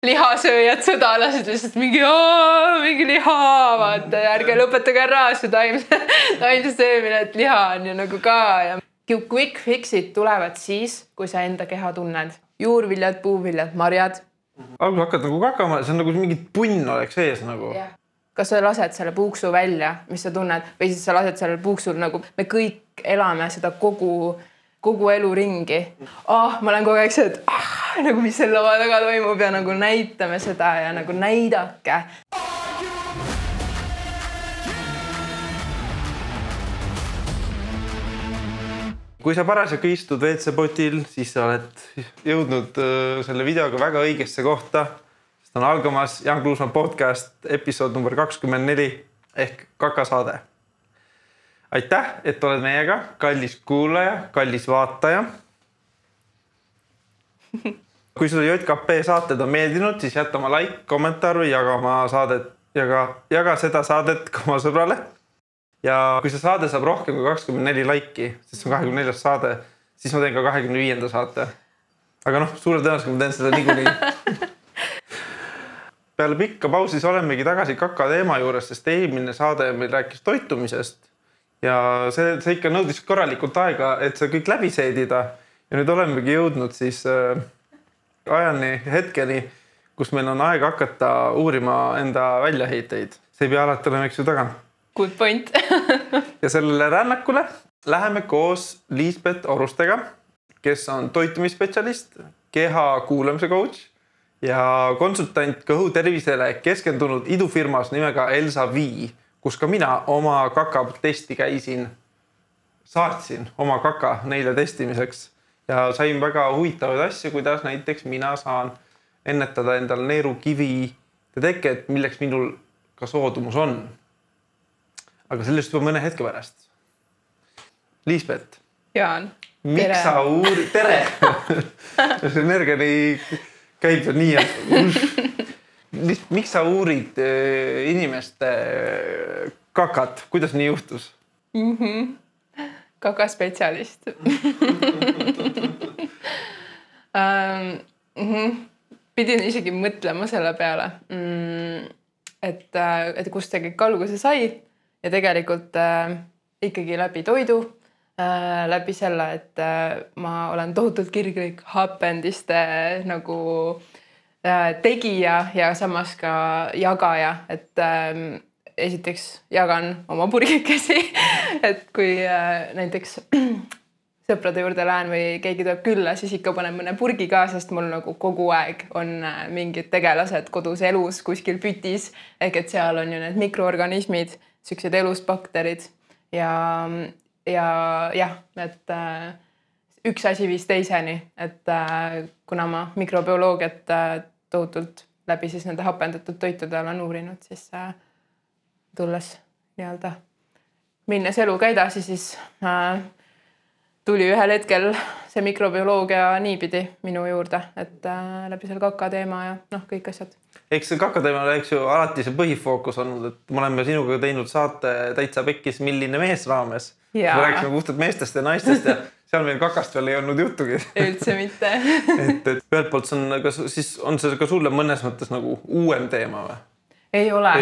lihasööjad, sõdalased lihtsalt mingi liha, vaata, ärge lõpetage ära see taimse söömine, et liha on ju nagu ka ja quick fix'id tulevad siis, kui sa enda keha tunned. Juurviljad, puuviljad, marjad. Algul hakkad nagu kakama, see on nagu mingi punn oleks ees nagu. Kas sa lased selle puuksu välja, mis sa tunned, või siis sa lased sellel puuksul nagu me kõik elame seda kogu elu ringi. Ma olen kogu aeg see, et nagu mis selle lava taga toimub ja nagu näitame seda ja nagu näidake. Kui sa parasjagu istud WC-potil, siis sa oled jõudnud selle videoga väga õigesse kohta. Sest on algamas Jaan Kruusmaa podcast episood number 24 ehk kakasaade. Aitäh, et oled meiega, kallis kuulaja, kallis vaataja. Kui sulle JKP saated on meeldinud, siis jätta oma like, kommentaar või jaga seda saadet ka oma sõbrale. Ja kui see saade saab rohkem kui 24 laiki, sest see on 24. saade, siis ma teen ka 25. saate. Aga suure tõenäosusega ma teen seda niikuinii. Peale pikka pausis olemegi tagasi kaka teema juures, sest eelmine saade meil rääkis toitumisest. Ja see ikka nõudis korralikult aega, et see kõik läbi seedida. Ja nüüd olemegi jõudnud siis hetkeni, kus meil on aega hakata uurima enda väljaheiteid. See ei pea alati olema eks ju tagant. Good point. Ja sellele rännakule läheme koos Liisbeth Orustega, kes on toitumisspetsialist, keha kuulamise coach ja konsultant kõhu tervisele keskendunud idufirmas nimega Elsa V, kus ka mina oma kaka testi käisin, saatsin oma kaka neile testimiseks ja sain väga huvitavaid asju, kuidas näiteks mina saan ennetada endal neerukivi teket, milleks minul ka soodumus on. Aga sellest juba mõne hetke pärast. Liisbeth. Jaan. Miks sa uurid? Tere! See energia käib nii. Miks sa uurid inimeste kakat? Kuidas nii juhtus? Kakaspetsialist. Pidin isegi mõtlema selle peale, et kust see kõik alguse sai. Ja tegelikult ikkagi läbi toidu, läbi selle, et ma olen tohutult kirglik hapendiste nagu tegija ja samas ka jagaja, et esiteks jagan oma purgikesi, et kui näiteks sõprade juurde lähen või keegi tuleb külla, siis ikka panen mõne purgi ka, sest mul nagu kogu aeg on mingid tegelased kodus elus kuskil pütis, ehk et seal on ju need mikroorganismid, sellised elust bakterid ja et üks asi viis teiseni, et kuna ma mikrobioloogiat tohutult läbi siis nende hapendatud toitude olen uurinud, siis tulles nii-öelda minnes eluga edasi, siis tuli ühel hetkel see mikrobioloogia niipidi minu juurde, et läbi selle kaka teema ja kõik asjad. Eks see kaka teema on ju alati see põhifookus olnud, et me oleme sinuga teinud saate Täitsa pekkis milline mees raames. Me rääksime puhtalt meestest ja naistest ja seal meil kakast veel ei olnud juttugi. Üldse mitte. et ühelt poolt on see ka sulle mõnes mõttes nagu uuem teema või? Ei ole.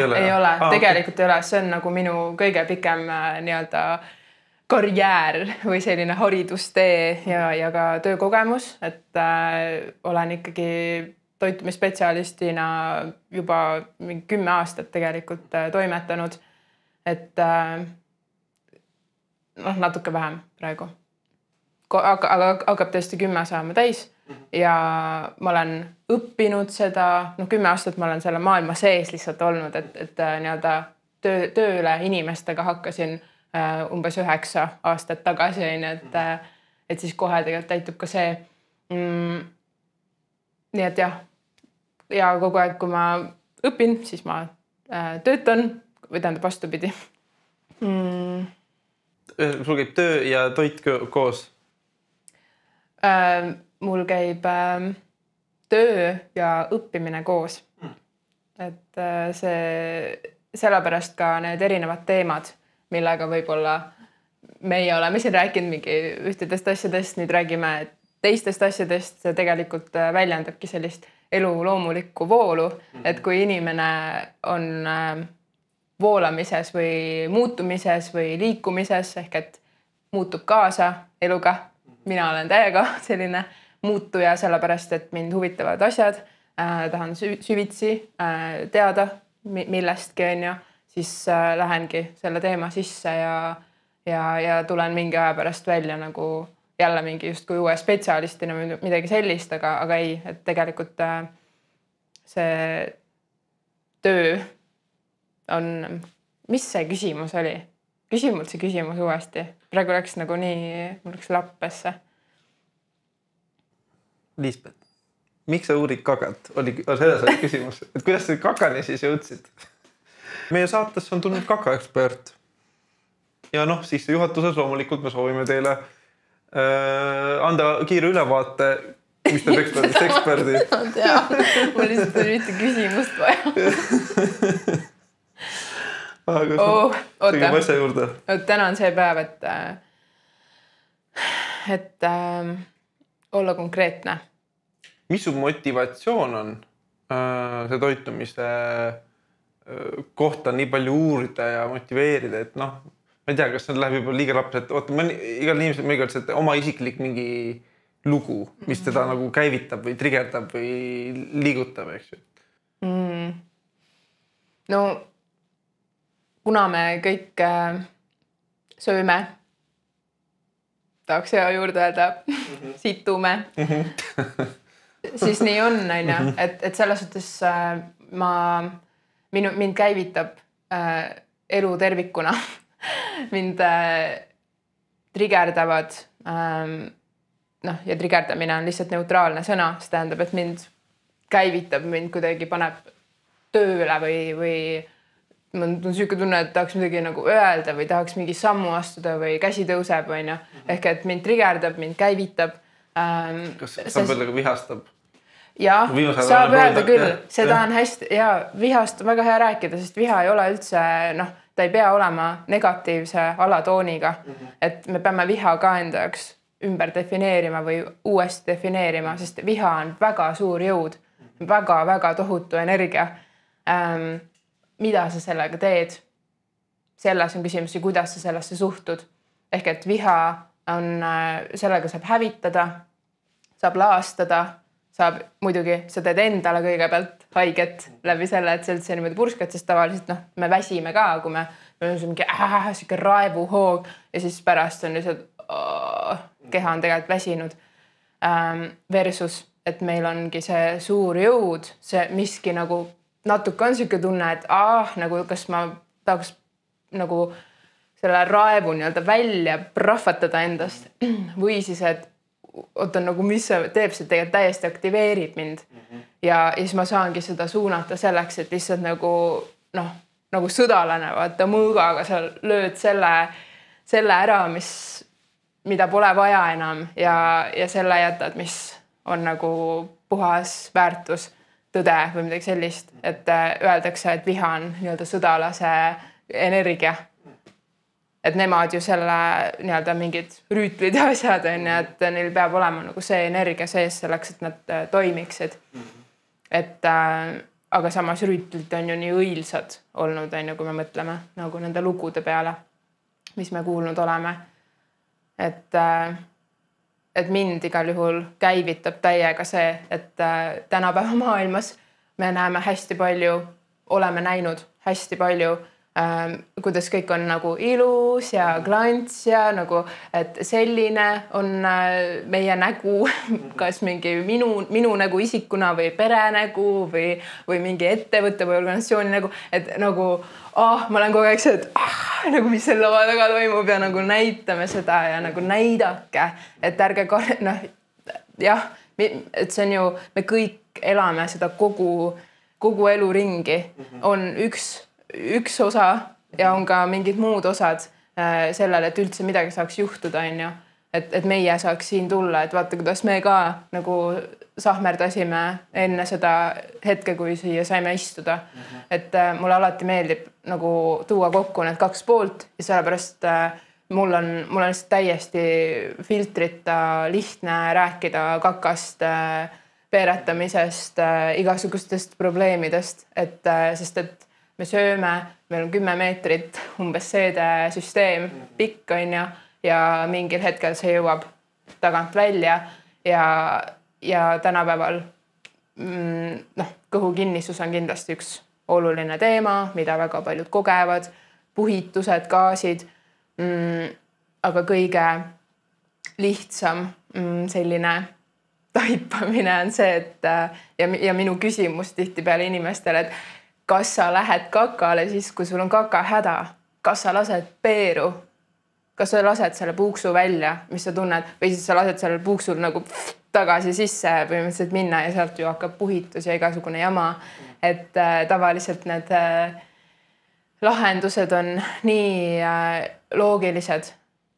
Tegelikult ei ole. See on nagu minu kõige pikem nii-öelda karjäär või selline haridustee ja ka töökogemus, et olen ikkagi toitumisspetsialistina juba 10 aastat tegelikult toimetanud, et natuke vähem praegu. Aga hakkab tõesti 10 saama täis ja ma olen õppinud seda, 10 aastat ma olen selle maailma sees lihtsalt olnud, et nii-öelda tööle inimestega hakkasin umbes 9 aastat tagasi, et siis kohe tegelikult täitub ka see. Nii et jah, ja kogu aeg, kui ma õpin, siis ma töötan või tähendab vastupidi. Sul käib töö ja toit koos? Mul käib töö ja õppimine koos. Et sellepärast ka need erinevad teemad, millega võib-olla meie oleme siin rääkinud mingi ühtedest asjadest, nüüd räägime teistest asjadest, see tegelikult väljendabki sellist elu loomulikku voolu, et kui inimene on voolamises või muutumises või liikumises ehk et muutub kaasa eluga. Mina olen täiega selline muutuja, sellepärast et mind huvitavad asjad, tahan süvitsi teada millestki on ju, siis lähengi selle teema sisse ja tulen mingi aja pärast välja nagu jälle mingi justkui uue spetsialistina või midagi sellist, aga ei, et tegelikult see töö on, mis see küsimus oli? Küsimult see küsimus uuesti. Praegu läks nagu nii, mul läks lappesse. Liisbet, miks sa uurid kakat? Selles oli küsimus. Et kuidas sa kakani siis jõudsid? Meie saates on tulnud kakaekspert. Ja siis juhatuses loomulikult me soovime teile anda kiire ülevaate, mis teeb eksperdist eksperdi. Ma lihtsalt oli mitte küsimust vaja. Tegime asja juurde. Täna on see päev, et olla konkreetne. Mis su motivatsioon on see toitumise kohta nii palju uurida ja motiveerida, et ma ei tea, kas see läheb juba liiga laps, et igal inimesel mõnikord see oma isiklik mingi lugu, mis teda nagu käivitab või trigerdab või liigutab, eks ju? No, kuna me kõik sööme, tahaks hea juurde öelda, situme, siis nii on, et selles suhtes mind käivitab elu tervikuna. Mind trigerdavad, ja trigerdamine on lihtsalt neutraalne sõna, see tähendab, et mind käivitab, mind kuidagi paneb tööle või mul on selline tunne, et tahaks midagi nagu öelda või tahaks mingi sammu astuda või käsi tõuseb, on ju. Ehk et mind trigerdab, mind käivitab. Kas saab öelda, kui vihastab? Jah, saab öelda küll. Seda on hästi, ja vihast on väga hea rääkida, sest viha ei ole üldse, ta ei pea olema negatiivse alatooniga. Et me peame viha ka enda jaoks ümber defineerima või uuesti defineerima, sest viha on väga suur jõud, väga tohutu energia. Mida sa sellega teed? Selles on küsimus, kuidas sa sellesse suhtud. Ehk et viha on, sellega saab hävitada, saab laastada, saab muidugi, sa teed endale kõigepealt haiget läbi selle, et sa üldse niimoodi purskad, sest tavaliselt me väsime ka, kui me on mingi siuke raevuhoog ja siis pärast on lihtsalt keha on tegelikult väsinud. Versus, et meil ongi see suur jõud, see miski nagu natuke on siuke tunne, et nagu kas ma tahaks nagu selle raevu nii-öelda välja prahvatada endast või siis, et oota nagu mis see teeb, see tegelikult täiesti aktiveerib mind ja siis ma saangi seda suunata selleks, et lihtsalt nagu sõdalane, vaata mõõgaga sa lööd selle ära, mida pole vaja enam ja selle jätad, mis on nagu puhas väärtus, tõde või midagi sellist, et öeldakse, et viha on nii-öelda sõdalase energia. Et nemad ju selle nii-öelda mingid rüütlid ja asjad on, et neil peab olema nagu see energia sees selleks, et nad toimiksid. Et aga samas rüütlid on ju nii õilsad olnud, kui me mõtleme nagu nende lugude peale, mis me kuulnud oleme. Et mind igal juhul käivitab täiega see, et tänapäeva maailmas me näeme hästi palju, oleme näinud hästi palju, kuidas kõik on nagu ilus ja glants ja nagu, et selline on meie nägu, kas mingi minu nägu isikuna või pere nägu või mingi ettevõtte või organisatsiooni nägu, et nagu ma olen kogu aeg see, et nagu mis selle lava taga toimub ja nagu näitame seda ja nagu näidake, et ärge jah, et see on ju, me kõik elame seda kogu elu ringi, on üks osa ja on ka mingid muud osad sellele, et üldse midagi saaks juhtuda, on ju. Et meie saaks siin tulla, et vaata, kuidas me ka nagu sahmerdasime enne seda hetke, kui siia saime istuda. Et mulle alati meeldib nagu tuua kokku need kaks poolt ja sellepärast mul on lihtsalt täiesti filtrita lihtne rääkida kakast peeretamisest, igasugustest probleemidest, sest et me sööme, meil on 10 meetrit umbes seedesüsteem, pikk on ja mingil hetkel see jõuab tagant välja ja tänapäeval kõhukinnisus on kindlasti üks oluline teema, mida väga paljud kogevad, puhitused, gaasid, aga kõige lihtsam selline taipamine on see, et ja minu küsimus tihtipeale inimestele, et kas sa lähed kakale siis, kui sul on kakahäda, kas sa lased peeru, kas sa lased selle puuksu välja, mis sa tunned, või siis sa lased sellel puuksul nagu tagasi sisse põhimõtteliselt minna ja sealt ju hakkab puhitus ja igasugune jama. Et tavaliselt need lahendused on nii loogilised,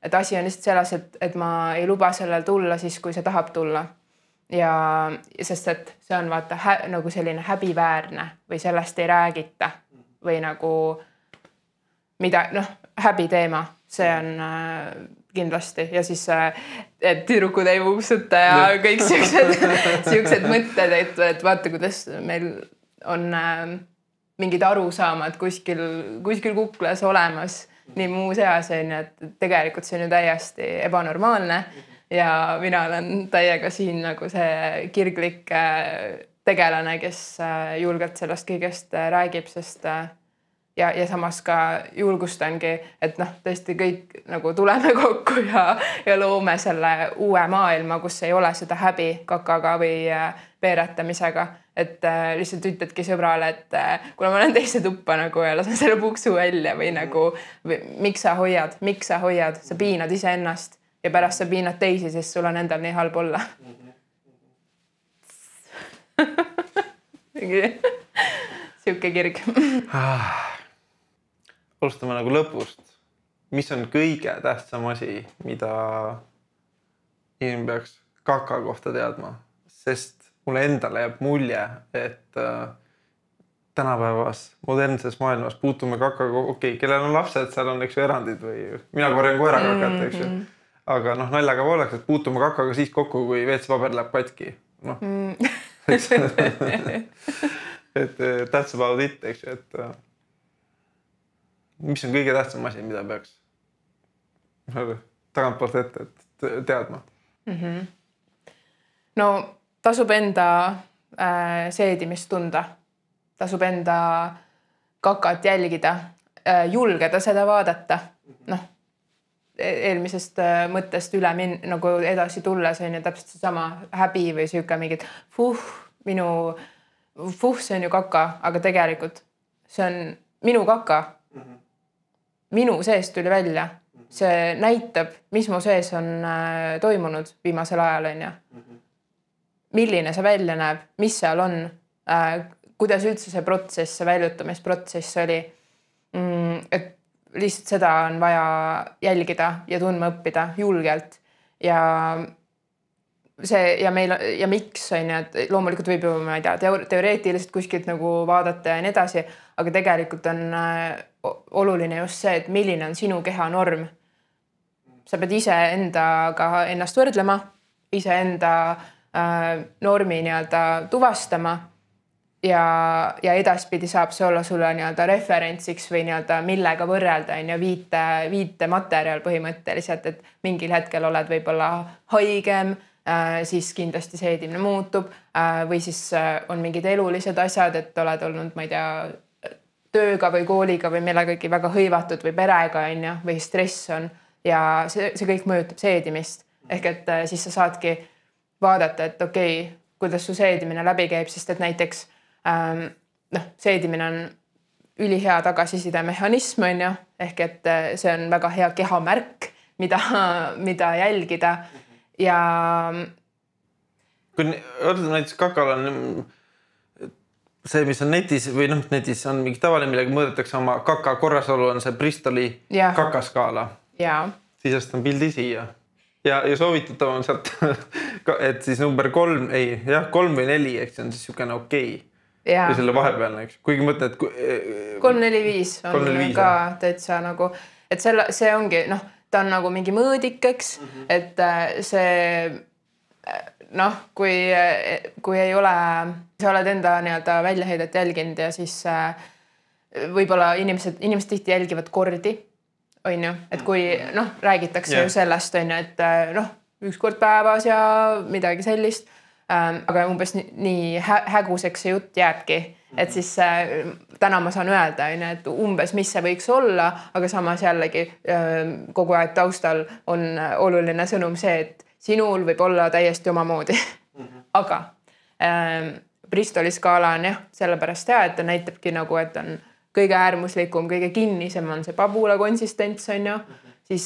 et asi on lihtsalt selles, et ma ei luba sellel tulla siis, kui see tahab tulla. Ja sest, et see on vaata nagu selline häbiväärne või sellest ei räägita või nagu mida, häbiteema, see on kindlasti ja siis et tüdrukud ei puuksuta ja kõik siuksed mõtted, et vaata, kuidas meil on mingid arusaamad kuskil kuklas olemas nii muu seas, et tegelikult see on ju täiesti ebanormaalne ja mina olen täiega siin nagu see kirglik tegelane, kes julgelt sellest kõigest räägib, sest ja samas ka julgustangi, et tõesti kõik nagu tuleme kokku ja loome selle uue maailma, kus ei ole seda häbi kakaga või peeretamisega, et lihtsalt ütledki sõbrale, et kuna ma olen teise tuppa nagu ja lasen selle puksu välja või nagu miks sa hoiad, sa piinad iseennast ja pärast sa piinad teisi, sest sul on endal nii halb olla. Siuke kirg. Alustame nagu lõpust. Mis on kõige tähtsam asi, mida inimene peaks kaka kohta teadma? Sest mulle endale jääb mulje, et tänapäevas modernses maailmas puutume kakaga, kellel on lapsed, seal on erandid või mina korjan koera kakat, eks ju. Aga naljaga pooleks, et puutume kakaga siis kokku, kui WC-paber läheb katki. Et that's about it, eks ju, et mis on kõige tähtsam asi, mida peaks tagantpoolt ette teadma? No tasub enda seedimist tunda, tasub enda kakat jälgida, julgeda seda vaadata. Eelmisest mõttest üle nagu edasi tulles on ju täpselt seesama häbi või siuke mingid see on ju kaka, aga tegelikult see on minu kaka. Minu sees tuli välja. See näitab, mis mu sees on toimunud viimasel ajal on ju. Milline see välja näeb, mis seal on, kuidas üldse see protsess, see väljutamisprotsess oli. Et lihtsalt seda on vaja jälgida ja tundma õppida julgelt ja miks on ju, et loomulikult võib ju, ma ei tea, teoreetiliselt kuskilt nagu vaadata ja nii edasi, aga tegelikult on oluline just see, et milline on sinu keha norm. Sa pead ise endaga ennast võrdlema, ise enda normi tuvastama ja edaspidi saab see olla sulle referentsiks või millega võrrelda viite materjal põhimõtteliselt, et mingil hetkel oled võib-olla haigem, siis kindlasti seedimine muutub või siis on mingid elulised asjad, et oled olnud, ma ei tea, tööga või kooliga või millegagi väga hõivatud või perega või stress on ja see kõik mõjutab seedimist. Ehk et siis sa saadki vaadata, et kuidas su seedimine läbi käib, sest et näiteks seedimine on ülihea tagasiside mehhanism on ju, ehk et see on väga hea kehamärk, mida jälgida ja kui näiteks kakal on see, mis on netis või netis on mingi tavaline, millega mõõdetakse oma kaka korrasolu, on see Bristoli kakaskaala. Siis on pildi siia. Ja soovitatav on sealt, et siis number 3 või 4, eks see on siis siukene okei. Ja selle vahepealne, eks. Kuigi mõtlen, et 3-4-5 on ka täitsa nagu, et see ongi, ta on nagu mingi mõõdik, eks, et see noh, kui ei ole, sa oled enda nii-öelda väljaheidet jälginud ja siis võib-olla inimesed tihti jälgivad kordi, on ju, et kui noh, räägitakse ju sellest, on ju, et noh, 1 kord päevas ja midagi sellist, aga umbes nii häguseks see jutt jääbki, et siis täna ma saan öelda, on ju, et umbes mis see võiks olla, aga samas jällegi kogu aeg taustal on oluline sõnum see, et sinul võib olla täiesti omamoodi. Aga Bristoli skaala on jah, sellepärast hea, et ta näitabki nagu, et on kõige äärmuslikum, kõige kinnisem on see pabula konsistents, on ju. Siis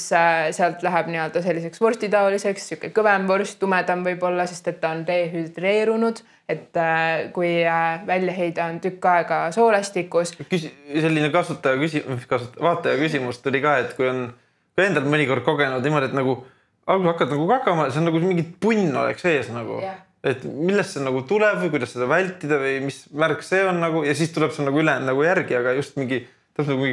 sealt läheb nii-öelda selliseks vorstitaoliseks, siuke kõvem vorst, tumedam võib-olla, sest et ta on dehüdreerunud, et kui väljaheide on tükk aega soolestikus. Selline vaataja küsimus tuli ka, et kui endal mõnikord kogenud niimoodi, et nagu algul hakkad nagu kakama, see on nagu mingit punn oleks ees nagu. Et millest see nagu tuleb või kuidas seda vältida või mis märk see on nagu ja siis tuleb see nagu ülejäänud nagu järgi, aga just mingi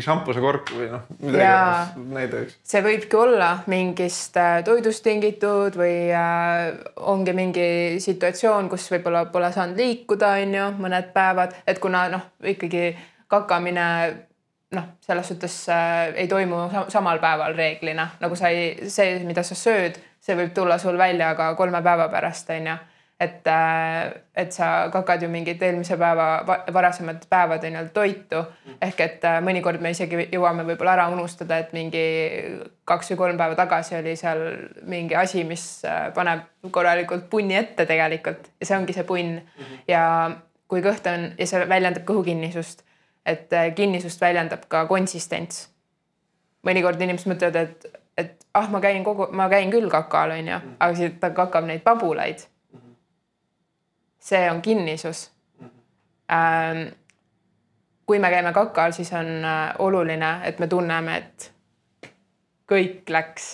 šampuse kork või noh, midagi näidaks. See võibki olla mingist toidust tingitud või ongi mingi situatsioon, kus võib-olla pole saanud liikuda, on ju, mõned päevad, et kuna noh, ikkagi kakamine noh, selles suhtes ei toimu samal päeval reeglina, nagu see, mida sa sööd, see võib tulla sul välja ka 3 päeva pärast, on ju. Et sa kakad ju mingid eelmise päeva, varasemad päevad toitu. Ehk et mõnikord me isegi jõuame võib-olla ära unustada, et mingi 2 või 3 päeva tagasi oli seal mingi asi, mis paneb korralikult punni ette tegelikult. Ja see ongi see punn. Ja kui kõht on, ja see väljendab kõhukinnisust, et kinnisust väljendab ka konsistents. Mõnikord inimesed mõtlevad, et ma käin küll kakal, on ju, aga siis ta kakab neid pabulaid. See on kinnisus. Kui me käime kakal, siis on oluline, et me tunneme, et kõik läks.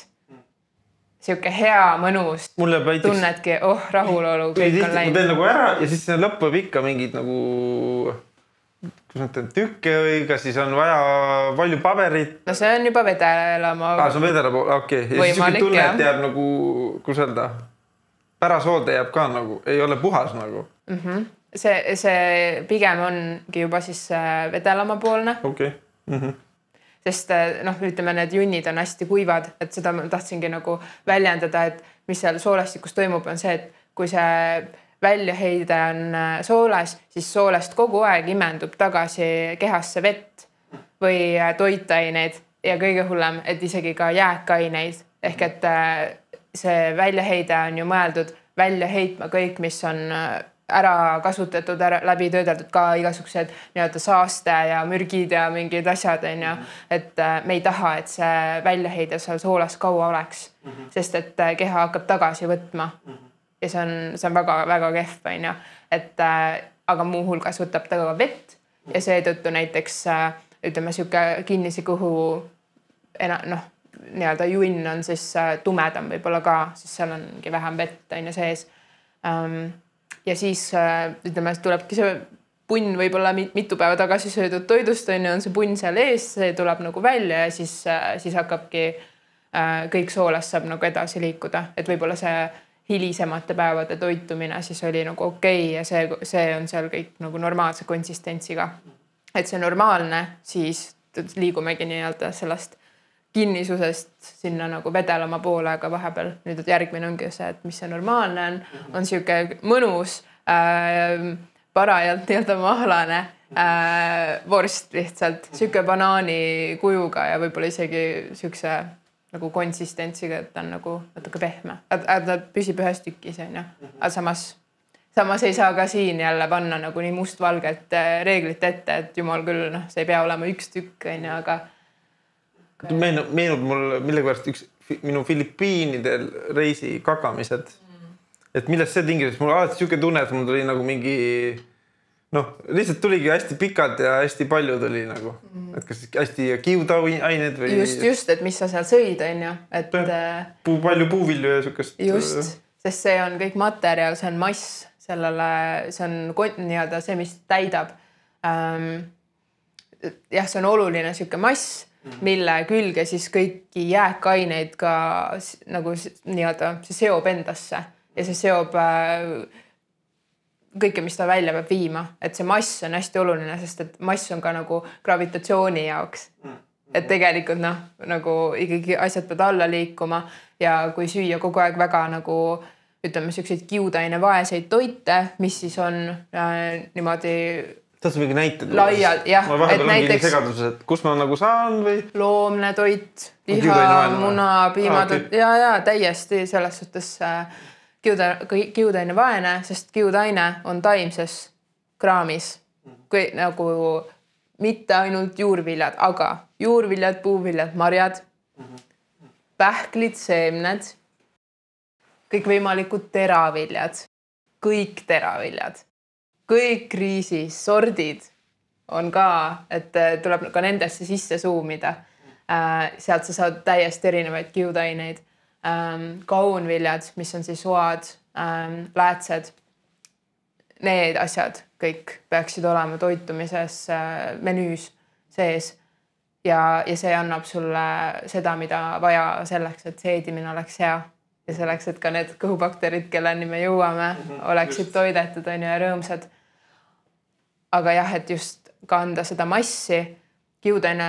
Siuke hea, mõnus. Tunnedki, rahulolu, kõik on läinud. Ma teen nagu ära ja siis lõppeb ikka mingid nagu tükke või kas siis on vaja palju paberit. No see on juba vedelama. See on vedelama, okei. Ja siis siuke tunne, et jääb nagu, kus öelda, pärasoode jääb ka nagu, ei ole puhas nagu. See pigem ongi juba siis vedelama poolne. Okei. Sest noh, ütleme, need junnid on hästi kuivad, et seda ma tahtsingi nagu väljendada, et mis seal soolestikus toimub, on see, et kui see väljaheide on sooles, siis soolest kogu aeg imendub tagasi kehasse vett või toitaineid ja kõige hullem, et isegi ka jääkaineid. Ehk et see väljaheide on ju mõeldud välja heitma kõik, mis on ära kasutatud, läbi töödeldud ka igasugused nii-öelda saaste ja mürgid ja mingid asjad, on ju. Et me ei taha, et see väljaheide seal soolas kaua oleks, sest et keha hakkab tagasi võtma. Ja see on väga kehv, on ju. Et aga muuhulgas võtab ta ka vett ja seetõttu näiteks ütleme siuke kinnisi kõhu nii-öelda junn on siis tumedam võib-olla ka, siis seal ongi vähem vett on ju sees. Ja siis ütleme, tulebki see punn võib-olla mitu päeva tagasi söödud toidust, on see punn seal ees, see tuleb nagu välja ja siis hakkabki kõik soolast saab nagu edasi liikuda. Et võib-olla see hilisemate päevade toitumine siis oli nagu okei ja see on seal kõik nagu normaalse konsistentsiga. Et see normaalne, siis liigumegi nii-öelda sellest kinnisusest sinna nagu vedelama poole, aga vahepeal nüüd järgmine ongi see, et mis see normaalne on siuke mõnus, parajalt nii-öelda mahlane vorst lihtsalt, siuke banaani kujuga ja võib-olla isegi siukse nagu konsistentsiga, et ta on nagu natuke pehme. Ta püsib ühes tükis, on ju. Aga samas ei saa ka siin jälle panna nagu nii mustvalget reeglit ette, et jumal küll, see ei pea olema üks tükk, on ju, aga meenub mul millegipärast üks minu Filipiinidel reisi kakamised. Et millest see tingises? Mul alati siuke tunne, et mul tuli nagu mingi lihtsalt tuligi hästi pikalt ja hästi palju tuli nagu. Et kas hästi kiudaineid või Just, et mis sa seal sõid, on ju. Et palju puuvilju ja siukest. Just, sest see on kõik materjal, see on mass sellele, see on nii-öelda see, mis täidab. Jah, see on oluline siuke mass, mille külge siis kõiki jääkaineid ka nagu nii-öelda see seob endasse. ja see seob kõike, mis ta välja peab viima, et see mass on hästi oluline, sest et mass on ka nagu gravitatsiooni jaoks. Et tegelikult nagu ikkagi asjad peavad alla liikuma ja kui süüa kogu aeg väga nagu ütleme selliseid kiudaine vaeseid toite, mis siis on niimoodi Taas mingi näite laiad, jah, et näiteks segaduses, et kus ma nagu saan või? Loomne toit, liha, muna, piimatoit ja täiesti selles suhtes kiudaine vaene, sest kiudaine on taimses kraamis kui nagu mitte ainult juurviljad, aga juurviljad, puuviljad, marjad, pähklid, seemned, kõik võimalikud teraviljad, kõik teraviljad, kõik riisis, sordid on ka, et tuleb ka nendesse sisse suumida. Sealt sa saad täiesti erinevaid kiudaineid. Kaunviljad, mis on siis oad, läätsed, need asjad kõik peaksid olema toitumises menüüs sees ja see annab sulle seda, mida vaja selleks, et seedimine oleks hea ja selleks, et ka need kõhubakterid, kelleni me jõuame, oleksid toidetud ja rõõmsad. Aga jah, et just kanda seda massi, kiudaine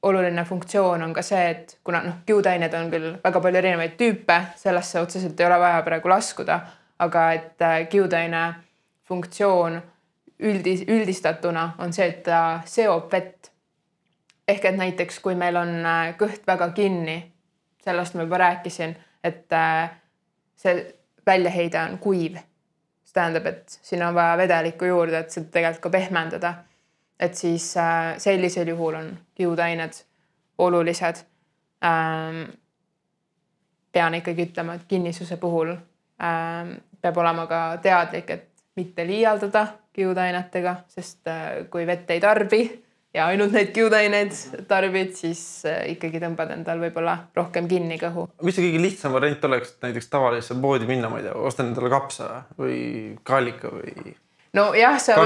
oluline funktsioon on ka see, et kuna kiudained on küll väga palju erinevaid tüüpe, sellesse otseselt ei ole vaja praegu laskuda, aga et kiudaine funktsioon üldistatuna on see, et ta seob vett. Ehk et näiteks, kui meil on kõht väga kinni, sellest ma juba rääkisin, et see väljaheide on kuiv. See tähendab, et siin on vaja vedelikku juurde, et seda tegelikult ka pehmendada. Et siis sellisel juhul on kiudained olulised. Pean ikkagi ütlema, et kinnisuse puhul peab olema ka teadlik, et mitte liialdada kiudainetega, sest kui vett ei tarbi ja ainult neid kiudaineid tarbid, siis ikkagi tõmbad endal võib-olla rohkem kinni kõhu. Mis see kõige lihtsam variant oleks, et näiteks tavalisse poodi minna, ma ei tea, ostan endale kapsa või kaalika või... No jah, sa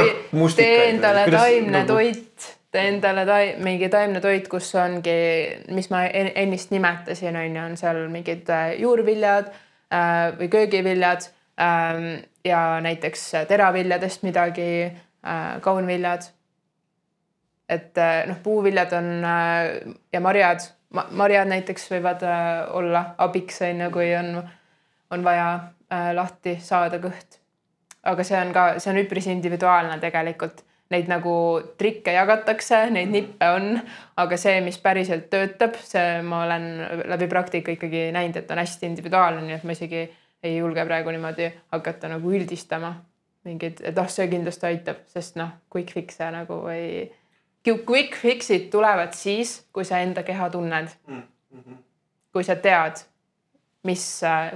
tee endale taimne toit, tee endale mingi taimne toit, kus ongi, mis ma ennist nimetasin, on seal mingid juurviljad või köögiviljad ja näiteks teraviljadest midagi, kaunviljad. Et puuviljad on ja marjad näiteks võivad olla abiks, kui on vaja lahti saada kõht. Aga see on üpris individuaalne tegelikult. Neid nagu trikke jagatakse, neid nippe on, aga see, mis päriselt töötab, see ma olen läbi praktika ikkagi näinud, et on hästi individuaalne, nii et ma isegi ei julge praegu niimoodi hakata nagu üldistama mingid, et see kindlasti aitab, sest quick fix'e nagu ei... Quick fix'id tulevad siis, kui sa enda keha tunned. Kui sa tead,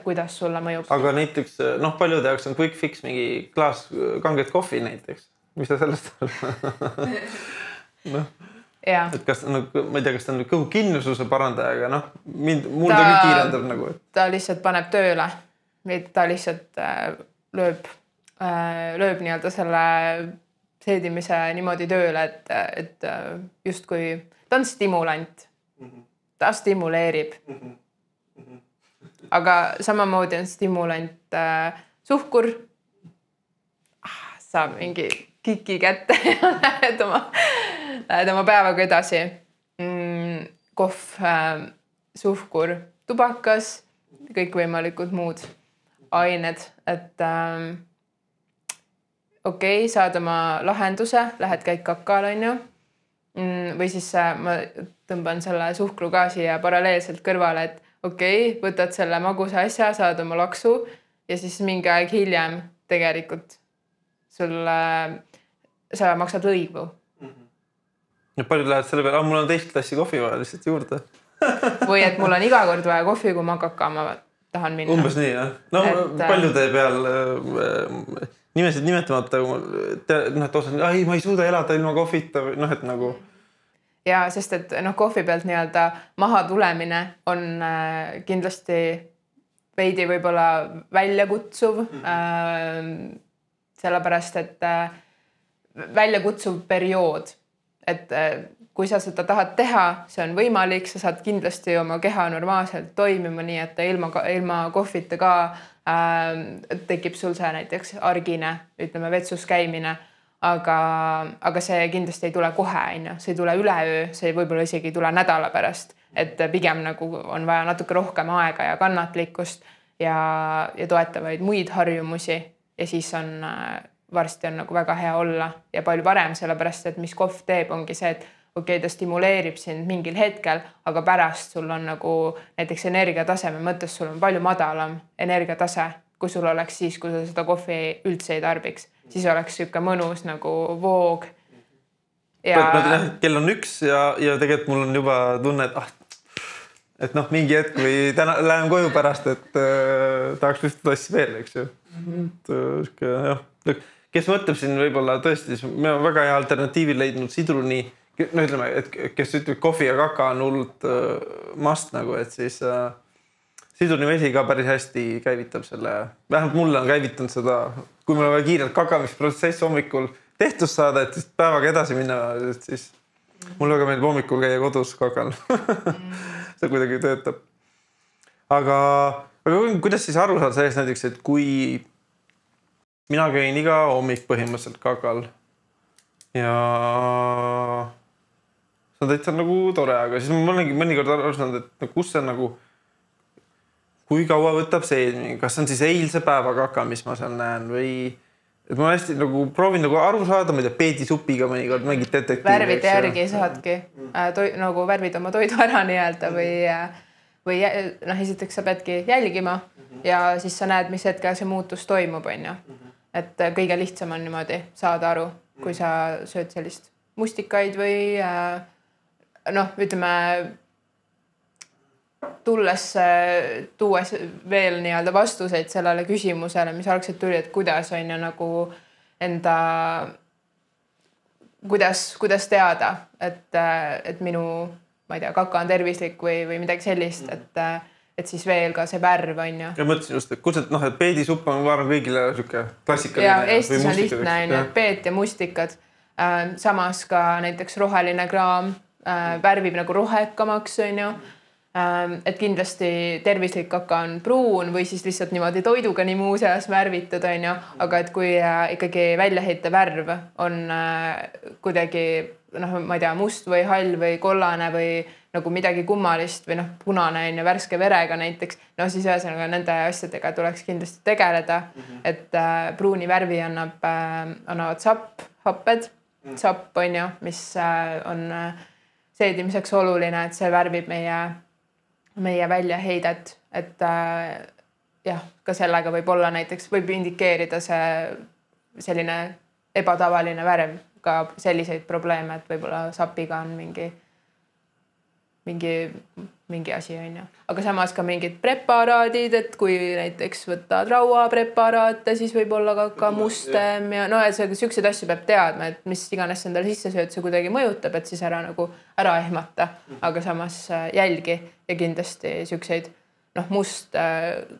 kuidas sulle mõjub. Aga näiteks, paljude jaoks on quick fix mingi klaas kanget kohvi näiteks. Mis ta sellest on? Et kas, ma ei tea, kas ta on kõhu kinnususe parandaja, aga mul ta küll kiirendab nagu. Ta lihtsalt paneb tööle. Ta lihtsalt lööb nii-öelda selle seedimise niimoodi tööle, et just kui ta on stimulant. Ta stimuleerib. Aga samamoodi on stimulant suhkur. Saab mingi kiki kätte ja lähed oma päevaga edasi. Kohv, suhkur, tubakas, kõik võimalikud muud ained. Et okei, saad oma lahenduse, lähed käid kakal, on ju. Või siis ma tõmban selle suhkru ka siia paralleelselt kõrvale, et okei, võtad selle magusa asja, saad oma laksu ja siis mingi aeg hiljem tegelikult sa maksad lõivu. Ja paljud lähevad selle peale, mul on teist klassi kohvi vaja lihtsalt juurde. Või et mul on iga kord vaja kohvi, kui ma kakama tahan minna. Umbes nii, jah. Paljude peal nimesid nimetamata, et osa, ei, ma ei suuda elada ilma kohvita, et nagu... Ja, sest et kohvi pealt nii-öelda maha tulemine on kindlasti veidi võib-olla väljakutsuv, sellepärast, et väljakutsuv periood, et kui sa seda tahad teha, see on võimalik, sa saad kindlasti oma keha normaalselt toimima, nii et ilma kohvita ka tekib sul see näiteks argine, ütleme vetsus käimine, aga see kindlasti ei tule kohe, see ei tule üleöö, see võib-olla isegi ei tule nädala pärast, et pigem nagu on vaja natuke rohkem aega ja kannatlikkust ja toetavaid muid harjumusi ja siis varsti on nagu väga hea olla ja palju parem, sellepärast et mis kohv teeb, ongi see, et okei, ta stimuleerib sind mingil hetkel, aga pärast sul on nagu näiteks energiataseme mõttes sul on palju madalam energiatase, kui sul oleks siis, kui sa seda kohvi üldse ei tarbiks. Siis oleks siuke mõnus nagu voog. Kell on 1 ja tegelikult mul on juba tunne, et mingi hetk või täna lähen koju pärast, et tahaks vist tassi veel, eks ju. Kes mõtleb siin võib-olla tõesti, me oleme väga hea alternatiivi leidnud sidruni, no ütleme, et kes ütleb kohvi ja kaka on hullult must nagu, et siis sidrunivesi ka päris hästi käivitab selle, vähemalt mulle on käivitanud seda, kui mul on vaja kiirelt kakamisprotsess hommikul tehtus saada, et siis päevaga edasi minna, et siis mul väga meeldib hommikul käia kodus kakal. See kuidagi töötab. Aga kuidas siis aru saada sellest näiteks, et kui mina käin iga hommik põhimõtteliselt kakal ja see on täitsa nagu tore, aga siis ma olengi mõnikord aru saanud, et kus see nagu, kui kaua võtab see, kas on siis eilse päeva kaka, mis ma seal näen või et ma hästi nagu proovin nagu aru saada, ma ei tea, peedisupiga mõnikord mingit detektiivi. Värvide järgi saadki, nagu värvid oma toidu ära nii-öelda või esiteks sa peadki jälgima ja siis sa näed, mis hetkel see muutus toimub, on ju. Et kõige lihtsam on niimoodi saada aru, kui sa sööd sellist mustikaid või ütleme, tuues veel nii-öelda vastuseid sellele küsimusele, mis algselt tuli, et kuidas on ju nagu enda, kuidas teada, et minu, ma ei tea, kaka on tervislik või midagi sellist, et siis veel ka see värv on ju. Ja mõtlesin just, et kus et peedisupp on varan kõigile siuke klassikaline. Ja Eestis on lihtne, peet ja mustikad. Samas ka näiteks roheline kraam värvib nagu rohekamaks, on ju. Et kindlasti tervislik kaka on pruun või siis lihtsalt niimoodi toiduga nii muu seas värvitud, on ju. Aga et kui ikkagi väljaheite värv on kuidagi, ma ei tea, must või hall või kollane või nagu midagi kummalist või punane on ja värske verega näiteks, siis ühesõnaga nende asjadega tuleks kindlasti tegeleda, et pruuni värvi annavad happed, sapp on ju, mis on seedimiseks oluline, et see värvib meie väljaheidet, et jah, ka sellega võib olla näiteks, võib indikeerida selline ebatavaline värv, ka selliseid probleeme, et võib-olla sapiga on mingi asi on ju. Aga samas ka mingid preparaadid, et kui näiteks võtad rauapreparaate, siis võib olla ka mustem ja siukseid asju peab teadma, et mis iganes endale sisse sööd, see kuidagi mõjutab, et siis ära ehmata, aga samas jälgi ja kindlasti siukseid must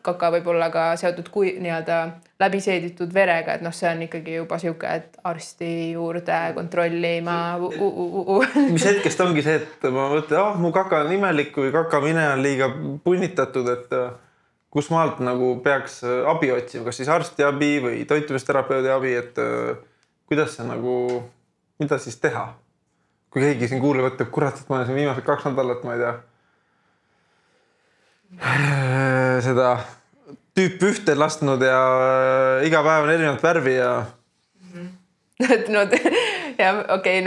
kaka võib olla ka seotud nii-öelda läbiseeditud verega, et see on ikkagi juba siuke, et arsti juurde kontrollima. Mis hetkest ongi see, et ma mõtlen, mu kaka on imelik või kakamine on liiga punnitatud, et kus maalt nagu peaks abi otsima, kas siis arstiabi või toitumisterapeudi abi, et kuidas see nagu, mida siis teha? Kui keegi siin kuuleb, võtab, kurat, et ma olen siin viimased 2 nädalat, ma ei tea, seda tüüp ühte lastnud ja iga päev on erinevat värvi ja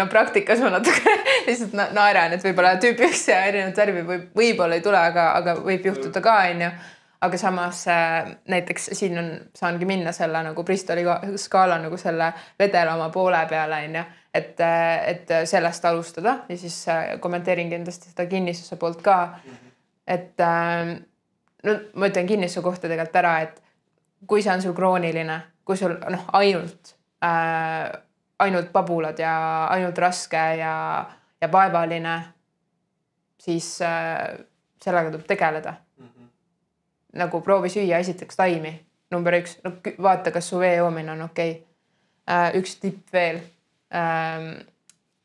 praktikas ma natuke lihtsalt naeran, et võib-olla tüüp üks ja erinevat värvi võib-olla ei tule, aga võib juhtuda ka, on ju. Aga samas näiteks siin saangi minna selle nagu Bristoli skaala nagu selle vedelama poole peale, on ju, et sellest alustada ja siis kommenteerin kindlasti seda kinnisuse poolt ka. Et ma ütlen kinnistuse kohta tegelikult ära, et kui see on sul krooniline, kui sul ainult pabulad ja ainult raske ja vaevaline, siis sellega tuleb tegeleda. Nagu proovi süüa esiteks taimi, number 1. Vaata, kas su vee joomine on okei. Üks tipp veel,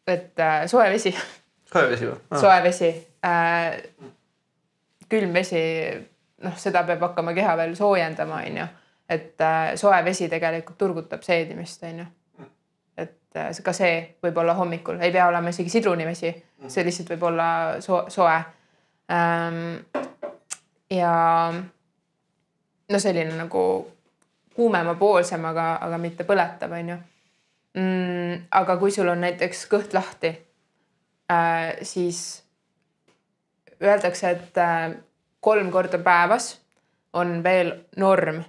et soe vesi. Soe vesi või? Soe vesi. Külm vesi seda peab hakkama keha veel soojendama, on ju. Et soe vesi tegelikult turgutab seedimist, on ju. Et ka see võib olla hommikul, ei pea olema isegi sidrunivesi, see lihtsalt võib olla soe. Ja selline nagu kuumema poolsem, aga mitte põletav, on ju. Aga kui sul on näiteks kõht lahti, siis öeldakse, et 3 korda päevas on veel norm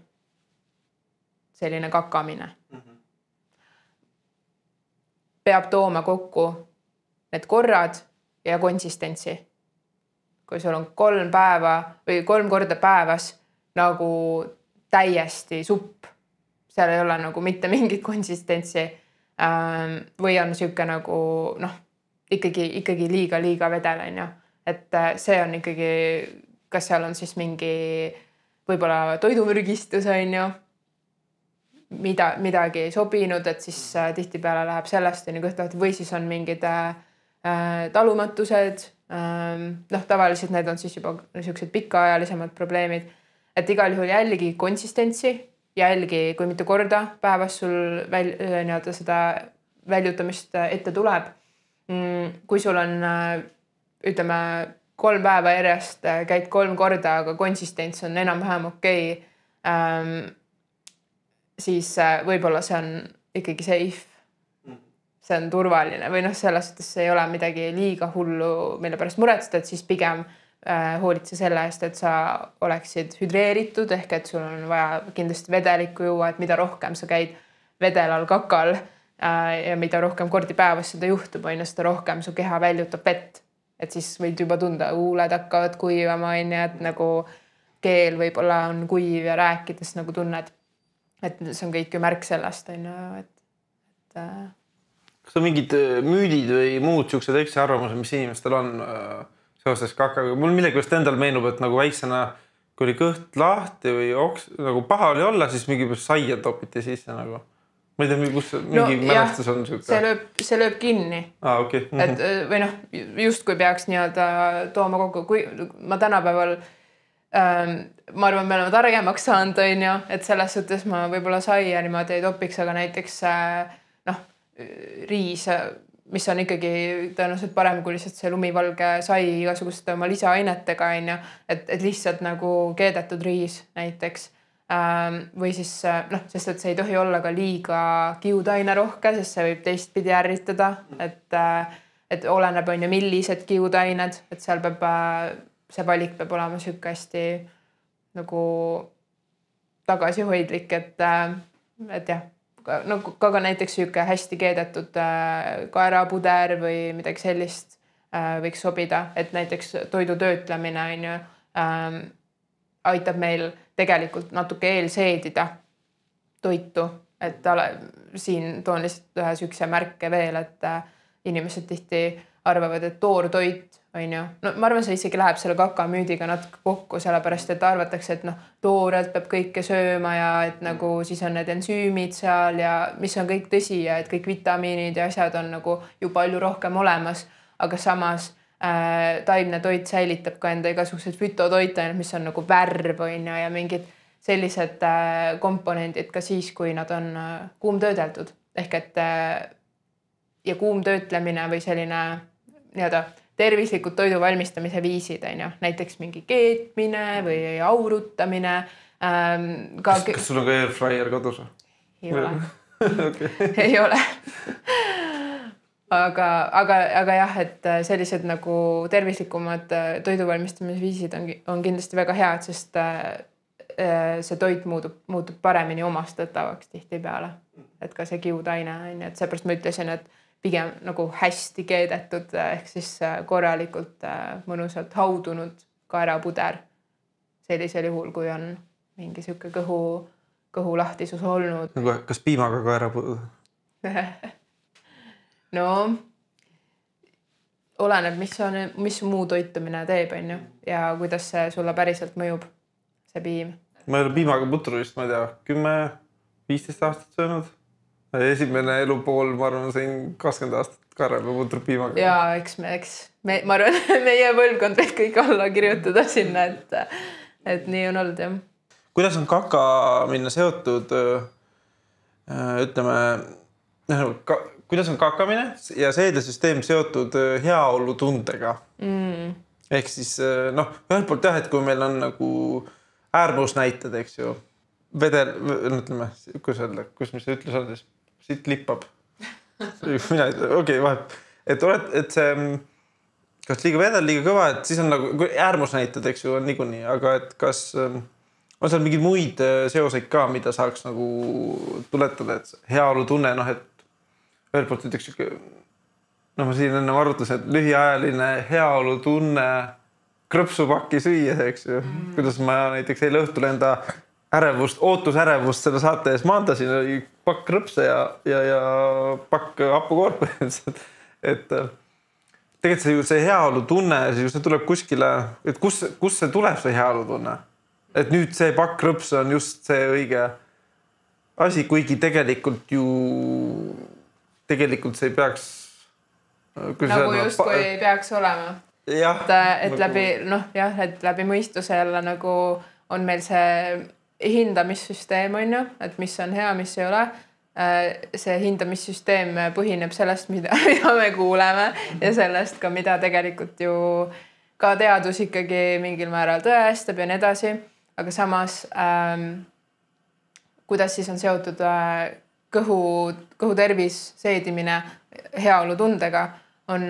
selline kakamine. Peab tooma kokku need korrad ja konsistentsi. Kui sul on 3 päeva või 3 korda päevas nagu täiesti supp, seal ei ole nagu mitte mingit konsistentsi või on siuke nagu ikkagi liiga vedel, on ju. Et see on ikkagi, kas seal on siis mingi võib-olla toidumürgistus, on ju, midagi ei sobinud, et siis tihtipeale läheb sellest kõht või siis on mingid talumatused. Tavaliselt need on siis juba niisugused pikaajalisemad probleemid, et igal juhul jälgi konsistentsi, jälgi, kui mitu korda päevas sul seda väljutamist ette tuleb. Kui sul on, ütleme, 3 päeva järjest käid 3 korda, aga konsistents on enam-vähem okei, siis võib-olla see on ikkagi safe. See on turvaline või selles suhtes ei ole midagi liiga hullu, mille pärast muretseda, et siis pigem hoolitse selle eest, et sa oleksid hüdreeritud, ehk et sul on vaja kindlasti vedelikku juua, et mida rohkem sa käid vedelal kakal ja mida rohkem kordi päevas seda juhtub, seda rohkem su keha väljutab vett. Et siis võid juba tunda, huuled hakkavad kuivama, et nagu keel võib-olla on kuiv ja rääkides nagu tunned, et see on kõik ju märk sellest, Kas on mingid müüdid või muud siuksed eksiarvamused, mis inimestel on seoses kakaga? Mul millegipärast endal meenub, et nagu väiksena, kui oli kõht lahti või nagu paha oli olla, siis mingi saia topiti sisse nagu. Ma ei tea, kus mingi mälestus on siuke. See lööb kinni. Okay. Et, või just kui peaks nii-öelda tooma kokku, kui ma tänapäeval ma arvan, me oleme targemaks saanud, on ju, et selles suhtes ma võib-olla saia niimoodi ei topiks, aga näiteks riis, mis on ikkagi tõenäoliselt parem kui lihtsalt see lumivalge sai igasuguste oma lisaainetega, on ju, et lihtsalt nagu keedetud riis näiteks. Või siis, sest et see ei tohi olla ka liiga kiudaine rohke, sest see võib teistpidi ärritada, et oleneb on ju millised kiudained, et seal peab, see valik peab olema siuke hästi nagu tagasihoidlik, et jah, ka näiteks siuke hästi keedetud kaerapuder või midagi sellist võiks sobida, et näiteks toidu töötlemine on ju, aitab meil tegelikult natuke eelseedida toitu, et siin toon lihtsalt ühe siukse märke veel, et inimesed tihti arvavad, et toortoit on ju. Ma arvan, see isegi läheb selle kakamüüdiga natuke kokku, sellepärast, et arvatakse, et toorelt peab kõike sööma ja et nagu siis on need ensüümid seal ja mis on kõik tõsi ja et kõik vitamiinid ja asjad on nagu ju palju rohkem olemas, aga samas taimne toit säilitab ka enda igasugused fütotoitained, mis on nagu värv on ja mingid sellised komponendid ka siis, kui nad on kuumtöödeldud. Ehk et ja kuumtöötlemine või selline nii-öelda tervislikud toidu valmistamise viisid, on ju. Näiteks mingi keetmine või aurutamine. Kas sul on ka airfryer kodus? Ei ole. Okay. Ei ole. Aga jah, et sellised nagu tervislikumad toidu valmistamise viisid on kindlasti väga head, sest see toit muutub paremini omastatavaks tihtipeale. Et ka see kiudaine on, et seepärast ma ütlesin, et pigem nagu hästi keedetud ehk siis korralikult mõnusalt haudunud kaerapuder sellisel juhul, kui on mingi siuke kõhu lahtisus olnud. Kas piimaga kaerapuder? No, oleneb, mis muu toitumine teeb, on ju, ja kuidas see sulle päriselt mõjub, see piim. Ma ei ole piimaga putru vist, ma ei tea, 10-15 aastat söönud. Esimene elupool, ma arvan, sain 20 aastat kaeraputrut piimaga. Ja, eks ma arvan, meie põlvkond võib kõik alla kirjutada sinna, et nii on olnud jah. Kuidas on kakamine seotud, ütleme, kuidas on kakamine ja seedesüsteem seotud heaolu tundega? Ehk siis ühelt poolt jah, et kui meil on nagu äärmusnäited, eks ju, vedel, ütleme, kus mis see ütlus on siis? Siit lippab. Mina ei tea, okei, vahet. Et see, kas liiga vedel, liiga kõva, et siis on nagu äärmusnäited, eks ju, on niikuinii, aga et kas on seal mingeid muid seoseid ka, mida saaks nagu tuletada, et heaolu tunne, et ühelt poolt ütleks, ma siin enne arutlusin, et lühiajaline heaolu tunne krõpsupakki süües, eks ju. Kuidas ma näiteks eile õhtul enda ootusärevust selle saate ees maandasin, oli pakk krõpse ja pakk hapukoorp. Et tegelikult see heaolu tunne, see tuleb kuskile, et kus see tuleb see heaolu tunne? Et nüüd see pakk krõps on just see õige asi, kuigi tegelikult see ei peaks... Nagu just kui ei peaks olema. Et läbi mõistuse jälle nagu on meil see hindamissüsteem, on ju, et mis on hea, mis ei ole. See hindamissüsteem põhineb sellest, mida me kuuleme ja sellest ka, mida tegelikult ju ka teadus ikkagi mingil määral tõestab ja nii edasi. Aga samas, kuidas siis on seotud kõhu tervis, seedimine heaolu tundega, on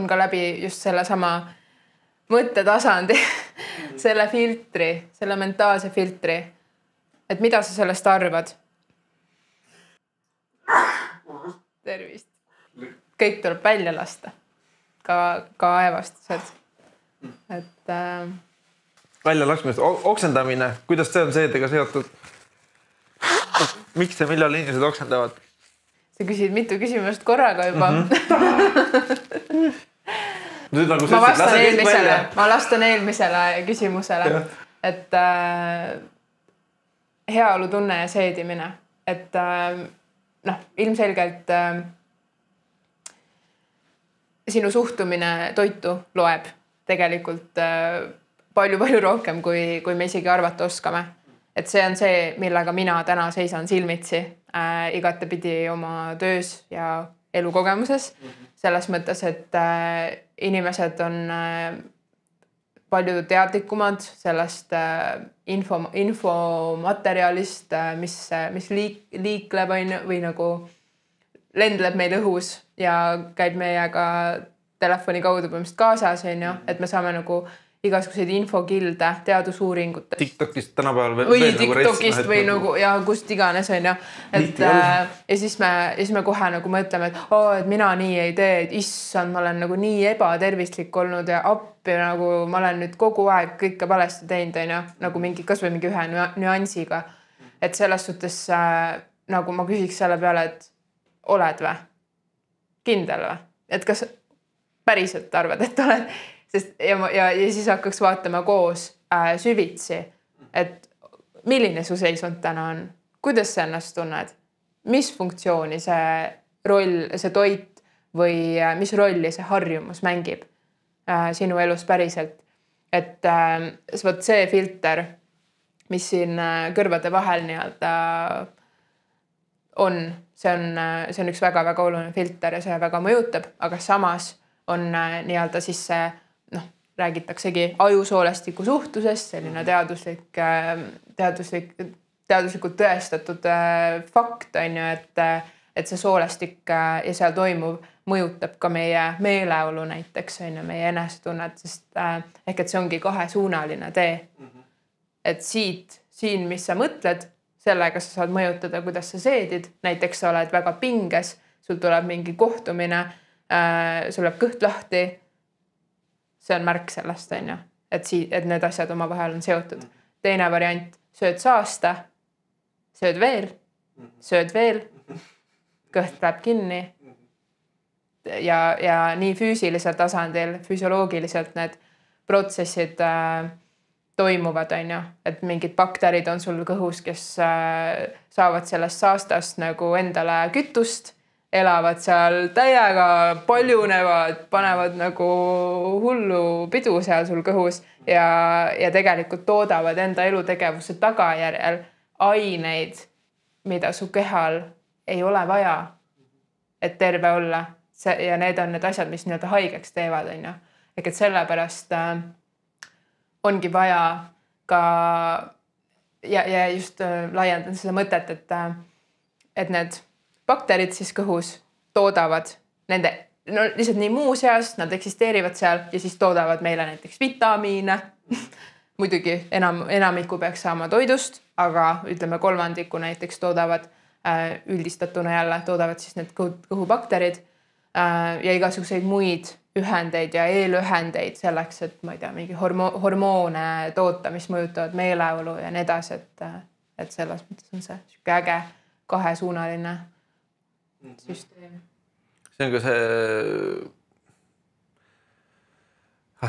ka läbi just selle sama mõttetasandi, selle filtri, selle mentaalse filtri. Et mida sa sellest arvad? Tervist. Kõik tuleb välja lasta. Ka aevastused. Et... Välja laskmist, oksendamine, kuidas see on seedega seotud? Miks ja millal inimesed oksendavad? Sa küsid mitu küsimust korraga juba. Ma lastan eelmisele küsimusele, et heaolu tunne ja seedimine, et ilmselgelt sinu suhtumine toitu loeb tegelikult palju rohkem, kui me isegi arvata oskame. Et see on see, millega mina täna seisan silmitsi igatepidi oma töös ja elukogemuses. Selles mõttes, et inimesed on palju teadlikumad sellest infomaterjalist, mis liikleb või nagu lendleb meil õhus ja käib meiega telefoni kaudu põhimõtteliselt kaasas, et me saame nagu igasuguseid infokilde teadusuuringutest. TikTokist tänapäeval või TikTokist või nagu ja kust iganes on. Ja siis me kohe nagu mõtleme, et mina nii ei tee, et issand, ma olen nagu nii ebatervislik olnud ja appi nagu ma olen nüüd kogu aeg kõike valesti teinud, nagu kas või mingi ühe nüansiga. Et selles suhtes nagu ma küsiks selle peale, et oled või? Kindel või? Et kas päriselt arvad, et oled? Ja siis hakkaks vaatama koos süvitsi, et milline su seisund täna on, kuidas sa ennast tunned, mis funktsiooni see toit või mis rolli see harjumus mängib sinu elus päriselt. Et see filter, mis siin kõrvade vahel on, see on üks väga oluline filter ja see väga mõjutab, aga samas on siis see räägitaksegi ajusoolestiku suhtusest, selline teaduslikult tõestatud fakt on ju, et see soolestik ja seal toimuv mõjutab ka meie meeleolu näiteks, on ju, meie enesetunnet, sest ehk et see ongi kahesuunaline tee. Et siin, mis sa mõtled, sellega sa saad mõjutada, kuidas sa seedid, näiteks sa oled väga pinges, sul tuleb mingi kohtumine, sul läheb kõht lahti, see on märk sellest, on ju, et need asjad oma vahel on seotud. Teine variant, sööd saasta, sööd veel, kõht läheb kinni ja nii füüsilisel tasandil, füsioloogiliselt need protsessid toimuvad, on ju, et mingid bakterid on sul kõhus, kes saavad sellest saastast nagu endale kütust elavad seal täiega, paljunevad, panevad nagu hullu pidu seal sul kõhus ja tegelikult toodavad enda elutegevuse tagajärjel aineid, mida su kehal ei ole vaja, et terve olla. Ja need on need asjad, mis nii-öelda haigeks teevad, on ju. Ehk et sellepärast ongi vaja ka ja just laiendan seda mõtet, et need bakterid siis kõhus toodavad nende, no lihtsalt nii muuseas, nad eksisteerivad seal ja siis toodavad meile näiteks vitamiine. Muidugi enamiku peaks saama toidust, aga ütleme kolmandiku näiteks toodavad üldistatuna jälle, toodavad siis need kõhubakterid ja igasuguseid muid ühendeid ja eelühendeid selleks, et ma ei tea, mingi hormoone toota, mis mõjutavad meeleolu ja nii edasi, et selles mõttes on see äge kahesuunaline süsteem. See on ka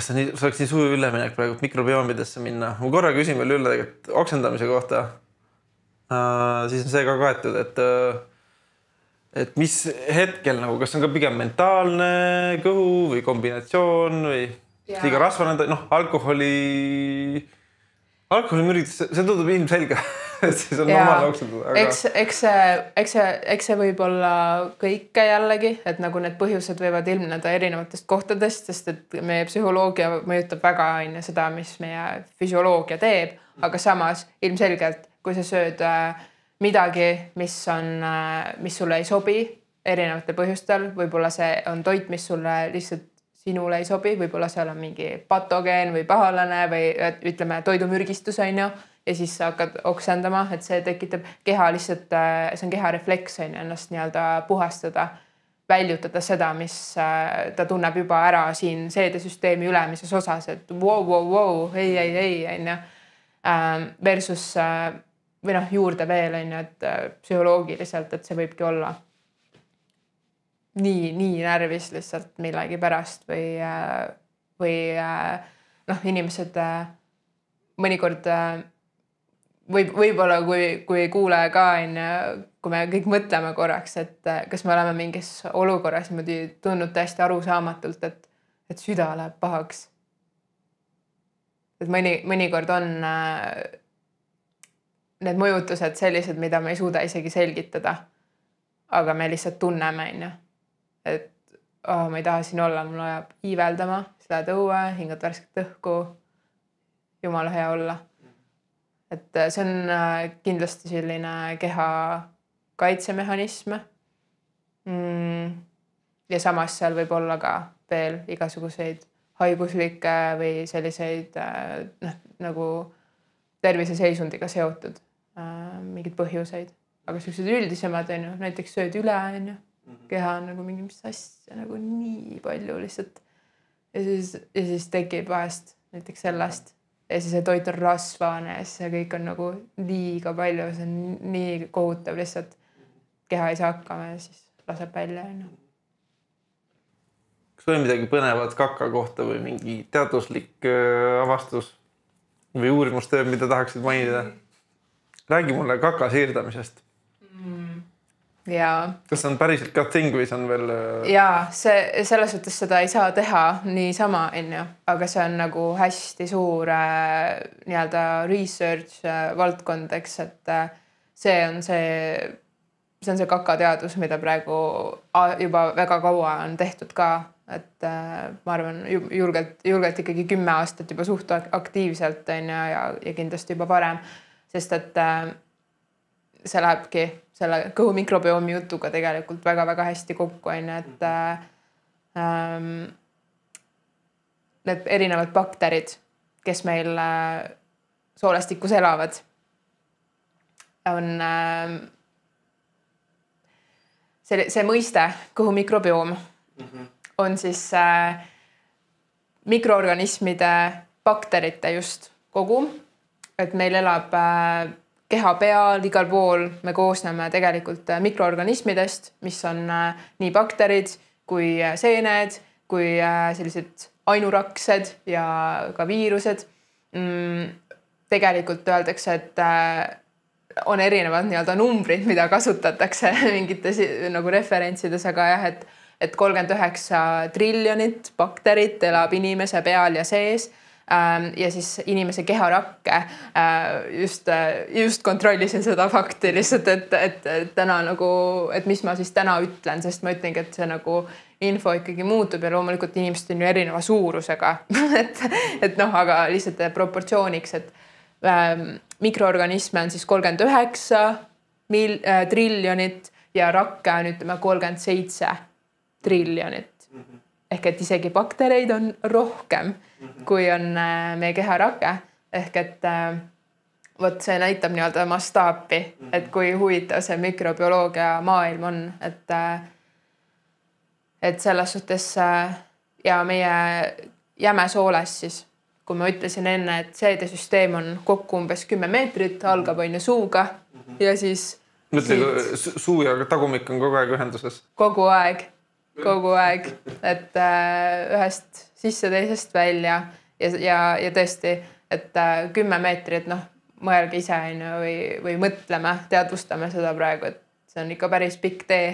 see, see oleks nii suur üleminek praegu mikrobiomidesse minna. Ma korra küsin veel üle tegelikult oksendamise kohta. Siis on see ka kaetud, et mis hetkel nagu, kas on ka pigem mentaalne kõhu või kombinatsioon või liiga rasvanud, alkoholimüritus, see tundub ilmselge, et siis on normaalne oksendada. Aga... Eks see võib olla kõike jällegi, et nagu need põhjused võivad ilmneda erinevatest kohtadest, sest et meie psühholoogia mõjutab väga seda, mis meie füsioloogia teeb, aga samas ilmselgelt, kui sa sööd midagi, mis sulle ei sobi erinevatel põhjustel, võib-olla see on toit, mis sulle lihtsalt sinule ei sobi, võib-olla seal on mingi patogeen või pahalane või ütleme toidumürgistus on ju, ja siis sa hakkad oksendama, et see tekitab keha lihtsalt, see on keha refleks on ju, ennast nii-öelda puhastada, väljutada seda, mis ta tunneb juba ära siin seedesüsteemi ülemises osas, et wow, ei, on ju, versus või juurde veel on ju, et psühholoogiliselt, et see võibki olla nii närvis lihtsalt millegi pärast või inimesed mõnikord võib-olla kui kuulaja ka on, kui me kõik mõtleme korraks, et kas me oleme mingis olukorras niimoodi tundnud täiesti arusaamatult, et süda läheb pahaks. Et mõnikord on need mõjutused sellised, mida me ei suuda isegi selgitada. Aga me lihtsalt tunneme, et ma ei taha siin olla, mul ajab iiveldama, siis lähed õue, hingad värsket õhku, jumala hea olla. Et see on kindlasti selline keha kaitsemehhanism. Ja samas seal võib olla ka veel igasuguseid haiguslikke või selliseid nagu terviseseisundiga seotud mingid põhjuseid. Aga sellised üldisemad on ju, näiteks sööd üle on ju. Keha on nagu mingi mis asja nagu nii palju lihtsalt. Ja siis tekib vahest näiteks sellest. Ja siis see toit on rasvane ja see kõik on nagu liiga palju. See on nii kohutav lihtsalt. Keha ei saa hakkama ja siis laseb välja. Kas oli midagi põnevat kaka kohta või mingi teaduslik avastus või uurimustöö, mida tahaksid mainida? Räägi mulle kaka siirdamisest. Jaa. Kas on päriselt ka thing või see on veel... Jaa, selles suhtes seda ei saa teha niisama, aga see on nagu hästi suur nii-öelda research valdkond, eks, et see on see kakateadus, mida praegu juba väga kaua on tehtud ka, et ma arvan julgelt ikkagi 10 aastat juba suht aktiivselt ja kindlasti juba parem, sest et see lähebki selle kõhu mikrobiomi jutuga tegelikult väga-väga hästi kokku, et need erinevad bakterid, kes meil soolestikus elavad, on see mõiste kõhu mikrobiom on siis mikroorganismide bakterite just kogum, et meil elab keha peal, igal pool me koosneme tegelikult mikroorganismidest, mis on nii bakterid kui seened, kui sellised ainuraksed ja ka viirused. Tegelikult öeldakse, et on erinevad nii-öelda numbrid, mida kasutatakse mingites nagu referentsides, aga jah, et 39 triljonit bakterit elab inimese peal ja sees. Ja siis inimese keharakke just kontrollisin seda fakti lihtsalt, et täna nagu, et mis ma siis täna ütlen, sest ma ütlengi, et see nagu info ikkagi muutub ja loomulikult inimesed on ju erineva suurusega. et noh, aga lihtsalt proportsiooniks, et mikroorganisme on siis 39 triljonit ja rakke on ütleme 37 triljonit. Ehk et isegi baktereid on rohkem, kui on meie keharake. Ehk et võt see näitab nii-öelda mastaapi, et kui huvitav see mikrobioloogia maailm on. Et selles suhtes ja meie jämesooles siis, kui ma ütlesin enne, et seedesüsteem on kokku umbes 10 meetrit, algab on ju suuga ja siis... Mõtle, suu ja tagumik on kogu aeg ühenduses? Kogu aeg, et ühest sisse teisest välja ja tõesti, et 10 meetrit, noh, mõelge ise või mõtleme, teadvustame seda praegu, et see on ikka päris pikk tee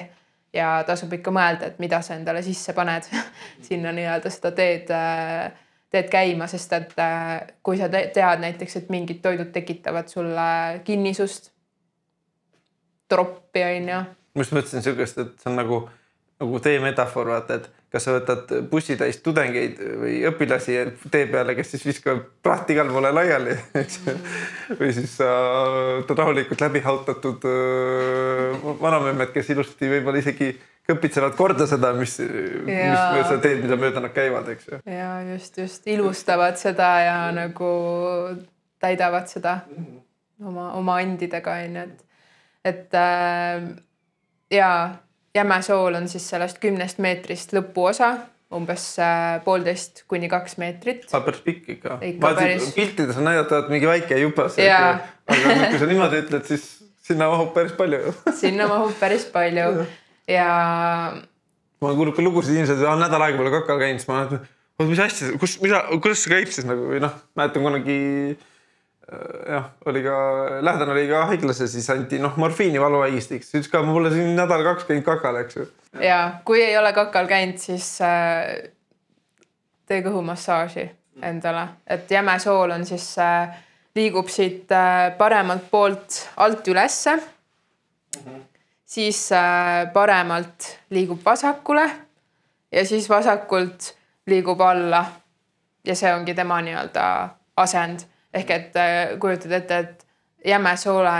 ja tasub ikka mõelda, et mida sa endale sisse paned sinna nii-öelda seda teed käima, sest et kui sa tead näiteks, et mingid toidud tekitavad sulle kinnisust, troppi on ju. Ma just mõtlesin sellist, et see on nagu tee metafoor, vaata, et kas sa võtad bussitäis tudengeid või õpilasi tee peale, kes siis viskavad prahti igal poole laiali, eks? Või siis võtad rahulikult läbi hautatud vanamemmed, kes ilusti võib-olla isegi kõpitsevad korda seda, mis sa teed, mida mööda nad käivad, eks? Ja just ilustavad seda ja nagu täidavad seda oma andidega, et ja jämesool on siis sellest 10 meetrist lõpuosa, umbes 1,5 kuni 2 meetrit. Päris pikk ikka. Piltides on näidatud mingi väike jupas. Aga kui sa niimoodi ütled, siis sinna mahub päris palju. Sinna mahub päris palju. Ja... Ma olen kuulnud ka lugusid, inimesed on nädal aega pole kakal käinud, siis ma näen, mis asja, kuidas see käib siis nagu, või noh, mäletan kunagi... Jah, lähedane oli ka haiglas ja siis anti morfiini valuvaigistiks. Ütles ka, ma pole siin nädal 2 käinud kakal, eks ju. Ja kui ei ole kakal käinud, siis tee kõhumassaaži endale. Et jämesool on siis, liigub siit paremalt poolt alt ülesse. Siis paremalt liigub vasakule ja siis vasakult liigub alla. Ja see ongi tema nii-öelda asend. Ehk et kujutad ette, et jämesoole...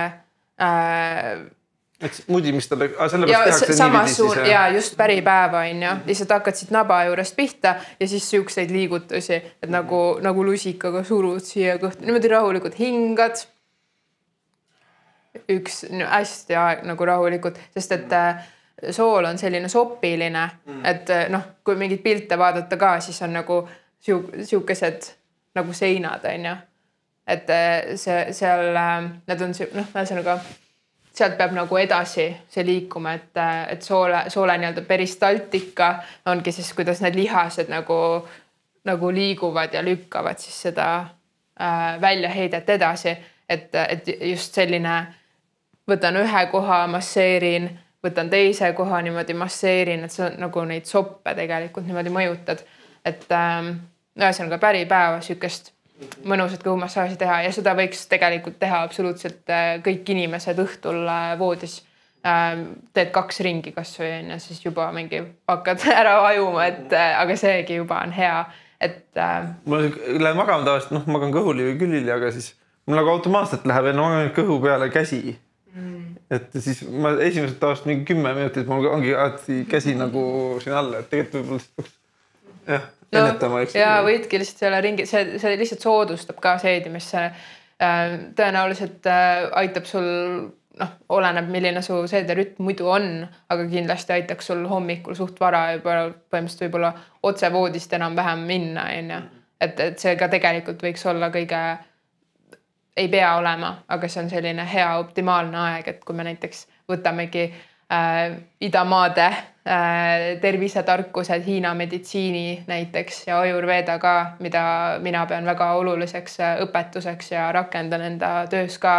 Et mudi, mis talle... Sellepärast tehakse niividi siis... Ja just päripäeva on ju. Lihtsalt hakkad siit naba juurest pihta ja siis siukseid liigutusi, et nagu lusikaga surud siia kõhtu. Niimoodi rahulikult hingad. Hästi nagu rahulikult, sest et sool on selline sopiline, et kui mingid pilte vaadata ka, siis on nagu siukesed nagu seinad on ju. Et seal need on ühesõnaga sealt peab nagu edasi see liikuma, et soole nii-öelda peristaltika ongi siis, kuidas need lihased nagu liiguvad ja lükkavad siis seda väljaheidet edasi, et just selline võtan ühe koha, masseerin, võtan teise koha niimoodi masseerin, et sa nagu neid soppe tegelikult niimoodi mõjutad, et ühesõnaga päripäeva sükest mõnusat kõhumassaaži teha ja seda võiks tegelikult teha absoluutselt kõik inimesed õhtul voodis. Teed 2 ringi kas või enne, siis juba mingi hakkad ära vajuma, aga seegi juba on hea. Ma lähen magama tavaliselt, magan kõhuli või külili, aga siis mul nagu automaatselt läheb enne magan kõhu peale käsi. Et siis ma esimesed tavaliselt mingi 10 minutit, mul ongi käsi nagu siin alla, et tegelikult võib-olla jah. Ja võidki lihtsalt selle ringi, see lihtsalt soodustab ka seedimisse. Tõenäoliselt aitab sul, oleneb milline su seederütm muidu on, aga kindlasti aitaks sul hommikul suht vara põhimõtteliselt võib-olla otse voodist enam vähem minna. Et see ka tegelikult võiks olla kõige, ei pea olema, aga see on selline hea optimaalne aeg, et kui me näiteks võtamegi idamaade tervisetarkused, Hiina meditsiini näiteks ja Ayurveda ka, mida mina pean väga oluliseks õpetuseks ja rakendan enda töös ka,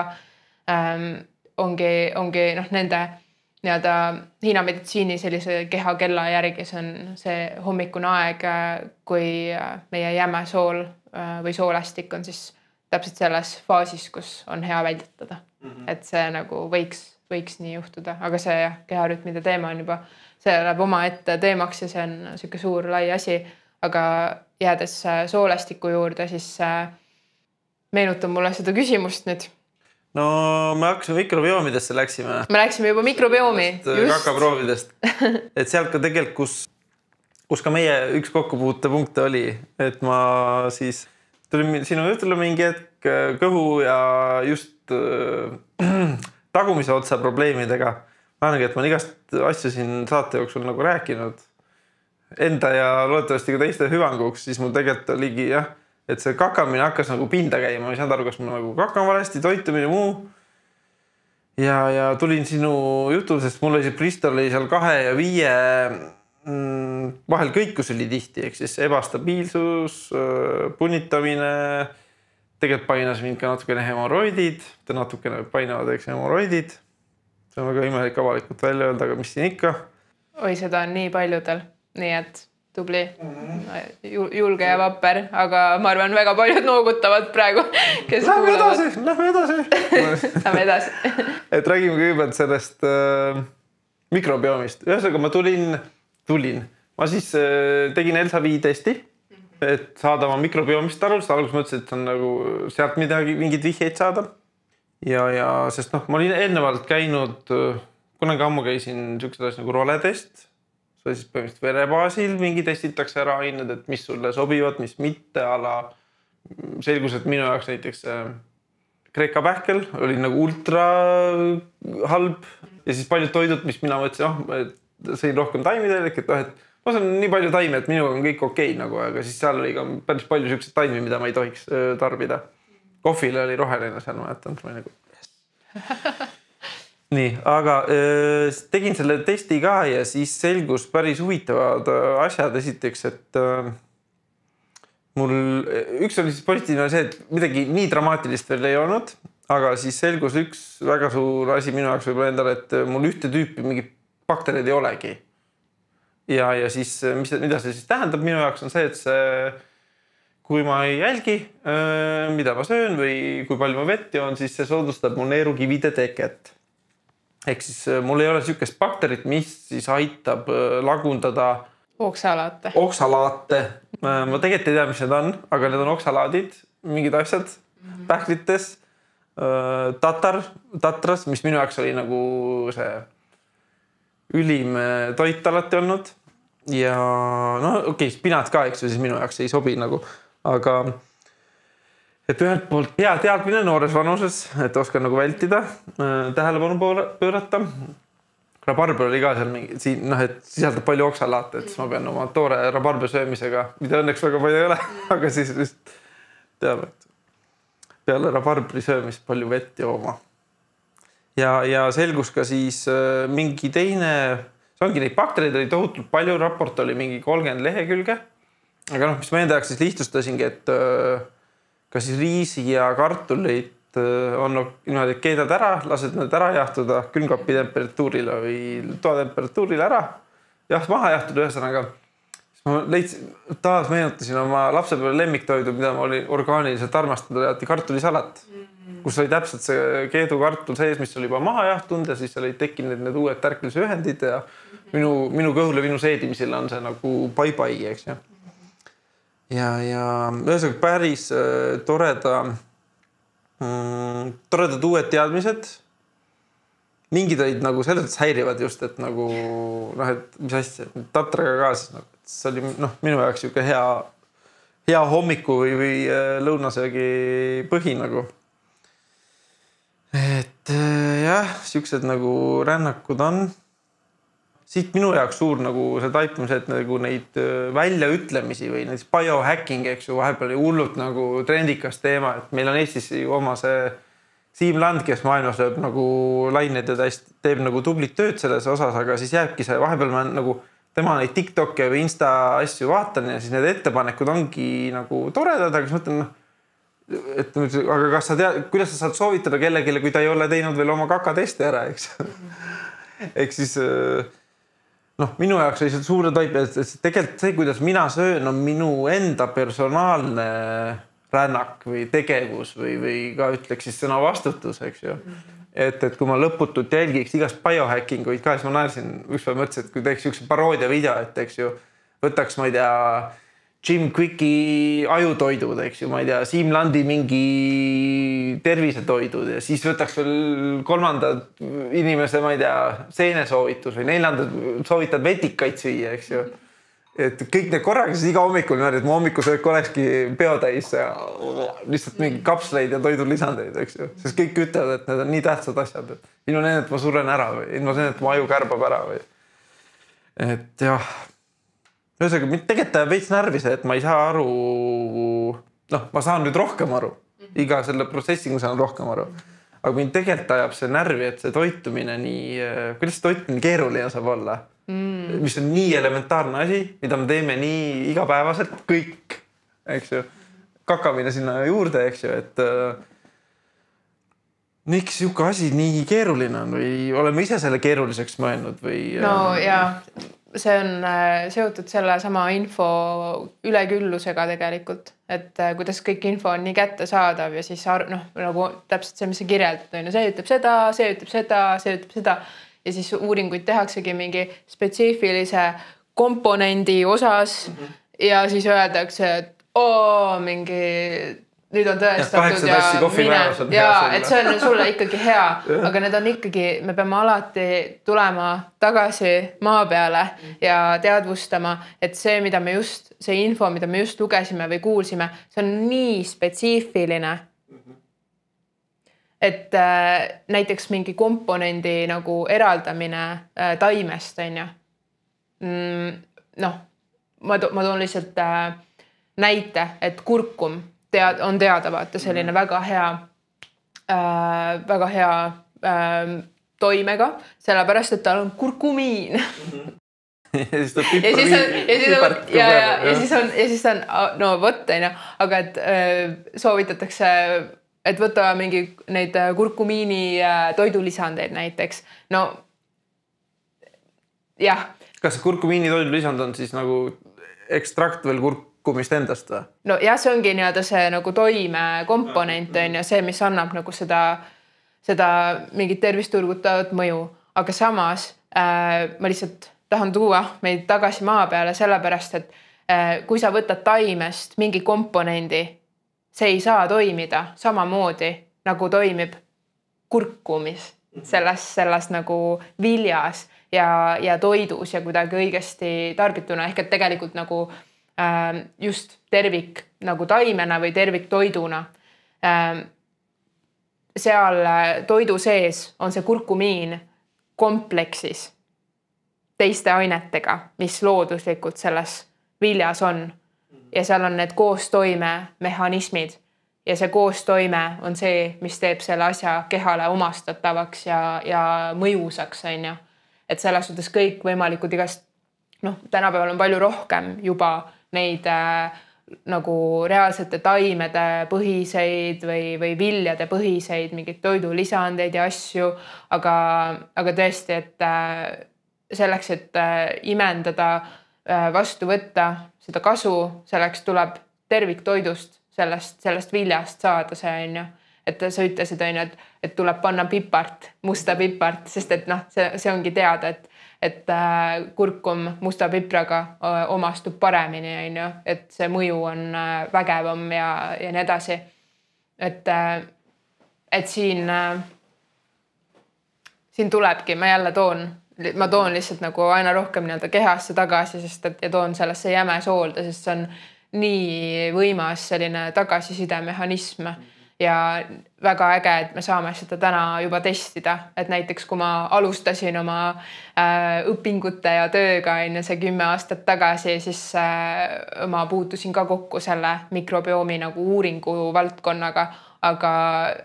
ongi nende nii-öelda Hiina meditsiini sellise kehakella järgi, see on see hommikune aeg, kui meie jämesool või soolastik on siis täpselt selles faasis, kus on hea väljatada. Et see nagu võiks nii juhtuda, aga see keharütmide teema on juba, see läheb oma ette teemaks ja see on siuke suur lai asi, aga jäädes soolastiku juurde, siis meenutan mulle seda küsimust nüüd. No me hakkasime mikrobiomidesse läksime. Me läksime juba mikrobiomi. Kakaproovidest. Et sealt ka tegelikult, kus ka meie üks kokkupuutepunkte oli, et ma siis tulin sinu jutule mingi hetk kõhu ja just tagumise otsa probleemidega. Ma arvan, et ma olen igast asju siin saate jooksul nagu rääkinud enda ja loodetavasti ka teiste hüvanguks, siis mul tegelikult oligi et see kakamine hakkas nagu pinda käima, ma ei saanud aru, kas mul nagu kakan valesti, toitumine muu. Ja tulin sinu jutul, sest mul oli see Bristol oli seal 2 ja 5 vahel kõikus oli tihti, ehk siis ebastabiilsus, punnitamine, tegelikult painas mind ka natukene hemoroidid, natukene painavad hemoroidid. See on väga imelik avalikult välja öelda, aga mis siin ikka? Oi, seda on nii paljudel, nii et tubli, julge ja vapper, aga ma arvan, väga paljud noogutavad praegu, kes kuulavad. Lähme edasi. Et räägime kõigepealt sellest mikrobiomist. Ühesõnaga ma tulin. Ma siis tegin ELSA-V testi, et saada oma mikrobiomist aru, sest alguses mõtlesin, et on nagu sealt mingid vihjeid saada. Ja sest ma olin eelnevalt käinud, kunagi ammu käisin siuksed asjad nagu roletest. See siis põhimõtteliselt verebaasil mingi testitakse ära ained, et mis sulle sobivad, mis mitte, selgus, et minu jaoks näiteks Kreeka pähkel oli nagu ultra halb ja siis paljud toidud, mis mina mõtlesin, sõin rohkem taimidel, et ma saan nii palju taime, et minuga on kõik okei nagu, aga siis seal oli ka päris palju siukseid taimi, mida ma ei tohiks tarbida. Kohvile oli roheline seal, ma jätan, ma nagu Nii, aga tegin selle testi ka ja siis selgus päris huvitavad asjad esiteks, et mul üks oli siis positiivne see, et midagi nii dramaatilist veel ei olnud, aga siis selgus üks väga suur asi minu jaoks võib-olla endale, et mul ühte tüüpi mingi bakterid ei olegi. Ja siis, mida see siis tähendab minu jaoks on see, et kui ma ei jälgi, mida ma söön või kui palju ma vett joon, siis see soodustab mu neerukivide teket. Ehk siis mul ei ole siukest bakterit, mis siis aitab lagundada oksalaate. Ma tegelikult ei tea, mis need on, aga need on oksalaadid, mingid asjad pähklites, tatras, mis minu jaoks oli nagu see ülim toit alati olnud. Ja spinat ka, eks ju, siis minu jaoks ei sobi nagu, aga et ühelt poolt hea teadmine noores vanuses, et oskan nagu vältida, tähelepanu pöörata. Rabarber oli ka seal mingi, et sisaldab palju oksalaate, et siis ma pean oma toore rabarber söömisega, mida õnneks väga palju ei ole, aga siis just teab, et peale rabarberi söömist palju vett jooma. Ja selgus ka siis mingi teine, see ongi neid baktereid oli tohutult palju, raport oli mingi 30 lehekülge, aga mis ma enda jaoks siis lihtsustasingi, et kas siis riisi ja kartulit on niimoodi, et keedad ära, lased need ära jahtuda külmkapi temperatuurile või toatemperatuurile ära. Maha jahtuda ühesõnaga. Ma taas meenutasin oma lapsepeale lemmiktoidu, mida ma olin orgaaniliselt armastanud, oli kartulisalat, kus oli täpselt see keedukartul sees, mis oli juba maha jahtunud ja siis oli tekkinud need uued tärklisühendid ja minu kõhule, minu seedimisele on see nagu pai-pai, eks ju. Ja ühesõnaga päris toredad uued teadmised. Mingid olid nagu selles häirivad just, et nagu, et mis asja, tatraga ka siis, see oli minu jaoks siuke hea hommiku või lõunasöögi põhi nagu. Et siuksed nagu rännakud on. Siit minu jaoks suur nagu see taipumise, et nagu neid väljaütlemisi või näiteks biohacking, eks ju, vahepeal oli hullult nagu trendikas teema, et meil on Eestis ju oma see Siim Land, kes maailmas lööb nagu laineid ja teeb nagu tublit tööd selles osas, aga siis jääbki see vahepeal ma nagu tema neid TikTok'e või Insta asju vaatan ja siis need ettepanekud ongi nagu toredad, aga siis mõtlen, et aga kas sa tead, kuidas sa saad soovitada kellelegi, kui ta ei ole teinud veel oma kakatesti ära, eks. Ehk siis minu jaoks oli suure toipe, et tegelikult see, kuidas mina söön, on minu enda personaalne rännak või tegevus või ka ütleks siis sõna vastutus, eks ju. Et kui ma lõputult jälgiks igast biohackinguid ka, siis ma naersin, ükspäev mõtlesin, et kui teeks üks paroodia video, et eks ju, võtaks, ma ei tea, Jim Quicki ajutoidud, eks ju, ma ei tea, Siim Landi mingi tervisetoidud ja siis võtaks veel kolmandad inimese, ma ei tea, seenesoovitus või neljandad soovitad vetikaid süüa, eks ju. Et kõik need korraga, siis iga hommikul niimoodi, et mu hommikusöök olekski peotäis ja lihtsalt mingi kapsleid ja toidulisandeid, eks ju. Sest kõik ütlevad, et need on nii tähtsad asjad. Ilma nende, et ma suren ära või ilma nende, et mu aju kärbab ära või. Et jah, ühesõnaga, mind tegelikult ajab veits närvi see, et ma ei saa aru, ma saan nüüd rohkem aru. Iga selle protsessiga saan rohkem aru. Aga mind tegelikult ajab see närvi, et see toitumine nii, kuidas toitumine keeruline saab olla? Mis on nii elementaarne asi, mida me teeme nii igapäevaselt, kõik, eks ju, kakamine sinna juurde, eks ju, et miks siuke asi nii keeruline on või oleme ise selle keeruliseks mõelnud või? No jaa, see on seotud selle sama info üleküllusega tegelikult, et kuidas kõik info on nii kättesaadav ja siis nagu täpselt see, mis sa kirjeldad, see ütleb seda, see ütleb seda, see ütleb seda. Ja siis uuringuid tehaksegi mingi spetsiifilise komponendi osas ja siis öeldakse, et mingi nüüd on tõestatud et see on sulle ikkagi hea, aga need on ikkagi, me peame alati tulema tagasi maa peale ja teadvustama, et see, mida me just, see info, mida me just lugesime või kuulsime, see on nii spetsiifiline. Et näiteks mingi komponendi nagu eraldamine taimest, on ju. Ma toon lihtsalt näite, et kurkum on teada vaata selline väga hea toimega, sellepärast, et tal on kurkumiin. Ja siis on, no võtt, on ju, aga et soovitatakse et võtta mingi neid kurkumiini toidulisandeid näiteks. No, jah. Kas kurkumiini toidulisand on siis nagu ekstrakt veel kurkumist endast või? No jah, see ongi nii-öelda see nagu toime komponent on ja see, mis annab nagu seda mingit tervist turgutavat mõju. Aga samas ma lihtsalt tahan tuua meid tagasi maa peale sellepärast, et kui sa võtad taimest mingi komponendi, see ei saa toimida samamoodi, nagu toimib kurkumis, selles nagu viljas ja toidus ja kuidagi õigesti tarbituna. Ehk et tegelikult nagu just tervik nagu taimena või tervik toiduna. Seal toidu sees on see kurkumiin kompleksis teiste ainetega, mis looduslikult selles viljas on. Ja seal on need koostoime mehhanismid ja see koostoime on see, mis teeb selle asja kehale omastatavaks ja mõjusaks, on ju. Et selles suhtes kõik võimalikud igast, tänapäeval on palju rohkem juba neid nagu reaalsete taimede põhiseid või viljade põhiseid, mingeid toidulisandeid ja asju, aga tõesti, et selleks, et imendada, vastu võtta seda kasu, selleks tuleb terviktoidust, sellest viljast saada see, on ju. Et sa ütlesid, on ju, et tuleb panna pipart, musta pipart, sest et see ongi teada, et kurkum musta pipraga omastub paremini, on ju, et see mõju on vägevam ja nii edasi. Et siin tulebki, ma toon lihtsalt nagu aina rohkem nii-öelda kehasse tagasi, sest ja toon sellesse jäme soolda, sest see on nii võimas selline tagasisidemehhanism ja väga äge, et me saame seda täna juba testida, et näiteks kui ma alustasin oma õpingute ja tööga see 10 aastat tagasi, siis ma puutusin ka kokku selle mikrobiomi nagu uuringu valdkonnaga, aga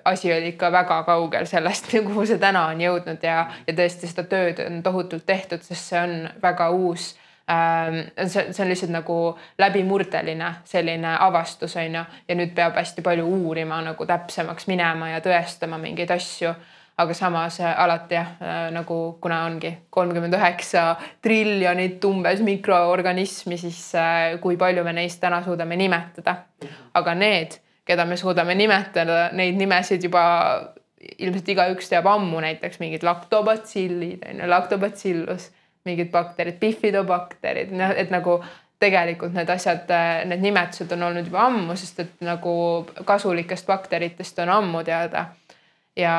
asi oli ikka väga kaugel sellest, kuhu see täna on jõudnud ja tõesti seda tööd on tohutult tehtud, sest see on väga uus See on lihtsalt nagu läbimurdeline selline avastus on ju ja nüüd peab hästi palju uurima nagu täpsemaks minema ja tõestama mingeid asju. Aga samas alati jah, nagu kuna ongi 39 triljonit umbes mikroorganismi, siis kui palju me neist täna suudame nimetada. Aga need, keda me suudame nimetada, neid nimesid juba ilmselt igaüks teab ammu, näiteks mingid lactobacillid, lactobacillus, mingid bakterid, bifidobakterid, et nagu tegelikult need asjad, need nimetused on olnud juba ammu, sest et nagu kasulikest bakteritest on ammu teada. Ja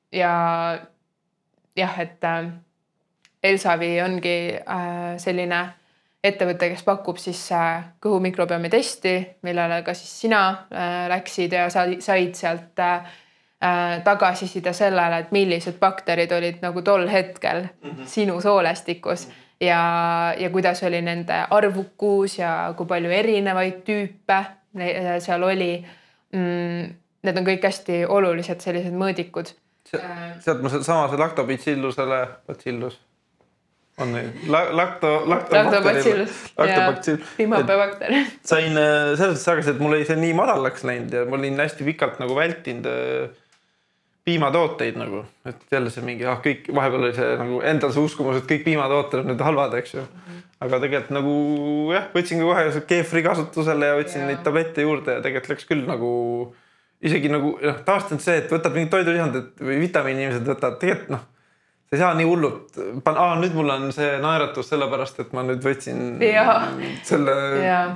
jah, et Elsavi ongi selline ettevõte, kes pakub siis kõhumikrobiomi testi, millele ka siis sina läksid ja said sealt tagasisida sellele, et millised bakterid olid nagu tol hetkel sinu soolestikus ja kuidas oli nende arvukus ja kui palju erinevaid tüüpe seal oli. Need on kõik hästi olulised sellised mõõdikud. Sealt ma sama see lactobacillusele, on lactobacillus ja piimhappebakter. Sain selles tagasi, et mul ei see nii madalaks läinud ja ma olin hästi pikalt nagu vältinud piimatooteid nagu, et jälle see mingi, kõik vahepeal oli see nagu endal see uskumus, et kõik piimatooted on nüüd halvad, eks ju. Aga tegelikult nagu jah, võtsin ka kohe keefri kasutusele ja võtsin neid tablette juurde ja tegelikult läks küll nagu isegi nagu taastanud see, et võtad mingid toidulisandid või vitamiini inimesed võtad, tegelikult see ei saa nii hullult. Nüüd mul on see naeratus sellepärast, et ma nüüd võtsin selle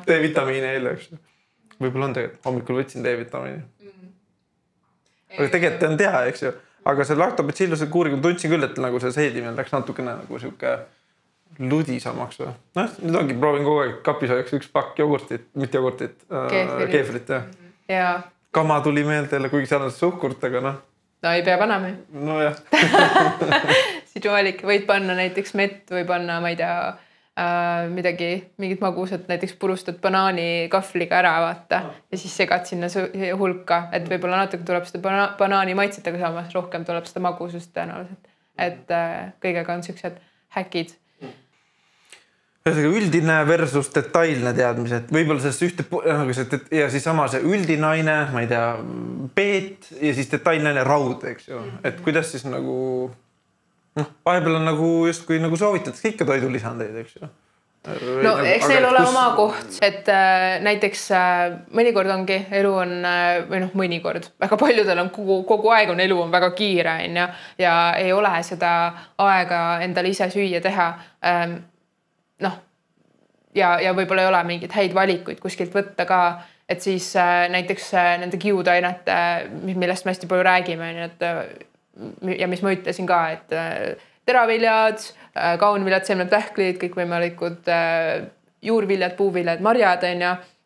D-vitamiini eile, eks ju. Võib-olla on tegelikult, hommikul võtsin D-vitamiini. Aga tegelikult on teha, eks ju. Aga see lactobacilluse kuuriga tundsin küll, et nagu see seedimine läks natukene nagu siuke ludisamaks. Nüüd ongi, proovin kogu aeg kapis hoiaks üks pakk jogurtit, mitte jogurtit, keefrit. Ja. Kama tuli meelde jälle, kuigi seal on suhkurt, aga No ei pea panema. No jah. Sinu valik, võid panna näiteks mett või panna, ma ei tea, mingit magusat, näiteks purustad banaani kahvliga ära vaata ja siis segad sinna hulka, et võib-olla natuke tuleb seda banaani maitset, aga samas rohkem tuleb seda magusust tõenäoliselt. Et kõigega on sellised häkid. Üldine versus detailne teadmised. Võib-olla sellest ühte ja siis sama see üldinaine, ma ei tea, peet ja siis detailnaine raud, eks ju. Et kuidas siis nagu vahepeal on nagu just kui nagu soovitatakse ikka toidulisandeid, eks ju. No eks neil ole oma koht, et näiteks mõnikord ongi, elu on, või mõnikord, väga paljudel on kogu aeg on elu on väga kiire ja ei ole seda aega endale ise süüa teha. Ja võib-olla ei ole mingid häid valikuid kuskilt võtta ka, et siis näiteks nende kiudainete, millest me hästi palju räägime, ja mis ma ütlesin ka, et teraviljad, kaunviljad, seemned, pähklid, kõik võimalikud juurviljad, puuviljad, marjad,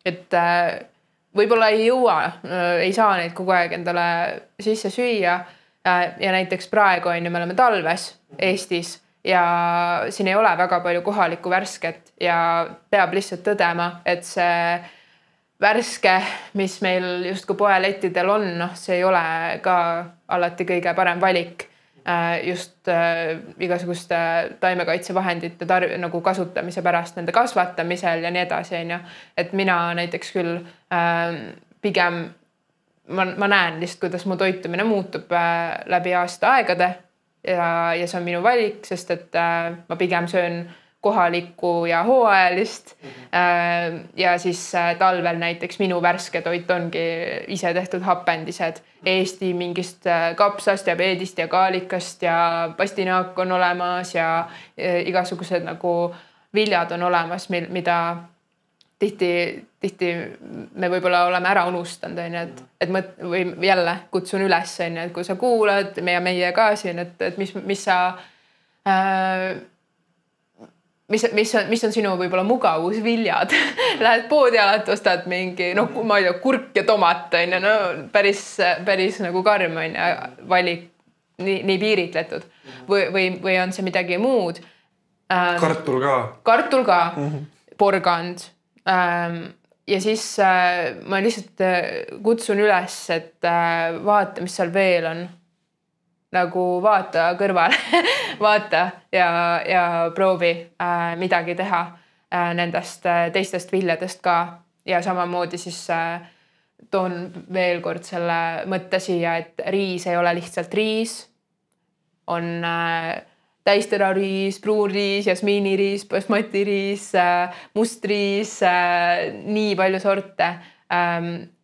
et võib-olla ei jõua, ei saa neid kogu aeg endale sisse süüa ja näiteks praegu me oleme talves Eestis ja siin ei ole väga palju kohalikku värsket ja peab lihtsalt tõdema, et see värske, mis meil justkui poelettidel on, see ei ole ka alati kõige parem valik just igasuguste taimekaitsevahendite nagu kasutamise pärast nende kasvatamisel ja nii edasi. Et mina näiteks küll pigem ma näen lihtsalt, kuidas mu toitumine muutub läbi aasta aegade ja see on minu valik, sest et ma pigem söön kohalikku ja hooajalist ja siis talvel näiteks minu värske toit ongi ise tehtud hapendised Eesti mingist kapsast ja peedist ja kaalikast ja pastinaak on olemas ja igasugused nagu viljad on olemas, mida tihti me võib-olla oleme ära unustanud, et või jälle kutsun üles, et kui sa kuulad meie ka siin, et mis on sinu võib-olla mugavusviljad. Lähed poodi alati, ostad mingi, ma ei tea, kurk ja tomat, päris nagu karm valik, nii piiritletud. Või on see midagi muud? Kartul ka, porgand. Ja siis ma lihtsalt kutsun üles, et vaata, mis seal veel on. nagu vaata kõrvale vaata ja proovi midagi teha nendest teistest viljadest ka ja samamoodi siis toon veel kord selle mõtte siia, et riis ei ole lihtsalt riis, on täisterariis, pruunriis, jasmiiniriis, basmatiriis, mustriis, nii palju sorte.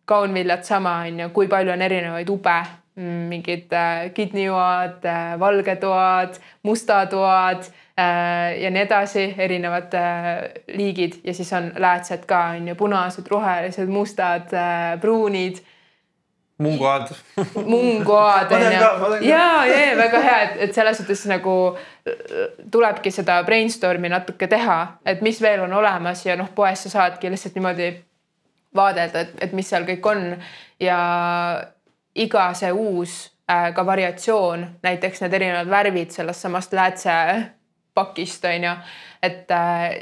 Kaunviljad sama on ju, kui palju on erinevaid ube, mingid kidnioad, valgetoad, mustatoad ja nii edasi, erinevad liigid ja siis on läätsed ka on ju, punased, rohelised, mustad, pruunid. Mungoad. Mungoad on ju. Ja, väga hea, et selles suhtes nagu tulebki seda brainstormi natuke teha, et mis veel on olemas ja poes sa saadki lihtsalt niimoodi vaadelda, et mis seal kõik on ja iga see uus ka variatsioon, näiteks need erinevad värvid sellest samast läätse pakist on ju, et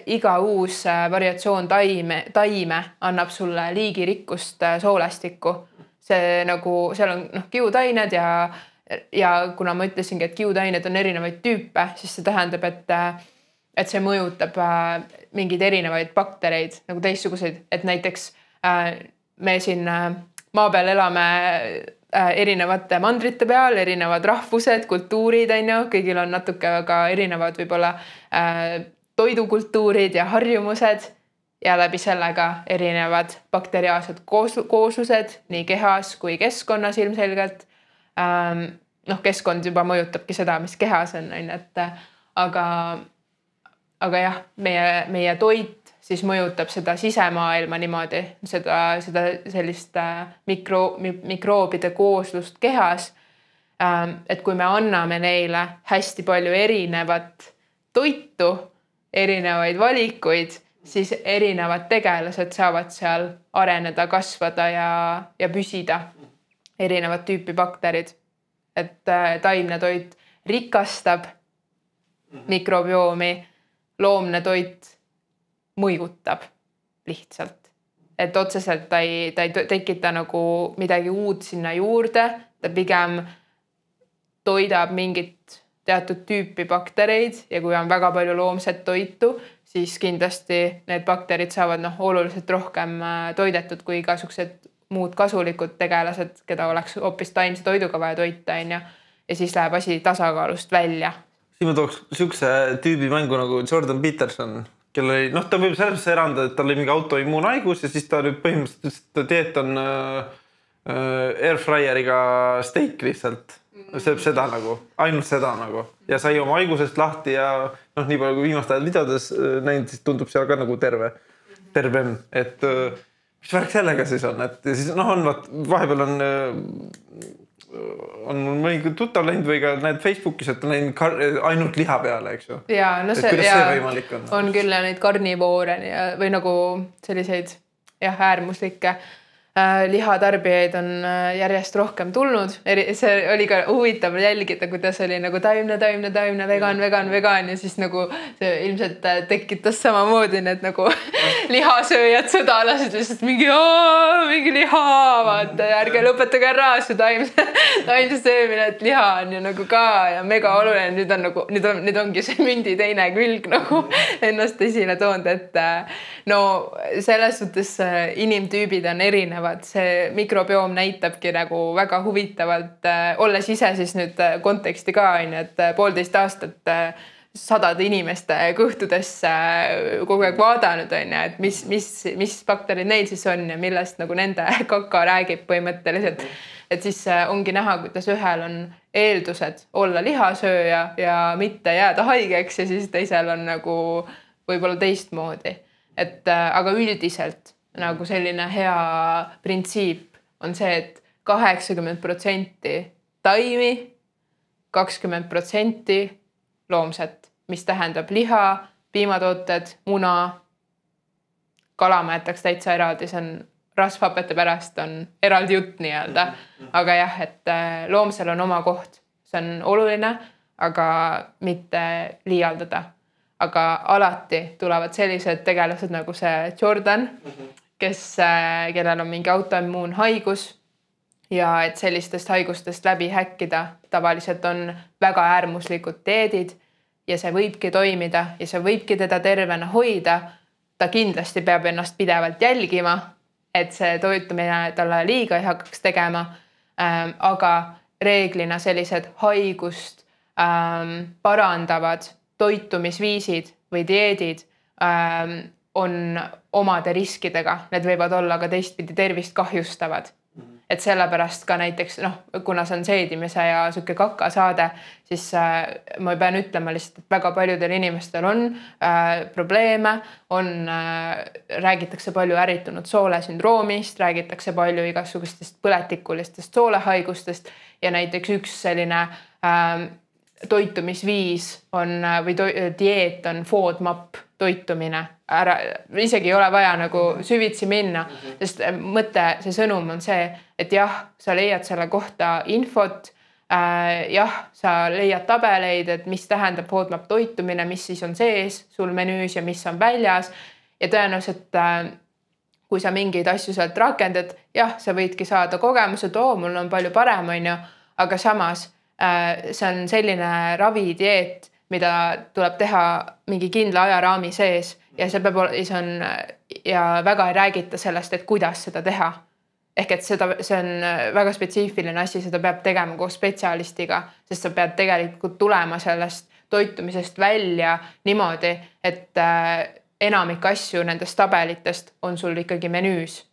iga uus variatsioon taime annab sulle liigirikkust soolestikku. See nagu, seal on kiudtained ja kuna ma ütlesingi, et kiudtained on erinevaid tüüpe, siis see tähendab, et see mõjutab mingeid erinevaid baktereid nagu teistsuguseid, et näiteks me siin maa peal elame erinevate mandrite peal, erinevad rahvused, kultuurid on ju, kõigil on natuke väga erinevad võib-olla toidukultuurid ja harjumused ja läbi sellega erinevad bakteriaalsed kooslused nii kehas kui keskkonnas ilmselgelt. Keskkond juba mõjutabki seda, mis kehas on, et aga jah, meie toit siis mõjutab seda sisemaailma niimoodi, seda sellist mikroobide kooslust kehas. Et kui me anname neile hästi palju erinevat toitu, erinevaid valikuid, siis erinevad tegelased saavad seal areneda, kasvada ja püsida. Erinevad tüüpi bakterid. Et taimne toit rikastab mikrobioomi, loomne toit mõjutab lihtsalt. Et otseselt ta ei tekita nagu midagi uut sinna juurde, ta pigem toidab mingit teatud tüüpi baktereid ja kui on väga palju loomset toitu, siis kindlasti need bakterid saavad oluliselt rohkem toidetud kui igasugused muud kasulikud tegelased, keda oleks hoopis taimse toiduga vaja toita ja siis läheb asi tasakaalust välja. Siin ma tooks sükse tüübi mängu nagu Jordan Peterson, kel oli, ta võib selles eranda, et tal oli mingi autoimmuunhaigus ja siis ta nüüd põhimõtteliselt dieet on airfryeriga steak lihtsalt. Sööb seda nagu, ainult seda nagu ja sai oma haigusest lahti ja nii palju kui viimast ajal videodes näinud, siis tundub seal ka nagu tervem, et mis värk sellega siis on, et siis on vahepeal on mul mõni tuttav läinud või ka näed Facebookis, et läinud ainult liha peale, eks ju. Ja, kuidas see võimalik on? On küll neid karnivoore või nagu selliseid äärmuslikke lihatarbijaid on järjest rohkem tulnud. See oli ka huvitav jälgida, kuidas oli nagu taimne, vegan ja siis nagu see ilmselt tekitas samamoodi need nagu lihasööjad sõdalased lihtsalt mingi liha, vaata, ärge lõpetage ära see taimse söömine, et liha on ju nagu ka ja mega oluline. Nüüd ongi see mündi teine külg nagu ennast esile toonud, et selles suhtes inimtüübid on erinevad. See mikrobioom näitabki nagu väga huvitavalt, olles ise siis nüüd konteksti ka, et 1,5 aastat sadade inimeste kõhtudesse kogu aeg vaadanud, et mis bakterid neil siis on ja millest nagu nende kaka räägib põhimõtteliselt. Et siis ongi näha, kuidas ühel on eeldused olla lihasööja ja mitte jääda haigeks ja siis teisel on nagu võib-olla teistmoodi. Aga üldiselt nagu selline hea printsiip on see, et 80% taimi, 20% loomset, mis tähendab liha, piimatooted, muna, kala ma jätaks täitsa eraldi, see on rasvhapete pärast on eraldi jutt nii-öelda. Aga jah, et loomsel on oma koht, see on oluline, aga mitte liialdada. Aga alati tulevad sellised tegelased nagu see Jordan, kellel on mingi autoimmuunhaigus ja et sellistest haigustest läbi häkkida tavaliselt on väga äärmuslikud dieedid ja see võibki toimida ja see võibki teda tervena hoida. Ta kindlasti peab ennast pidevalt jälgima, et see toitumine talle liiga ei hakkaks tegema. Aga reeglina sellised haigust parandavad toitumisviisid või dieedid on omade riskidega. Need võivad olla ka teistpidi tervist kahjustavad. Et sellepärast ka näiteks, kuna see on seedimise ja süke kakasaade, siis ma pean ütlema lihtsalt, et väga paljudel inimestel on probleeme, räägitakse palju ärritunud soole sündroomist, räägitakse palju igasugustest põletikulistest soolehaigustest ja näiteks üks selline toitumisviis või dieet on FODMAP toitumine. Isegi ei ole vaja nagu süvitsi minna, sest mõte, see sõnum on see, et jah, sa leiad selle kohta infot, jah, sa leiad tabeleid, et mis tähendab FODMAP toitumine, mis siis on sees sul menüüs ja mis on väljas ja tõenäoliselt kui sa mingeid asju sealt rakendad, jah, sa võidki saada kogemused, mul on palju parem, aga samas see on selline ravidieet, mida tuleb teha mingi kindla ajaraami sees ja see peab ja väga ei räägita sellest, et kuidas seda teha. Ehk et see on väga spetsiifiline asi, seda peab tegema koos spetsialistiga, sest sa pead tegelikult tulema sellest toitumisest välja niimoodi, et enamik asju nendest tabelitest on sul ikkagi menüüs.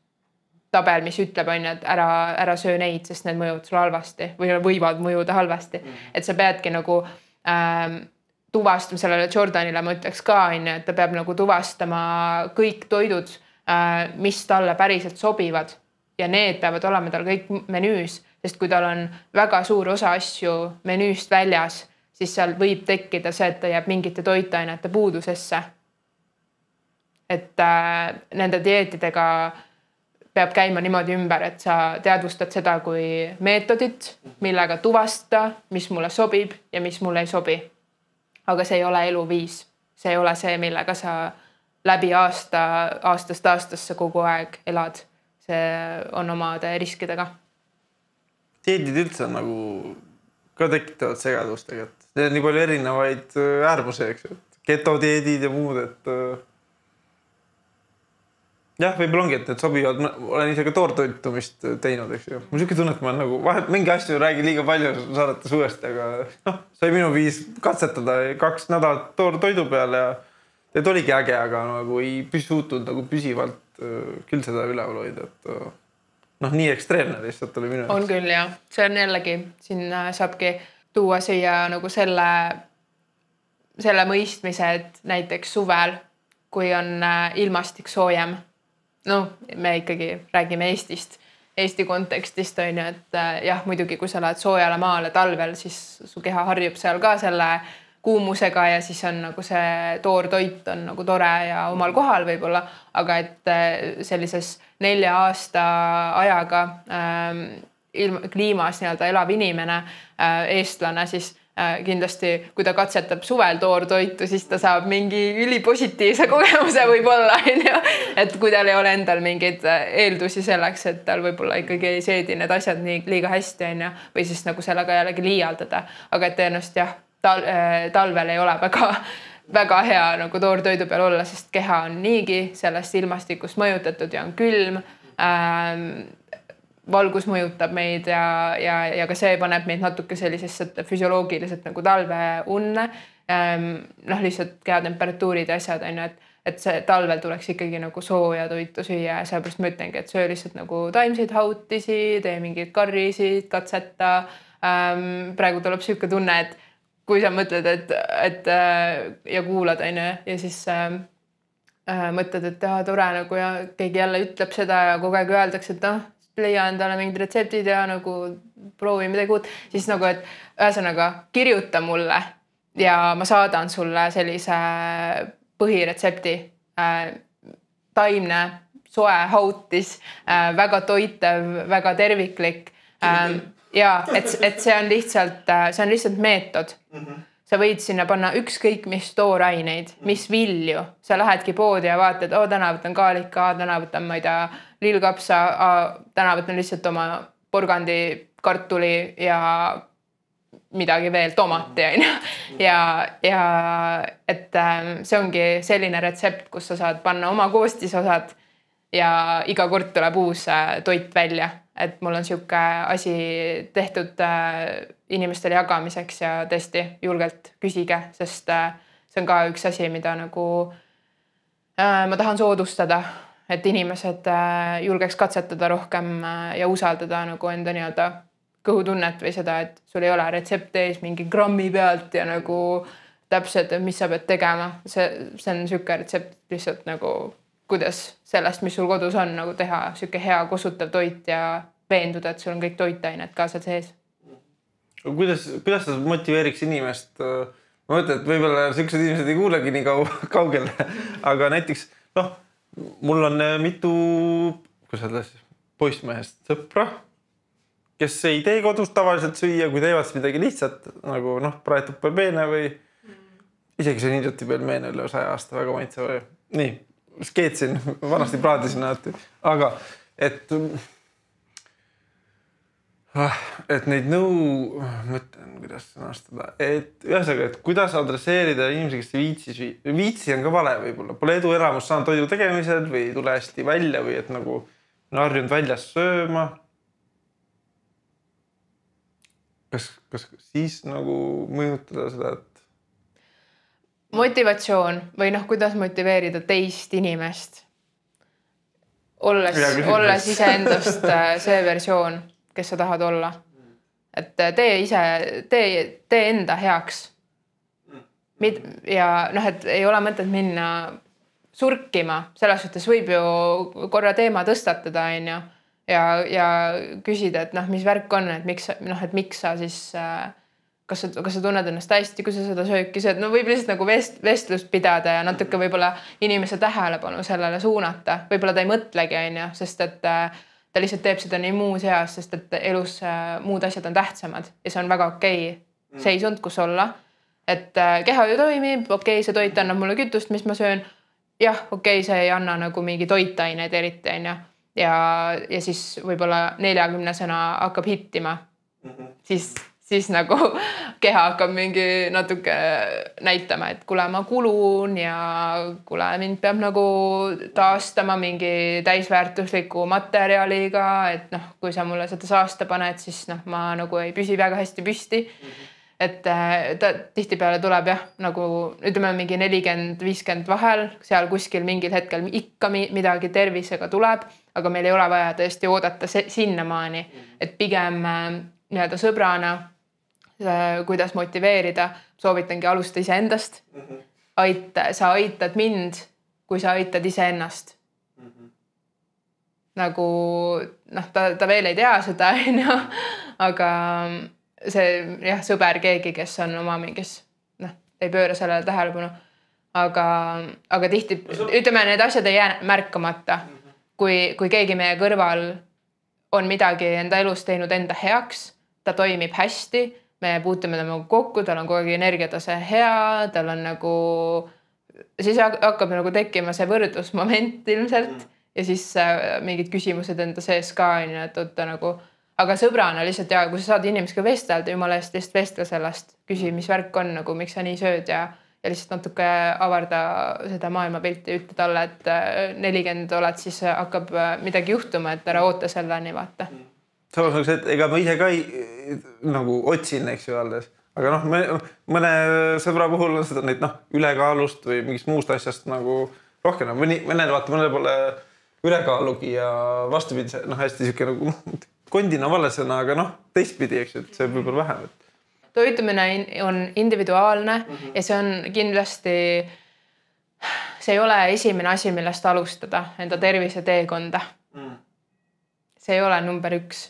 Tabel, mis ütleb, et ära söö neid, sest need mõjuvad sul halvasti või võivad mõjuda halvasti. Et sa peadki nagu tuvastama sellele Jordanile, ma ütleks ka, et ta peab nagu tuvastama kõik toidud, mis talle päriselt sobivad ja need peavad olema tal kõik menüüs, sest kui tal on väga suur osa asju menüüst väljas, siis seal võib tekkida see, et ta jääb mingite toitainete puudusesse. Et nende dieetidega peab käima niimoodi ümber, et sa teadvustad seda kui meetodit, millega tuvastada, mis mulle sobib ja mis mulle ei sobi. Aga see ei ole eluviis. See ei ole see, millega sa läbi aastast aastasse kogu aeg elad. See on omade riskidega. Dieedid üldse on nagu ka tekitavad segadustega. Need on nii palju erinevaid äärmusi, eks. Ketodieedid ja muud, et jah, võib-olla ongi, et need sobivad. Olen ise ka toortoitumist teinud, eks ju. Mul siuke tunne, et ma nagu vahet mingi asju räägi liiga palju saadete suvest, aga sai minu viis katsetada 2 nädalat toortoidu peale ja oligi äge, aga nagu ei suutnud nagu püsivalt küll seda üleval hoida, et nii ekstreemne lihtsalt oli minu. On küll, jah. See on jällegi, siin saabki tuua siia nagu selle mõistmise, et näiteks suvel, kui on ilmastik soojem, me ikkagi räägime Eestist, Eesti kontekstist, et jah, muidugi, kui sa lähed soojale maale talvel, siis su keha harjub seal ka selle kuumusega ja siis on nagu see toortoit on nagu tore ja omal kohal võib-olla, aga et sellises 4 aasta ajaga kliimas elav inimene, eestlane, siis kindlasti, kui ta katsetab suvel toortoitu, siis ta saab mingi ülipositiivse kogemuse võib-olla, et kui tal ei ole endal mingeid eeldusi selleks, et tal võib-olla ikkagi ei seedi need asjad nii liiga hästi, või siis nagu sellega jällegi liialdada. Aga et tõenäoliselt jah, talvel ei ole väga hea nagu toortoidu peal olla, sest keha on niigi sellest ilmastikust mõjutatud ja on külm, valgus mõjutab meid ja ka see paneb meid natuke sellisesse füsioloogiliselt nagu talve unne. Lihtsalt kehatemperatuurid ja asjad, et see talvel tuleks ikkagi nagu sooja toitu süüa ja sellepärast ma ütlengi, et söö lihtsalt nagu taimseid hautisi, tee mingeid karrisid, katseta. Praegu tuleb siuke tunne, et kui sa mõtled, et ja kuulad ja siis mõtled, et tore nagu ja keegi jälle ütleb seda ja kogu aeg öeldakse, et leia endale mingid retseptid ja nagu proovi midagi uut, siis nagu, et ühesõnaga kirjuta mulle ja ma saadan sulle sellise põhiretsepti. Taimne, soe hautis, väga toitev, väga terviklik. Ja, et see on lihtsalt meetod. Sa võid sinna panna ükskõik mis tooraineid, mis vilju. Sa lähedki poodi ja vaatad, täna võtan kaalika, täna võtan, ma ei tea, lillkapsa, täna võtan lihtsalt oma porgandi, kartuli ja midagi veel, tomati on ju. Ja et see ongi selline retsept, kus sa saad panna oma koostisosad ja iga kord tuleb uus toit välja. Et mul on sihuke asi tehtud inimestele jagamiseks ja tõesti julgelt küsige, sest see on ka üks asi, mida nagu ma tahan soodustada, et inimesed julgeks katsetada rohkem ja usaldada nagu enda nii-öelda kõhutunnet või seda, et sul ei ole retsepte ees mingi grammi pealt ja nagu täpselt, mis sa pead tegema. See on sihuke retsept lihtsalt nagu kuidas sellest, mis sul kodus on, nagu teha sihuke hea kosutav toit ja veenduda, et sul on kõik toitained ka seal sees. Kuidas sa motiveeriks inimest? Ma mõtlen, et võib-olla sellised inimesed ei kuulegi nii kaugel, aga näiteks, mul on mitu, poissmehest sõpra, kes ei tee kodus tavaliselt süüa, kui teevad midagi lihtsalt, nagu praetud pelmeene või isegi see hiljuti pelmeene üle 100 aasta väga maitsev. Nii, skeetsin, vanasti praadisin alati, aga et neid mõtlen, kuidas sõnastada, ühesõnaga, et kuidas adresseerida inimesi, kes viitsi on ka vale võib-olla. Pole edu elamus saanud toidu tegemisel või ei tule hästi välja või et nagu on harjunud väljas sööma. Kas siis nagu mõjutada seda, et motivatsioon või kuidas motiveerida teist inimest olles iseendast see versioon, kes sa tahad olla. Et tee enda heaks. Ja et ei ole mõtet minna surkima. Selles suhtes võib ju korra teema tõstatada ja küsida, et mis värk on, et miks sa siis kas sa tunned ennast hästi, kui sa seda sööki sööd. Võib lihtsalt nagu vestlust pidada ja natuke võib-olla inimese tähelepanu sellele suunata. Võib-olla ta ei mõtlegi, sest et ta lihtsalt teeb seda nii muus eas, sest et elus muud asjad on tähtsamad ja see on väga okei seisund, kus olla. Et keha ju toimib, okei, see toit annab mulle kütust, mis ma söön. Jah, okei, see ei anna nagu mingi toitaineid eriti. Ja siis võib-olla 40-sena hakkab hittima. Siis nagu keha hakkab mingi natuke näitama, et kuule, ma kulun ja kuule, mind peab nagu taastama mingi täisväärtusliku materjaliga, et kui sa mulle seda saasta paned, siis ma nagu ei püsi väga hästi püsti. Et ta tihtipeale tuleb nagu ütleme mingi 40-50 vahel, seal kuskil mingil hetkel ikka midagi tervisega tuleb, aga meil ei ole vaja tõesti oodata sinnamaani, et pigem nii-öelda sõbrana kuidas motiveerida, soovitangi alusta iseendast. Sa aitad mind, kui sa aitad iseennast. Nagu, ta veel ei tea seda, aga see sõber keegi, kes on oma mingis, ei pööra sellele tähelepanu. Aga tihti, ütleme, need asjad ei jää märkamata. Kui keegi meie kõrval on midagi enda elus teinud enda heaks, ta toimib hästi, me puutume temaga kokku, tal on kogu aeg energiatase hea, tal on nagu, siis hakkab nagu tekkima see võrdlusmoment ilmselt ja siis mingid küsimused enda sees ka, et oota nagu, aga sõbrana lihtsalt kui sa saad inimesega vestelda, jumala eest lihtsalt vestle sellest, küsi, mis värk on, nagu miks sa nii sööd ja lihtsalt natuke avarda seda maailmapilti ja ütle talle, et 40 oled, siis hakkab midagi juhtuma, et ära oota selleni, vaata. Samas, et ega ma ise ka nagu otsin, eks ju alles. Aga mõne sõbra puhul on seda neid ülekaalust või mingist muust asjast nagu rohkem. Mõnele pole ülekaalugi ja vastupidi, hästi siuke nagu kondina valesena, aga teistpidi, eks ju, et see võib-olla vähem. Toitumine on individuaalne ja see on kindlasti, see ei ole esimene asi, millest alustada enda tervise teekonda. See ei ole number 1.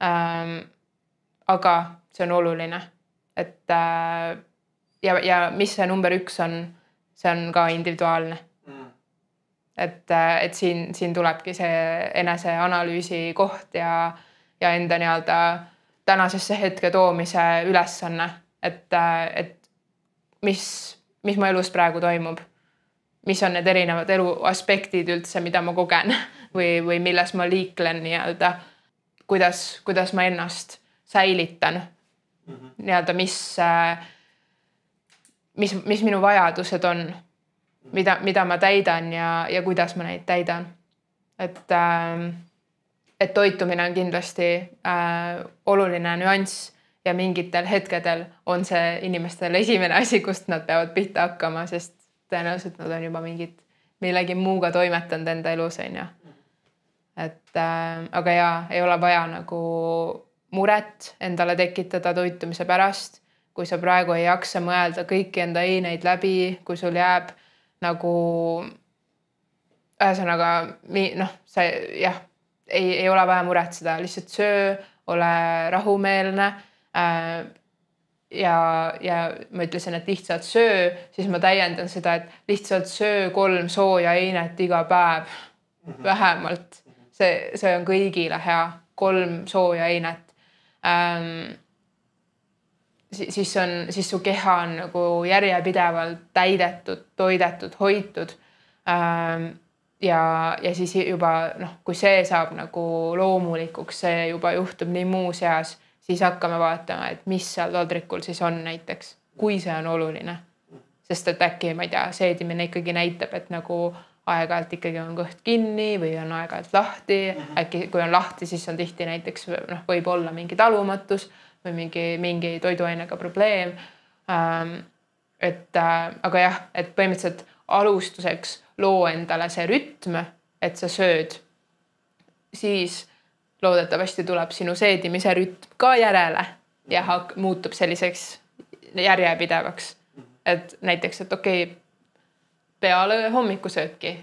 Aga see on oluline. Et, ja mis see number 1 on, see on ka individuaalne. Et siin tulebki see eneseanalüüsi koht ja enda nii-öelda tänasesse hetke toomise ülesanne. Et mis mu elus praegu toimub. Mis on need erinevad elu aspektid üldse, mida ma kogen või milles ma liiklen nii-öelda. kuidas ma ennast säilitan nii-öelda, mis minu vajadused on, mida ma täidan ja kuidas ma neid täidan. Et toitumine on kindlasti oluline nüanss ja mingitel hetkedel on see inimestel esimene asi, kust nad peavad pihta hakkama, sest tõenäoliselt nad on juba millegi muuga toimetanud enda elus, on ju. Aga ei ole vaja nagu muret endale tekitada toitumise pärast, kui sa praegu ei jaksa mõelda kõiki enda eineid läbi, kui sul jääb nagu ühesõnaga, ei ole vaja muretseda, lihtsalt söö, ole rahumeelne ja ma ütlesin, et lihtsalt söö, siis ma täiendan seda, et lihtsalt söö 3 sooja einet iga päev vähemalt. See on kõigile hea, 3 sooja einet. Siis su keha on nagu järjepidevalt täidetud, toidetud, hoitud. Ja siis juba, kui see saab nagu loomulikuks, see juba juhtub nii muus eas, siis hakkame vaatama, et mis seal taldrikul siis on näiteks, kui see on oluline. Sest et äkki, ma ei tea, seedimine ikkagi näitab, et nagu aeg-ajalt ikkagi on kõht kinni või on aeg-ajalt lahti. Äkki kui on lahti, siis on tihti näiteks võib olla mingi talumatus või mingi toiduainega probleem. Aga jah, et põhimõtteliselt alustuseks loo endale see rütm, et sa sööd. Siis loodetavasti tuleb sinu seedimise rütm ka järele ja muutub selliseks järjepidevaks. Et näiteks, et okei, peale hommikusööki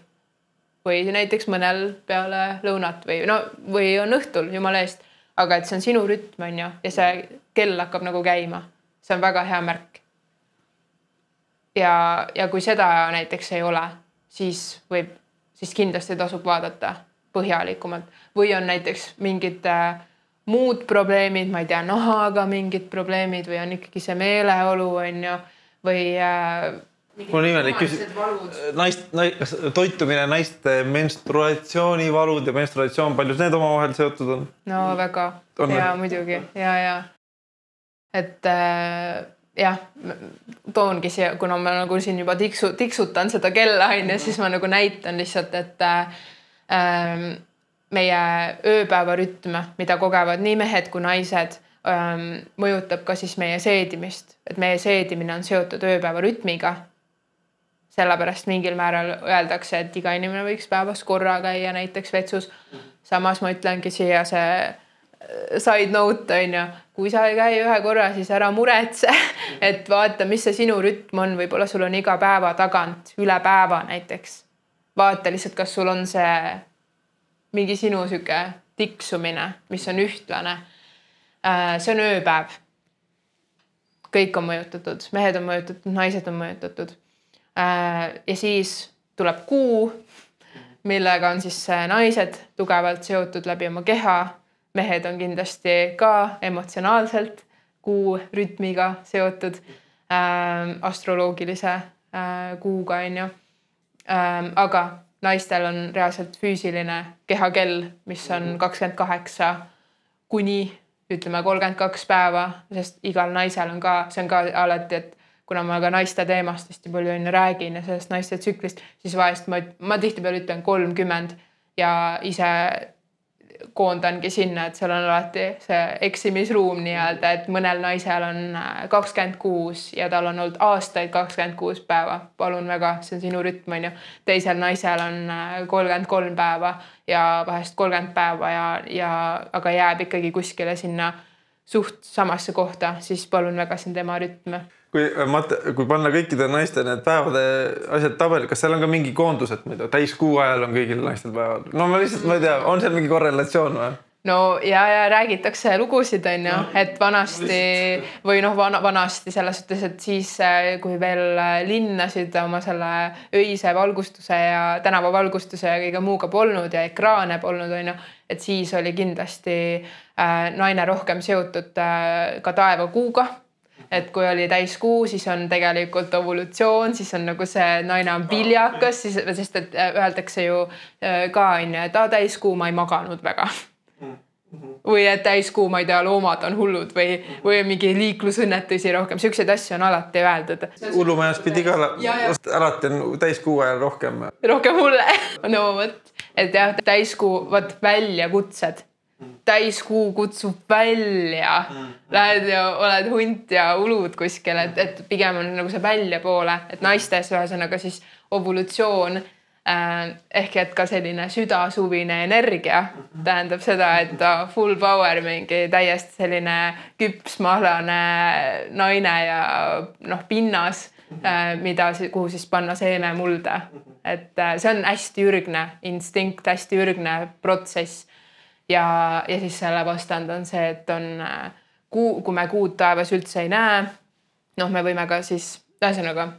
või näiteks mõnel peale lõunat või on õhtul, jumala eest, aga et see on sinu rütm, on ju, ja see kell hakkab nagu käima. See on väga hea märk. Ja kui seda näiteks ei ole, siis kindlasti tasub vaadata põhjalikumalt. Või on näiteks mingid muud probleemid, ma ei tea, nahaga mingid probleemid või on ikkagi see meeleolu, on ju, või mul nimelik kas toitumine, naiste menstruatsioonivalud ja menstruatsioon, palju need omavahel seotud on? No väga, ja muidugi, ja. Et jah, toongi siia, kuna ma nagu siin juba tiksutan seda kella, siis ma nagu näitan lihtsalt, et meie ööpäevarütm, mida kogevad nii mehed kui naised, mõjutab ka siis meie seedimist. Et meie seedimine on seotud ööpäevarütmiga. Sellepärast mingil määral öeldakse, et iga inimene võiks päevas korra käia näiteks vetsus. Samas ma ütlengi siia see side note, on ju. Kui sa ei käi ühe korra, siis ära muretse, et vaata, mis see sinu rütm on. Võib-olla sul on iga päeva tagant, üle päeva näiteks. Vaata lihtsalt, kas sul on see mingi sinu süke tiksumine, mis on ühtlane. See on ööpäev. Kõik on mõjutatud. Mehed on mõjutatud, naised on mõjutatud. Ja siis tuleb kuu, millega on siis naised tugevalt seotud läbi oma keha. Mehed on kindlasti ka emotsionaalselt kuu rütmiga seotud astroloogilise kuuga, on ju. Aga naistel on reaalselt füüsiline kehakell, mis on 28 kuni, ütleme, 32 päeva, sest igal naisel on ka, see on ka alati, et kuna ma ka naiste teemast hästi palju räägin ja sellest naiste tsüklist, siis vahest ma tihtipeale ütlen 30 ja ise koondangi sinna, et seal on alati see eksimisruum nii-öelda, et mõnel naisel on 26 ja tal on olnud aastaid 26 päeva. Palun väga, see on sinu rütm, on ju. Teisel naisel on 33 päeva ja vahest 30 päeva aga jääb ikkagi kuskile sinna suht samasse kohta, siis palun väga, see on tema rütm. Kui panna kõikide naiste need päevade asjad tabeli, kas seal on ka mingi koondus, et täiskuu ajal on kõigil naistel päevad? No ma ei tea, on seal mingi korrelatsioon või? No ja räägitakse lugusid, on ju, et vanasti või vanasti selles suhtes, et siis kui veel linnasid oma selle öise valgustuse ja tänavavalgustuse ja kõige muuga polnud ja ekraane polnud, on ju, et siis oli kindlasti naine rohkem seotud ka taevakuuga. Et kui oli täiskuu, siis on tegelikult evolutsioon, siis on nagu see naine on viljakas, sest et öeldakse ju ka, et täiskuu ma ei maganud väga. või et täiskuu, ma ei tea, loomad on hullud või mingi liiklusõnnetusi rohkem, siukseid asju on alati öeldud. Hullumajas pidi ka alati on täiskuu ajal rohkem hulle. No vot, et jah, täiskuu, vot väljakutsed. Täiskuu kutsub välja. Lähed ja oled hunt ja ulud kuskil, et pigem on nagu see välja poole, et naistes ühesõnaga siis ovulutsioon ehk et ka selline südasuvine energia tähendab seda, et full power mingi täiesti selline küpsmahlane naine ja pinnas, kuhu siis panna seeme mulda. Et see on hästi ürgne instinkt, hästi ürgne protsess ja siis selle vastand on see, et on kui me kuud taevas üldse ei näe, me võime ka siis ühesõnaga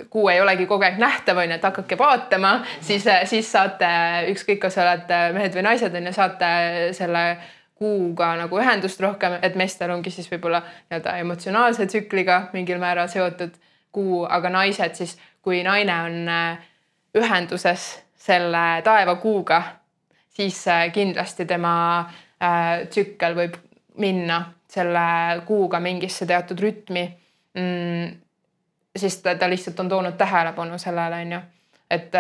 kuu ei olegi kogu aeg nähtav, et hakake vaatama, siis saate, ükskõik kas olete mehed või naised, saate selle kuuga nagu ühendust rohkem, et meestel ongi siis võib-olla emotsionaalse tsükliga mingil määral seotud kuu, aga naised siis, kui naine on ühenduses selle taevakuuga, siis kindlasti tema tsükkel võib minna selle kuuga mingisse teatud rütmi, siis ta lihtsalt on toonud tähelepanu sellele, on ju.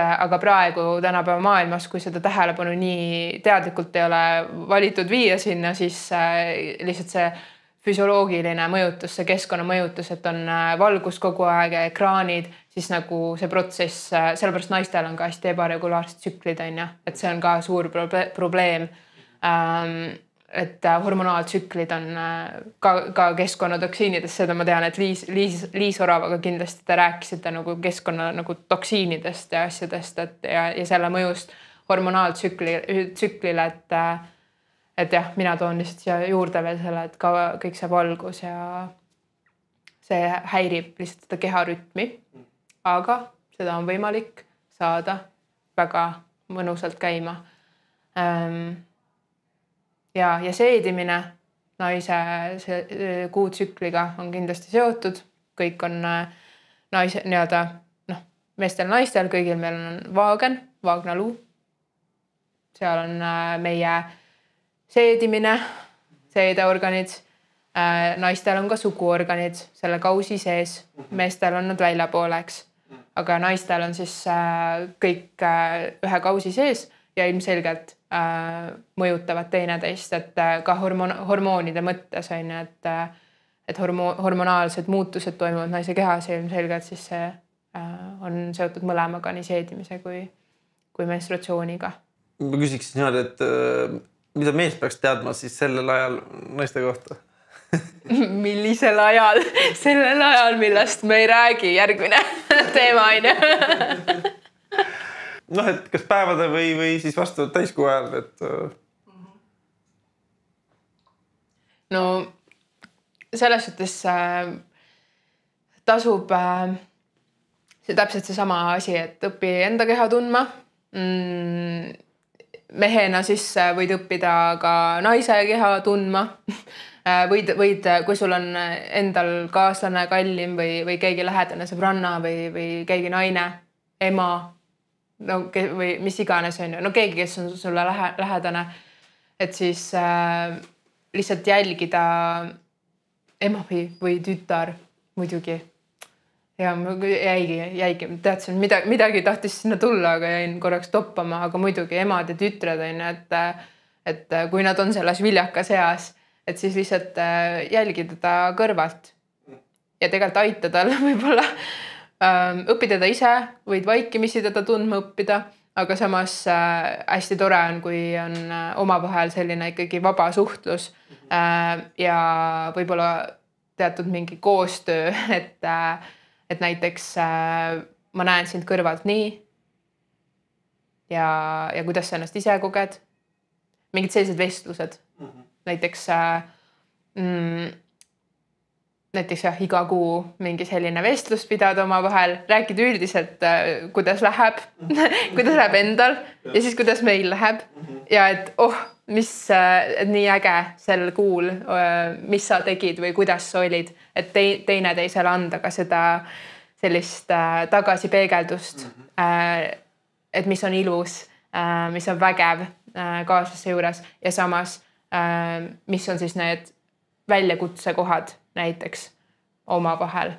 Aga praegu tänapäeva maailmas, kui seda tähelepanu nii teadlikult ei ole valitud viia sinna, siis lihtsalt see füsioloogiline mõjutus, see keskkonna mõjutus, et on valgus kogu aeg ja ekraanid, siis nagu see protsess, sellepärast naistel on ka hästi ebaregulaarsed tsüklid, on ju, et see on ka suur probleem. Et hormonaaltsüklid on ka keskkonnatoksiinidest, seda ma tean, et Liis Oravaga kindlasti te rääkisite nagu keskkonna nagu toksiinidest ja asjadest ja selle mõjust hormonaaltsüklile, et jah, mina toon lihtsalt siia juurde veel selle, et ka kõik see valgus ja see häirib lihtsalt seda keharütmi, aga seda on võimalik saada väga mõnusalt käima. Ja seedimine naise kuutsükliga on kindlasti seotud. Kõik on naise, meestel naistel, kõigil meil on vaagen, vaagnaluu. Seal on meie seedimine, seedeorganid. Naistel on ka suguorganid selle kausi sees. Meestel on nad väljapooleks. Aga naistel on siis kõik ühe kausi sees ja ilmselgelt mõjutavad teineteist, et ka hormoonide mõttes on, et hormonaalsed muutused toimuvad naise kehas ja ilmselgelt siis see on seotud mõlemaga nii seedimise kui menstruatsiooniga. Ma küsiks niimoodi, et mida mees peaks teadma siis sellel ajal naiste kohta? Millisel ajal? Sellel ajal, millest me ei räägi, järgmine teema on ju. Et kas päevade või siis vastavalt täiskuu ajal, et... No selles suhtes tasub see täpselt seesama asi, et õpi enda keha tundma. Mehena siis võid õppida ka naise keha tundma. Võid, kui sul on endal kaaslane, kallim või keegi lähedane sõbranna või keegi naine, ema, või mis iganes on ju, keegi, kes on sulle lähedane, et siis lihtsalt jälgida ema või tütar muidugi. Ja jäigi, teadsin, midagi tahtis sinna tulla, aga jäin korraks toppama, aga muidugi emad ja tütred on, et kui nad on selles viljakas eas, et siis lihtsalt jälgida ta kõrvalt ja tegelikult aitada võib-olla õppi teda ise, võid vaikimisi teda tundma õppida, aga samas hästi tore on, kui on omavahel selline ikkagi vaba suhtlus ja võib-olla teatud mingi koostöö, et näiteks ma näen sind kõrvalt nii ja kuidas sa ennast ise koged. Mingid sellised vestlused. Näiteks jah, iga kuu mingi selline vestlus pidada oma vahel, rääkida üldiselt, kuidas läheb endal ja siis kuidas meil läheb ja et mis nii äge sel kuul, mis sa tegid või kuidas sa olid, et teineteisele anda ka seda sellist tagasipeegeldust, et mis on ilus, mis on vägev kaaslase juures ja samas mis on siis need väljakutsekohad näiteks omavahel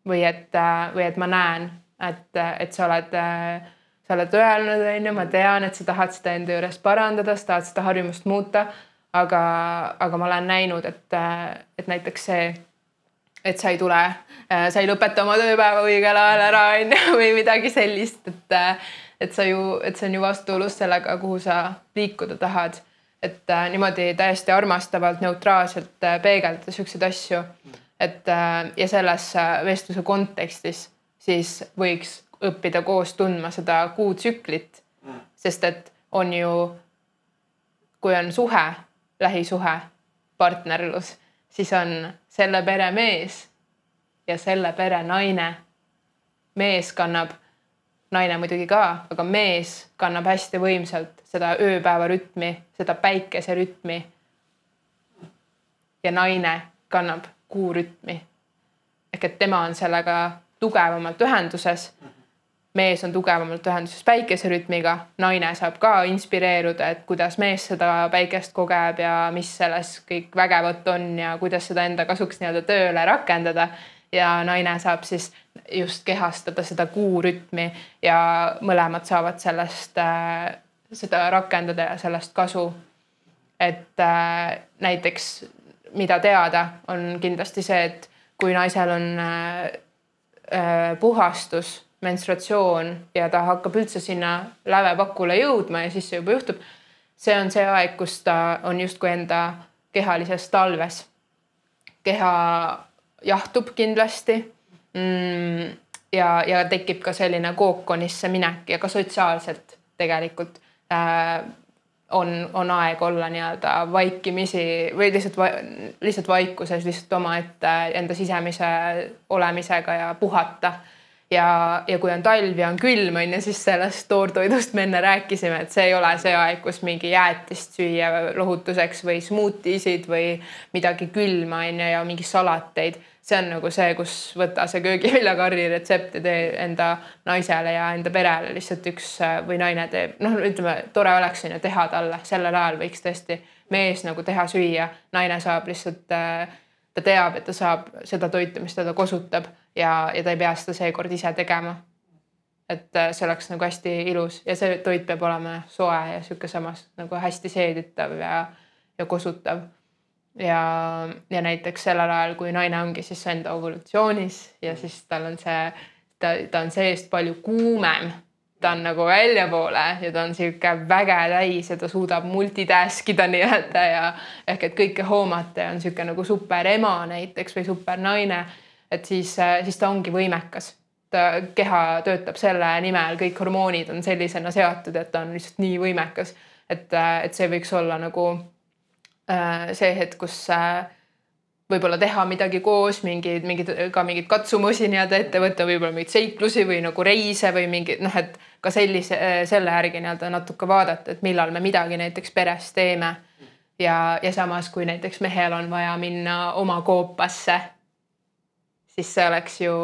või et ma näen, et sa oled öelnud, ma tean, et sa tahad seda enda juures parandada, sa tahad seda harjumust muuta, aga ma olen näinud, et näiteks see, et sa ei lõpeta oma tööpäeva õigel ajal ära või midagi sellist, et see on ju vastuolus sellega, kuhu sa liikuda tahad. Et niimoodi täiesti armastavalt, neutraalselt peegeldada selliseid asju. Ja selles vestluse kontekstis siis võiks õppida koos tundma seda kuutsüklit, sest et on ju, kui on suhe, lähisuhe, partnerlus, siis on selle pere mees ja selle pere naine. Mees kannab, naine muidugi ka, aga mees kannab hästi võimsalt seda ööpäeva rütmi, seda päikese rütmi. Ja naine kannab kuu rütmi. Ehk et tema on sellega tugevamalt ühenduses. Mees on tugevamalt ühenduses päikese rütmiga. Naine saab ka inspireeruda, et kuidas mees seda päikest kogeb ja mis selles kõik vägevat on ja kuidas seda enda kasuks nii-öelda tööle rakendada. Ja naine saab siis just kehastada seda kuu rütmi ja mõlemad saavad sellest seda rakendada ja sellest kasu. Et näiteks mida teada on kindlasti see, et kui naisel on puhastus, menstratsioon ja ta hakkab üldse sinna lävepakule jõudma ja siis see juba juhtub, see on see aeg, kus ta on justkui enda kehalises talves. Keha jahtub kindlasti ja tekib ka selline kookonisse minek ja ka sotsiaalselt tegelikult on aeg olla nii-öelda vaikimisi või lihtsalt vaikuses, lihtsalt oma enda sisemise olemisega ja puhata. Ja kui on talv ja on külm, siis sellest toortoidust me enne rääkisime, et see ei ole see aeg, kus mingi jäätist süüa lohutuseks või smoothiisid või midagi külma ja mingi salateid. See on nagu see, kus võtta see köögiviljakarri retsept ja tee enda naisele ja enda perele lihtsalt üks või naine teeb. Ütleme, tore oleks teha talle. Sellel ajal võiks tõesti mees nagu teha süüa. Naine saab lihtsalt, ta teab, et ta saab seda toitu, mis teda kosutab ja ta ei pea seda seekord ise tegema. Et see oleks nagu hästi ilus ja see toit peab olema soe ja siuke samas nagu hästi seeditav ja kosutav. Ja näiteks sellel ajal, kui naine ongi siis enda ovulatsioonis ja siis tal on ta on seest palju kuumem. Ta on nagu väljapoole ja ta on siuke väge täis ja ta suudab multitaskida nii-öelda ja ehk et kõike hoomata ja on siuke nagu super ema näiteks või super naine, et siis ta ongi võimekas. Ta keha töötab selle nimel, kõik hormoonid on sellisena seotud, et ta on lihtsalt nii võimekas, et see võiks olla nagu see hetk, kus võib-olla teha midagi koos, mingid katsumusi nii-öelda ette võtta, võib-olla mingid seiklusi või nagu reise või mingi, et ka selle järgi nii-öelda natuke vaadata, et millal me midagi näiteks peres teeme. Ja samas, kui näiteks mehel on vaja minna oma koopasse, siis see oleks ju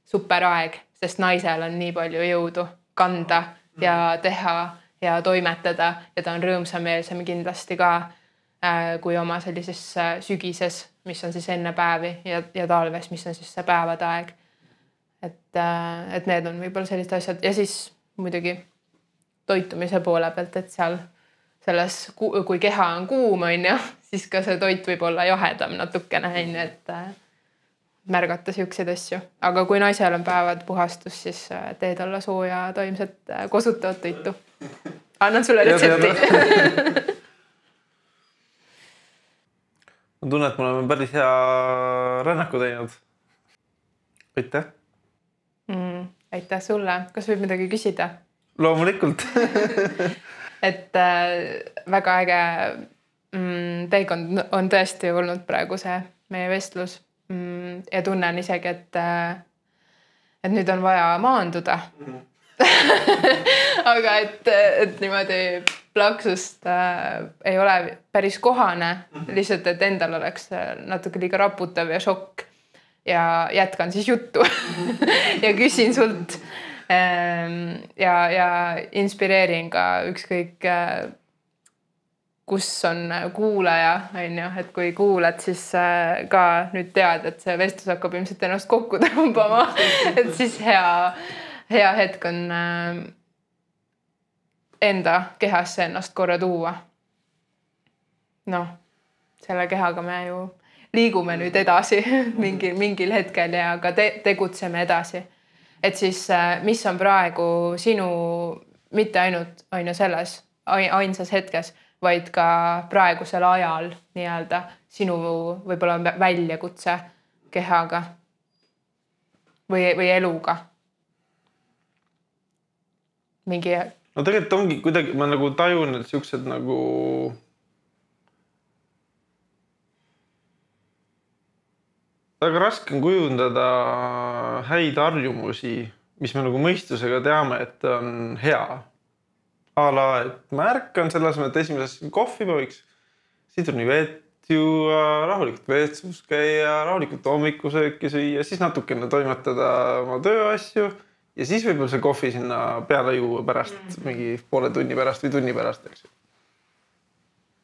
super aeg, sest naisel on nii palju jõudu kanda ja teha ja toimetada ja ta on rõõmsameelsem kindlasti ka kui oma sellises sügises, mis on siis enne päevi ja talves, mis on siis see päevade aeg. Et need on võib-olla sellised asjad ja siis muidugi toitumise poole pealt, et selles, kui keha on kuum, siis ka see toit võib olla jahedam natukene, et märgata siukseid asju. Aga kui naisel on päevad puhastus, siis tee talle sooja toimset kosutavat toitu. Annan sulle retsepti. Ma tunnen, et me oleme päris hea rännaku teinud. Aitäh. Aitäh sulle. Kas võib midagi küsida? Loomulikult. Et väga äge teekond on tõesti olnud praegu see meie vestlus. Ja tunnen isegi, et nüüd on vaja maanduda. Aga et niimoodi plaksust ei ole päris kohane, lihtsalt, et endal oleks natuke liiga raputav ja šokk ja jätkan siis juttu ja küsin sult ja inspireerin ka ükskõik kus on kuulaja, on ju, et kui kuulad, siis ka nüüd tead, et see vestlus hakkab ilmselt ennast kokku tõmbama, et siis hea hetk on enda kehasse ennast korra tuua. Noh, selle kehaga me ju liigume nüüd edasi mingil hetkel ja ka tegutseme edasi. Et siis, mis on praegu sinu, mitte ainult on ju selles ainsas hetkes, vaid ka praegusel ajal nii-öelda sinu võib-olla väljakutse kehaga või eluga. Mingi... No tegelikult ongi kuidagi, ma nagu tajun, et siuksed nagu väga raske on kujundada häid harjumusi, mis me nagu mõistusega teame, et on hea. Et ma ärkan selles mõttes, et esimesest kohvi ma võiks sidrunivett juua, rahulikult vetsus käia, rahulikult hommikusööki süüa, siis natukene toimetada oma tööasju ja siis võib-olla see kohvi sinna peale juua pärast mingi poole tunni pärast või tunni pärast, eks.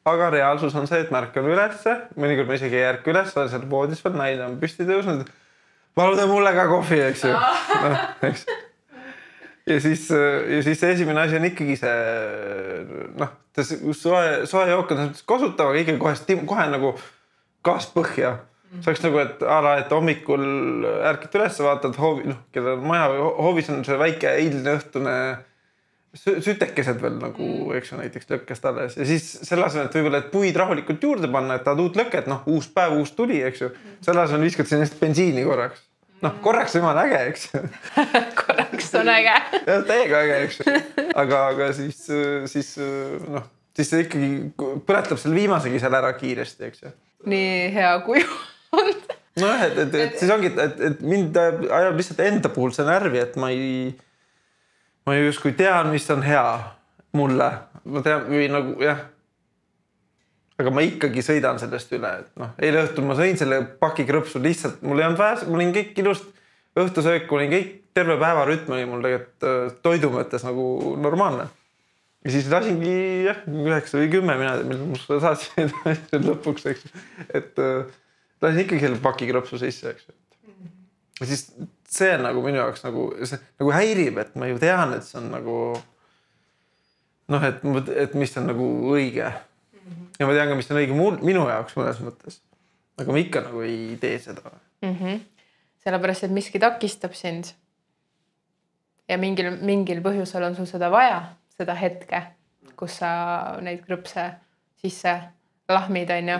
Aga reaalsus on see, et ma ärkan ülesse, mõnikord ma isegi ei ärka üles, olen seal voodis veel, naine on püsti tõusnud, paluda mulle ka kohvi, eks ju. No, eks. Ja siis esimene asi on ikkagi see, soe jook on kosutav, aga ikkagi kohe nagu gaas põhja. See oleks nagu, et hommikul ärkid üles, vaatad hoovi, kellel on maja või hoovis on see väike eilne õhtune sütekesed veel nagu, eks ju, näiteks lõkkest alles. Ja siis selle asemel, et võib-olla puid rahulikult juurde panna, et tahad uut lõket, uus päev, uus tuli, eks ju. Selle asemel viskad sinna bensiini korraks. Korraks on äge, eks. Korraks on äge. Jah, täiega äge, eks. Aga siis see ikkagi põletab selle viimasegi seal ära kiiresti, eks ju. Nii hea kuju on. Nojah, et siis ongi, et mind ajab lihtsalt enda puhul see närvi, et ma justkui tean, mis on hea mulle. Ma tean, või nagu, jah. Aga ma ikkagi sõidan sellest üle, et eile õhtul ma sõin selle paki krõpsu lihtsalt, mul ei olnud vaja, mul olin kõik ilust õhtusöök, mul olin kõik terve päeva rütm oli mul tegelikult toidu mõttes nagu normaalne. Ja siis lasingi 9 või 10 minutit, mille mul seda saatsin lõpuks, eks. Et lasin ikkagi selle paki krõpsu sisse, eks. Ja siis see on nagu minu jaoks nagu häirib, et ma ju tean, et see on nagu et mis on nagu õige. Ja ma tean ka, mis on õige minu jaoks mõnes mõttes. Aga ma ikka nagu ei tee seda. Sellepärast, et miski takistab sind. Ja mingil põhjusel on sul seda vaja, seda hetke, kus sa neid krõpse sisse lahmid, on ju.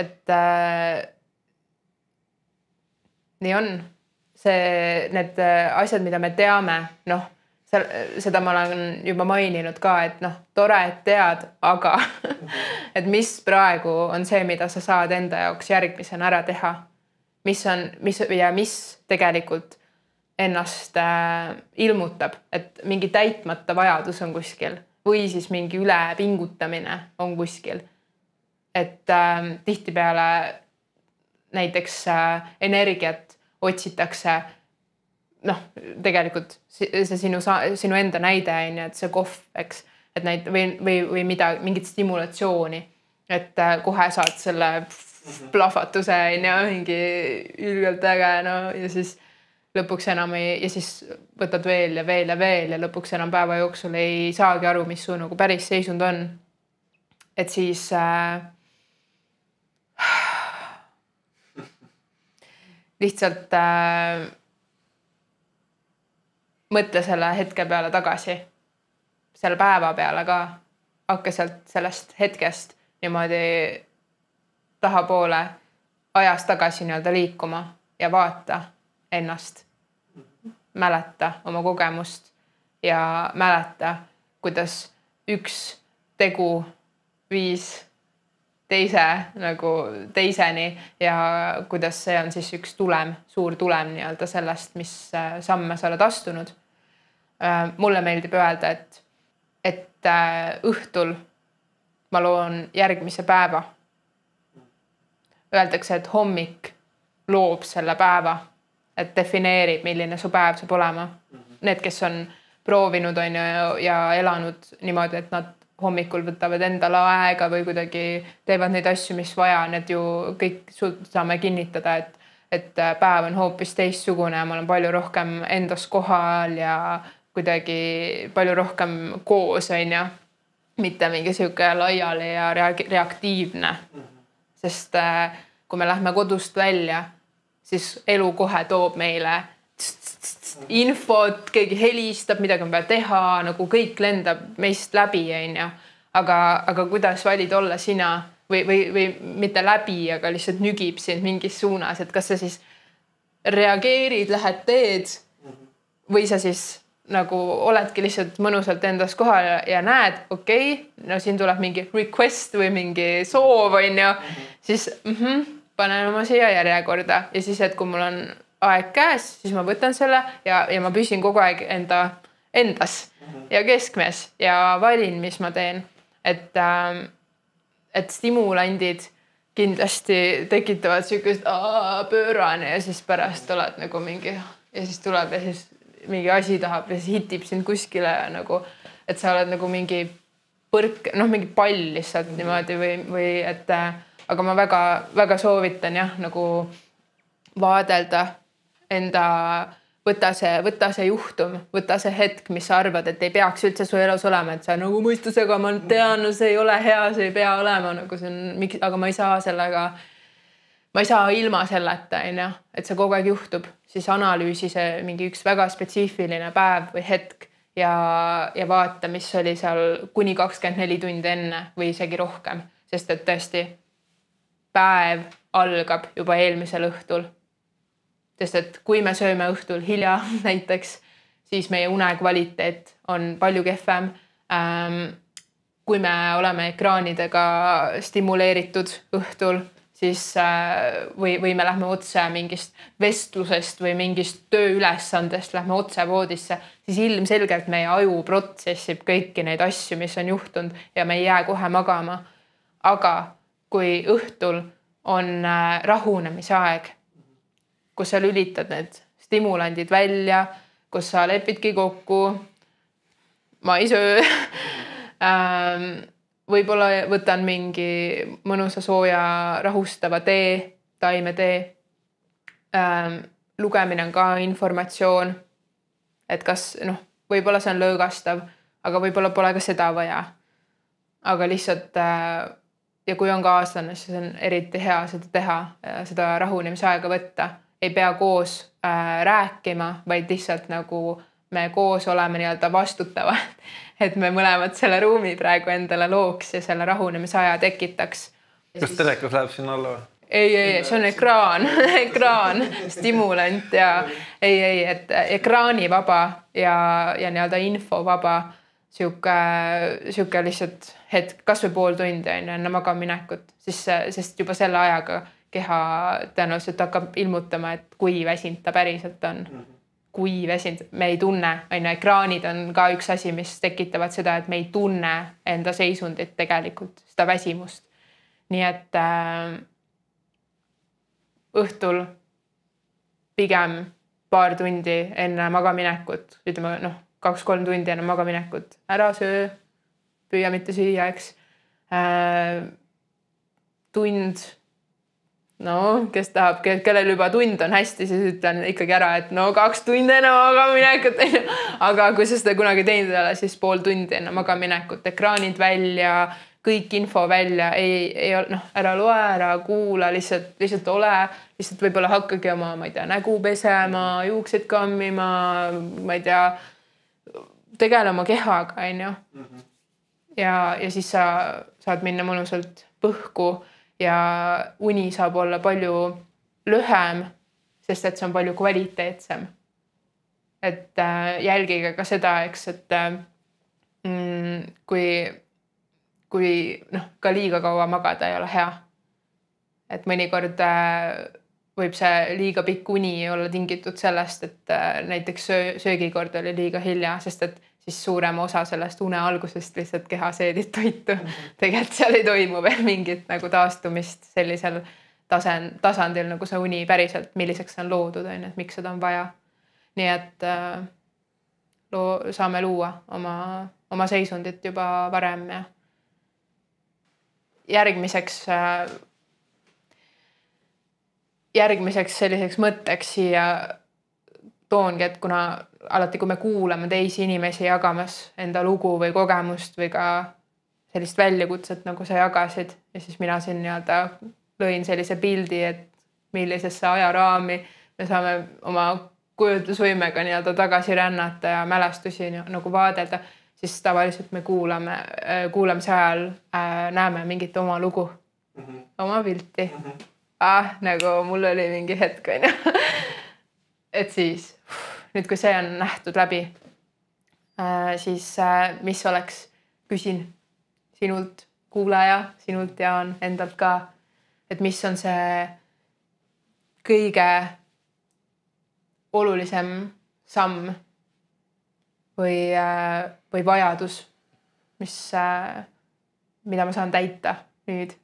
Et nii on. Need asjad, mida me teame, seda ma olen juba maininud ka, et tore, et tead, aga et mis praegu on see, mida sa saad enda jaoks järgmisena ära teha. Mis tegelikult ennast ilmutab, et mingi täitmata vajadus on kuskil või siis mingi ülepingutamine on kuskil. Et tihtipeale näiteks energiat otsitakse tegelikult see sinu enda näide on, et see kohv, eks, et või mingit stimulatsiooni, et kohe saad selle plahvatuse ja mingi ülgelt äge, ja siis lõpuks enam ja siis võtad veel ja veel ja veel ja lõpuks enam päeva jooksul ei saagi aru, mis su nagu päris seisund on. Et siis lihtsalt mõtle selle hetke peale tagasi, selle päeva peale ka, hakka sellest hetkest niimoodi tahapoole ajas tagasi nii-öelda liikuma ja vaata ennast, mäleta oma kogemust ja mäleta, kuidas üks tegu viis teiseni ja kuidas see on siis üks tulem, suur tulem nii-öelda sellest, mis samme sa oled astunud. Mulle meeldib öelda, et õhtul ma loon järgmise päeva. Öeldakse, et hommik loob selle päeva, et defineerib, milline su päev saab olema. Need, kes on proovinud ja elanud niimoodi, et nad hommikul võtavad endale aega või kuidagi teevad neid asju, mis vaja, need ju kõik saame kinnitada, et päev on hoopis teistsugune ja ma olen palju rohkem endas kohal ja kuidagi palju rohkem koos, on ju. Mitte mingi sihuke laiali ja reaktiivne. Sest kui me lähme kodust välja, siis elu kohe toob meile infot, keegi helistab, midagi on vaja teha, nagu kõik lendab meist läbi, on ju. Aga kuidas valid olla sina või mitte läbi, aga lihtsalt nügib sind mingis suunas, et kas sa siis reageerid, lähed teed või sa siis nagu oledki lihtsalt mõnusalt endas kohal ja näed, okei, no siin tuleb mingi request või mingi soov, on ju, siis panen oma siia järjekorda ja siis, et kui mul on aeg käes, siis ma võtan selle ja ma püsin kogu aeg endas ja keskmes ja valin, mis ma teen. Et stimulandid kindlasti tekitavad sükust pöörane ja siis pärast oled nagu mingi ja siis tuleb ja siis mingi asi tahab ja siis hitib sind kuskile nagu, et sa oled nagu mingi põrk, mingi pall lihtsalt niimoodi või et aga ma väga soovitan jah, nagu vaadelda enda, võta see juhtum, võta see hetk, mis sa arvad, et ei peaks üldse su elus olema, et sa nagu mõistusega, ma tean, no see ei ole hea, see ei pea olema, nagu see on, aga ma ei saa ilma selleta, on ju, et see kogu aeg juhtub, siis analüüsi see mingi üks väga spetsiifiline päev või hetk ja vaata, mis oli seal kuni 24 tundi enne või isegi rohkem, sest et tõesti päev algab juba eelmisel õhtul. Sest et kui me sööme õhtul hilja näiteks, siis meie une kvaliteet on palju kehvem. Kui me oleme ekraanidega stimuleeritud õhtul, siis või me lähme otse mingist vestlusest või mingist tööülesandest, lähme otse voodisse, siis ilmselgelt meie aju protsessib kõiki neid asju, mis on juhtunud ja me ei jää kohe magama. Aga kui õhtul on rahunemisaeg, kus sa lülitad need stimulandid välja, kus sa lepidki kokku, ma ei söö, võib-olla võtan mingi mõnusa sooja rahustava tee, taimetee. Lugemine on ka informatsioon, et kas, võib-olla see on lõõgastav, aga võib-olla pole ka seda vaja. Aga lihtsalt, ja kui on kaaslane, siis on eriti hea seda teha, seda rahunemisaega võtta. Ei pea koos rääkima, vaid lihtsalt nagu me koos oleme nii-öelda vastutavad, et me mõlemad selle ruumi praegu endale looks ja selle rahunemisaja tekitaks. Kas telekas läheb sinna alla või? Ei, see on ekraan, stimulant ja et ekraanivaba ja nii-öelda infovaba siuke lihtsalt hetk, kas või pool tundi enne magamaminekut, sest juba selle ajaga keha tõenäoliselt hakkab ilmutama, et kui väsinud ta päriselt on. Kui väsinud, me ei tunne, ekraanid on ka üks asi, mis tekitavad seda, et me ei tunne enda seisundit tegelikult, seda väsimust. Nii et õhtul pigem paar tundi enne magaminekut, ütleme 2-3 tundi enne magaminekut, ära söö, püüa mitte süüa, eks. Tund, kes tahab, kellel juba tund on hästi, siis ütlen ikkagi ära, et 2 tundi enne magaminekut. Aga kui sa seda kunagi teinud ei ole, siis pool tundi enne magaminekut, ekraanid välja, kõik info välja, ära loe, ära kuula, lihtsalt ole, lihtsalt võib-olla hakkagi oma, ma ei tea, nägu pesema, juuksed kammima, ma ei tea, tegele oma kehaga, on ju. Ja siis sa saad minna mõnusalt põhku ja uni saab olla palju lühem, sest et see on palju kvaliteetsem. Et jälgige ka seda, eks, et kui ka liiga kaua magada ei ole hea. Et mõnikord võib see liiga pikk uni olla tingitud sellest, et näiteks söögikord oli liiga hilja, sest et siis suurem osa sellest une algusest lihtsalt keha seedib toitu. Tegelikult seal ei toimu veel mingit nagu taastumist sellisel tasandil, nagu see uni päriselt, milliseks see on loodud, et miks seda on vaja. Nii et saame luua oma seisundit juba varem ja järgmiseks selliseks mõtteks siia toongi, et kuna alati, kui me kuulame teisi inimesi jagamas enda lugu või kogemust või ka sellist väljakutset, nagu sa jagasid ja siis mina siin nii-öelda lõin sellise pildi, et millisesse ajaraami me saame oma kujutlusvõimega nii-öelda tagasi rännata ja mälestusi nagu vaadelda, siis tavaliselt me kuulamise ajal näeme mingit oma lugu, oma pilti. Nagu mul oli mingi hetk, et siis nüüd, kui see on nähtud läbi, siis mis oleks, küsin sinult kuulaja, sinult Jaan, endalt ka, et mis on see kõige olulisem samm või vajadus, mida ma saan täita nüüd.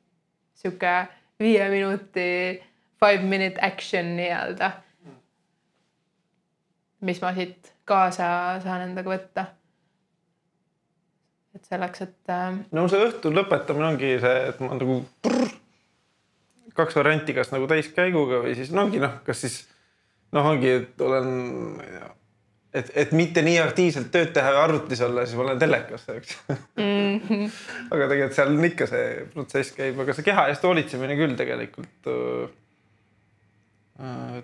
Siuke 5 minuti, 5-minute action nii-öelda. Mis ma siit kaasa saan endaga võtta. Et selleks, et... No see õhtu lõpetamine ongi see, et ma nagu 2 varianti, kas nagu täiskäiguga või siis ongi kas siis ongi, et olen, et mitte nii aktiivselt tööd teha ja arvutis olla, siis ma olen telekas, eks. Aga tegelikult seal on ikka see protsess käib, aga see keha eest hoolitsemine küll tegelikult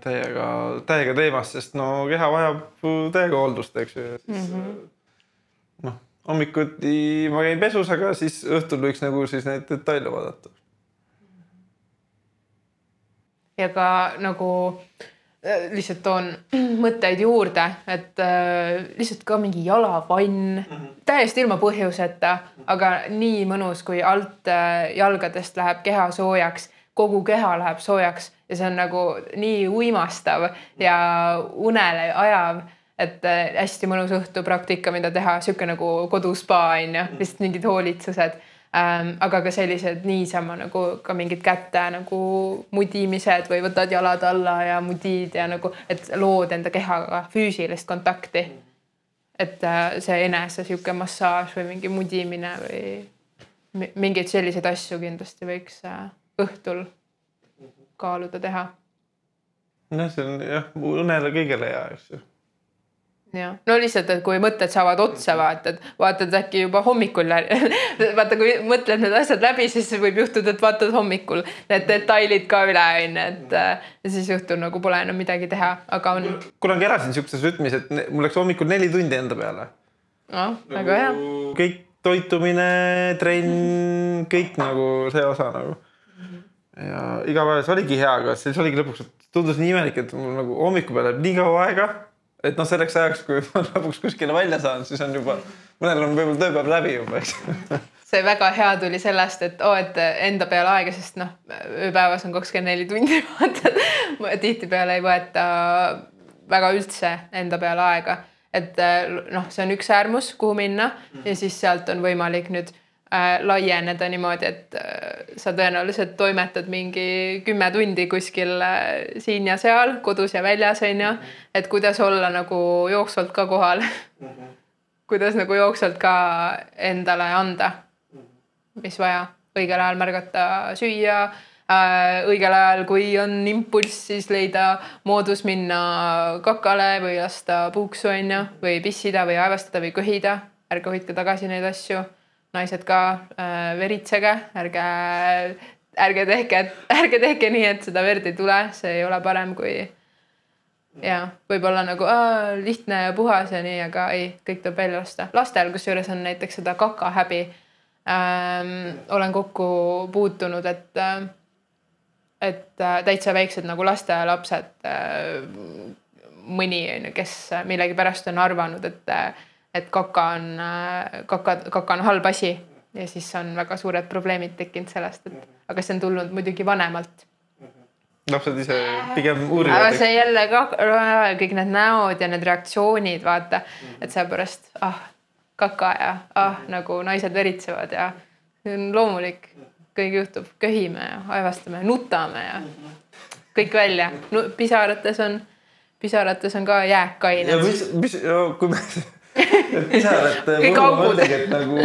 täiega teemas, sest keha vajab täiega hooldust, eks ju. Hommikuti ma käin pesus, aga siis õhtul võiks nagu siis neid detaile vaadata. Ja ka nagu lihtsalt toon mõtteid juurde, et lihtsalt ka mingi jalavann, täiesti ilma põhjuseta, aga nii mõnus, kui alt jalgadest läheb keha soojaks, kogu keha läheb soojaks ja see on nagu nii uimastav ja unele ajav, et hästi mõnus õhtupraktika, mida teha, siuke nagu koduspa, lihtsalt mingid hoolitsused, aga ka sellised niisama nagu ka mingid kätte nagu mudimised või võtad jalad alla ja mudid ja nagu, et lood enda kehaga füüsilist kontakti. Et see enese siuke massaaž või mingi mudimine või mingeid selliseid asju kindlasti võiks õhtul kaaluda teha. See on õnele kõigele hea, eks ju. Ja. No lihtsalt, et kui mõtted saavad otsa vaatad äkki juba hommikul, vaata kui mõtled need asjad läbi, siis võib juhtuda, et vaatad hommikul need detailid ka üle, ja siis juhtul nagu pole enam midagi teha, aga on... Kuule, elasin siukses rütmis, et mul läks hommikul 4 tundi enda peale. Väga hea. Kõik toitumine, trenn, kõik nagu see osa nagu. Ja iga päev see oligi hea, aga siis oligi lõpuks, et tundus nii imelik, et mul nagu hommiku peale nii kaua aega, et selleks ajaks, kui ma lõpuks kuskile välja saan, siis on juba, mõnel on võib-olla tööpäev läbi juba, eks. See väga hea tuli sellest, et enda peale aega, sest ööpäevas on 24 tundi, tihti peale ei võeta väga üldse enda peale aega. Et see on üks äärmus, kuhu minna ja siis sealt on võimalik nüüd laieneda niimoodi, et sa tõenäoliselt toimetad mingi 10 tundi kuskil siin ja seal, kodus ja väljas, et kuidas olla nagu jooksvalt ka kohal. Kuidas nagu jooksvalt ka endale anda, mis vaja. Õigel ajal märgata süüa, õigel ajal, kui on impulss, siis leida moodus minna kakale või lasta puuksu või pissida või aevastada või kõhida. Ärge hoidke tagasi neid asju. Naised ka veritsege, ärge tehke nii, et seda verd ei tule, see ei ole parem kui võib-olla nagu lihtne ja puhas ja nii, aga ei, kõik tuleb välja lasta. Lastel, kus juures on näiteks seda kakahäbi, olen kokku puutunud, et täitsa väiksed nagu lastelapsed, mõni, kes millegi pärast on arvanud, et kaka on halb asi ja siis on väga suured probleemid tekkinud sellest, aga see on tulnud muidugi vanemalt. Lapsed ise pigem uurivad. Aga see jälle kõik need näod ja need reaktsioonid, vaata, et seepärast kaka ja nagu naised veritsevad ja see on loomulik, kõik juhtub, köhime ja aevastame, nutame ja kõik välja. Pisarates on ka jääkained. Kui me et pisarad Kõik augud. mõttegi, et nagu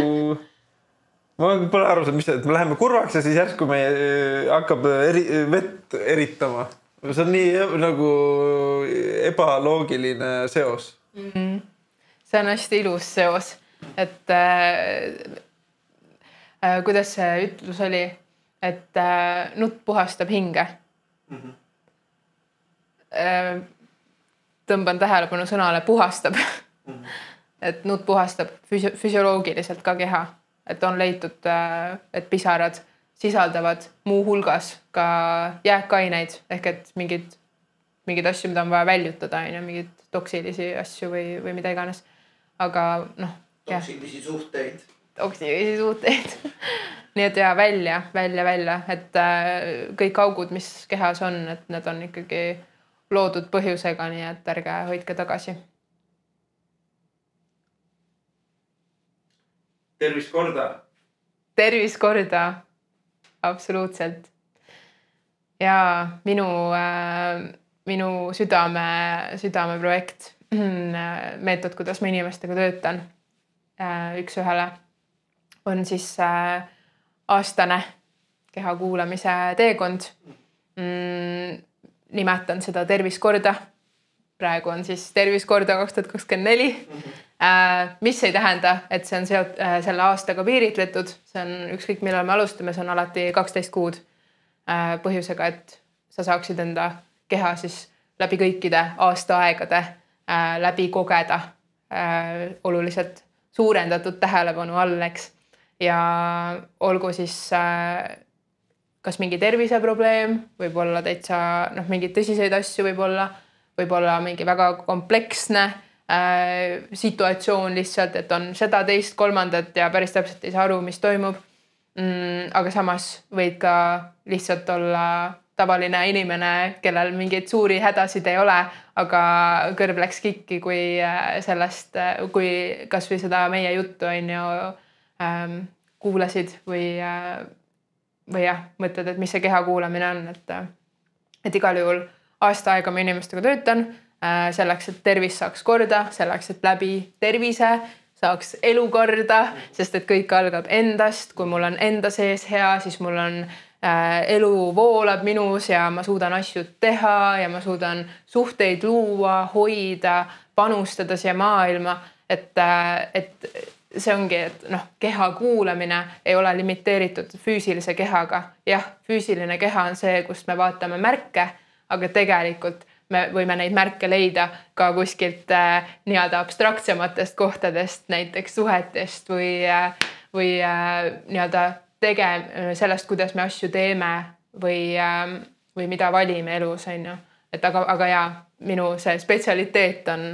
ma pole aru saanud, mis see, et me läheme kurvaks ja siis järsku meie hakkab vett eritama. See on nii nagu ebaloogiline seos. See on hästi ilus seos, et kuidas see ütlus oli, et nutt puhastab hinge. Tõmban tähelepanu sõnale puhastab. Et nutt puhastab füsioloogiliselt ka keha. Et on leitud, et pisarad sisaldavad muu hulgas ka jääkaineid ehk et mingid asju, mida on vaja väljutada, mingid toksilisi asju või mida iganes. Aga noh. Toksilisi suhteid. Nii et ja välja, et kõik augud, mis kehas on, et need on ikkagi loodud põhjusega, nii et ärge hoidke tagasi. Tervis korda. Tervis korda. Absoluutselt. Ja minu südame projekt, meetod, kuidas ma inimestega töötan üks ühele, on siis aastane keha kuulamise teekond. Nimetan seda tervis korda. Praegu on siis tervis korda 2024. Mis ei tähenda, et see on selle aastaga piiritletud. See on ükskõik millal me alustame, see on alati 12 kuud põhjusega, et sa saaksid enda keha siis läbi kõikide aastaaegade läbi kogeda oluliselt suurendatud tähelepanu all, eks. Ja olgu siis kas mingi terviseprobleem, võib olla täitsa mingeid tõsiseid asju, võib olla mingi väga kompleksne situatsioon lihtsalt, et on seda, teist, kolmandat ja päris täpselt ei saa aru, mis toimub. Aga samas võid ka lihtsalt olla tavaline inimene, kellel mingeid suuri hädasid ei ole, aga kõrv läks kikki, kui kas või seda meie juttu kuulasid või jah, mõtled, et mis see keha kuulamine on, et igal juhul aasta aega ma inimestega töötan selleks, et tervis saaks korda, selleks, et läbi tervise saaks elu korda, sest et kõik algab endast. Kui mul on enda sees hea, siis mul on elu voolab minus ja ma suudan asju teha ja ma suudan suhteid luua, hoida, panustada siia maailma, et see ongi, et keha kuulamine ei ole limiteeritud füüsilise kehaga. Jah, füüsiline keha on see, kust me vaatame märke, aga tegelikult me võime neid märke leida ka kuskilt nii-öelda abstraktsematest kohtadest, näiteks suhetest või nii-öelda sellest, kuidas me asju teeme või mida valime elus. Aga ja, minu see spetsialiteet on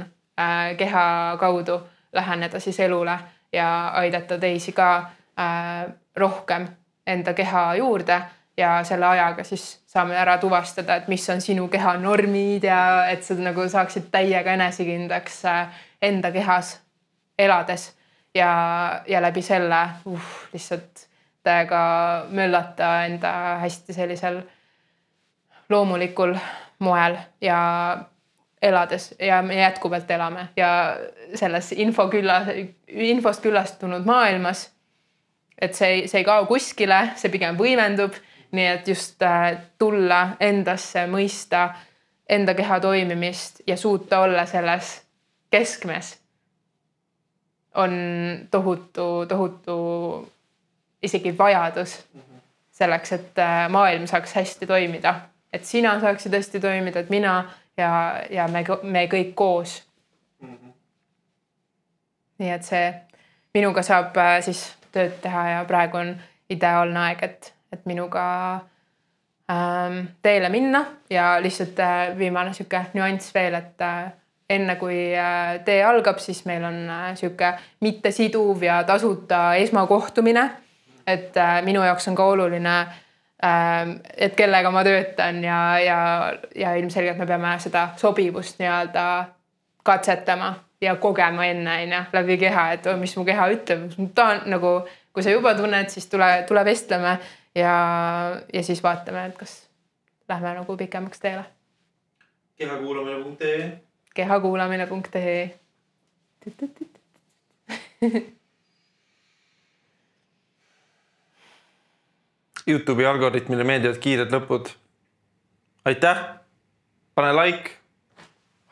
keha kaudu läheneda siis elule ja aidata teisi ka rohkem enda keha juurde ja selle ajaga siis saame ära tuvastada, et mis on sinu keha normid ja et sa nagu saaksid täiega enesekindlaks enda kehas elades ja läbi selle lihtsalt täiega möllata enda hästi sellisel loomulikul moel ja elades ja me jätkuvalt elame ja selles infost küllastunud maailmas, et see ei kao kuskile, see pigem võimendub, nii et just tulla endasse, mõista enda keha toimimist ja suuta olla selles keskmes on tohutu isegi vajadus selleks, et maailm saaks hästi toimida, et sina saaksid hästi toimida, et mina ja me kõik koos. Nii et see minuga saab siis tööd teha ja praegu on ideaalne aeg, et minuga teele minna ja lihtsalt viimane siuke nüanss veel, et enne kui tee algab, siis meil on siuke mittesiduv ja tasuta esmakohtumine, et minu jaoks on ka oluline, et kellega ma töötan ja ilmselgelt me peame seda sobivust nii-öelda katsetama ja kogema enne läbi keha, et mis mu keha ütleb. Ta on nagu, kui sa juba tunned, siis tule vestleme ja siis vaatame, et kas lähme nagu pikemaks teele. Kehakuulamine.ee kehakuulamine.ee YouTube'i algoritmile meeldivad kiired lõpud. Aitäh! Pane like!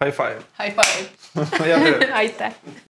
High five! High five! Hea töö! Aitäh!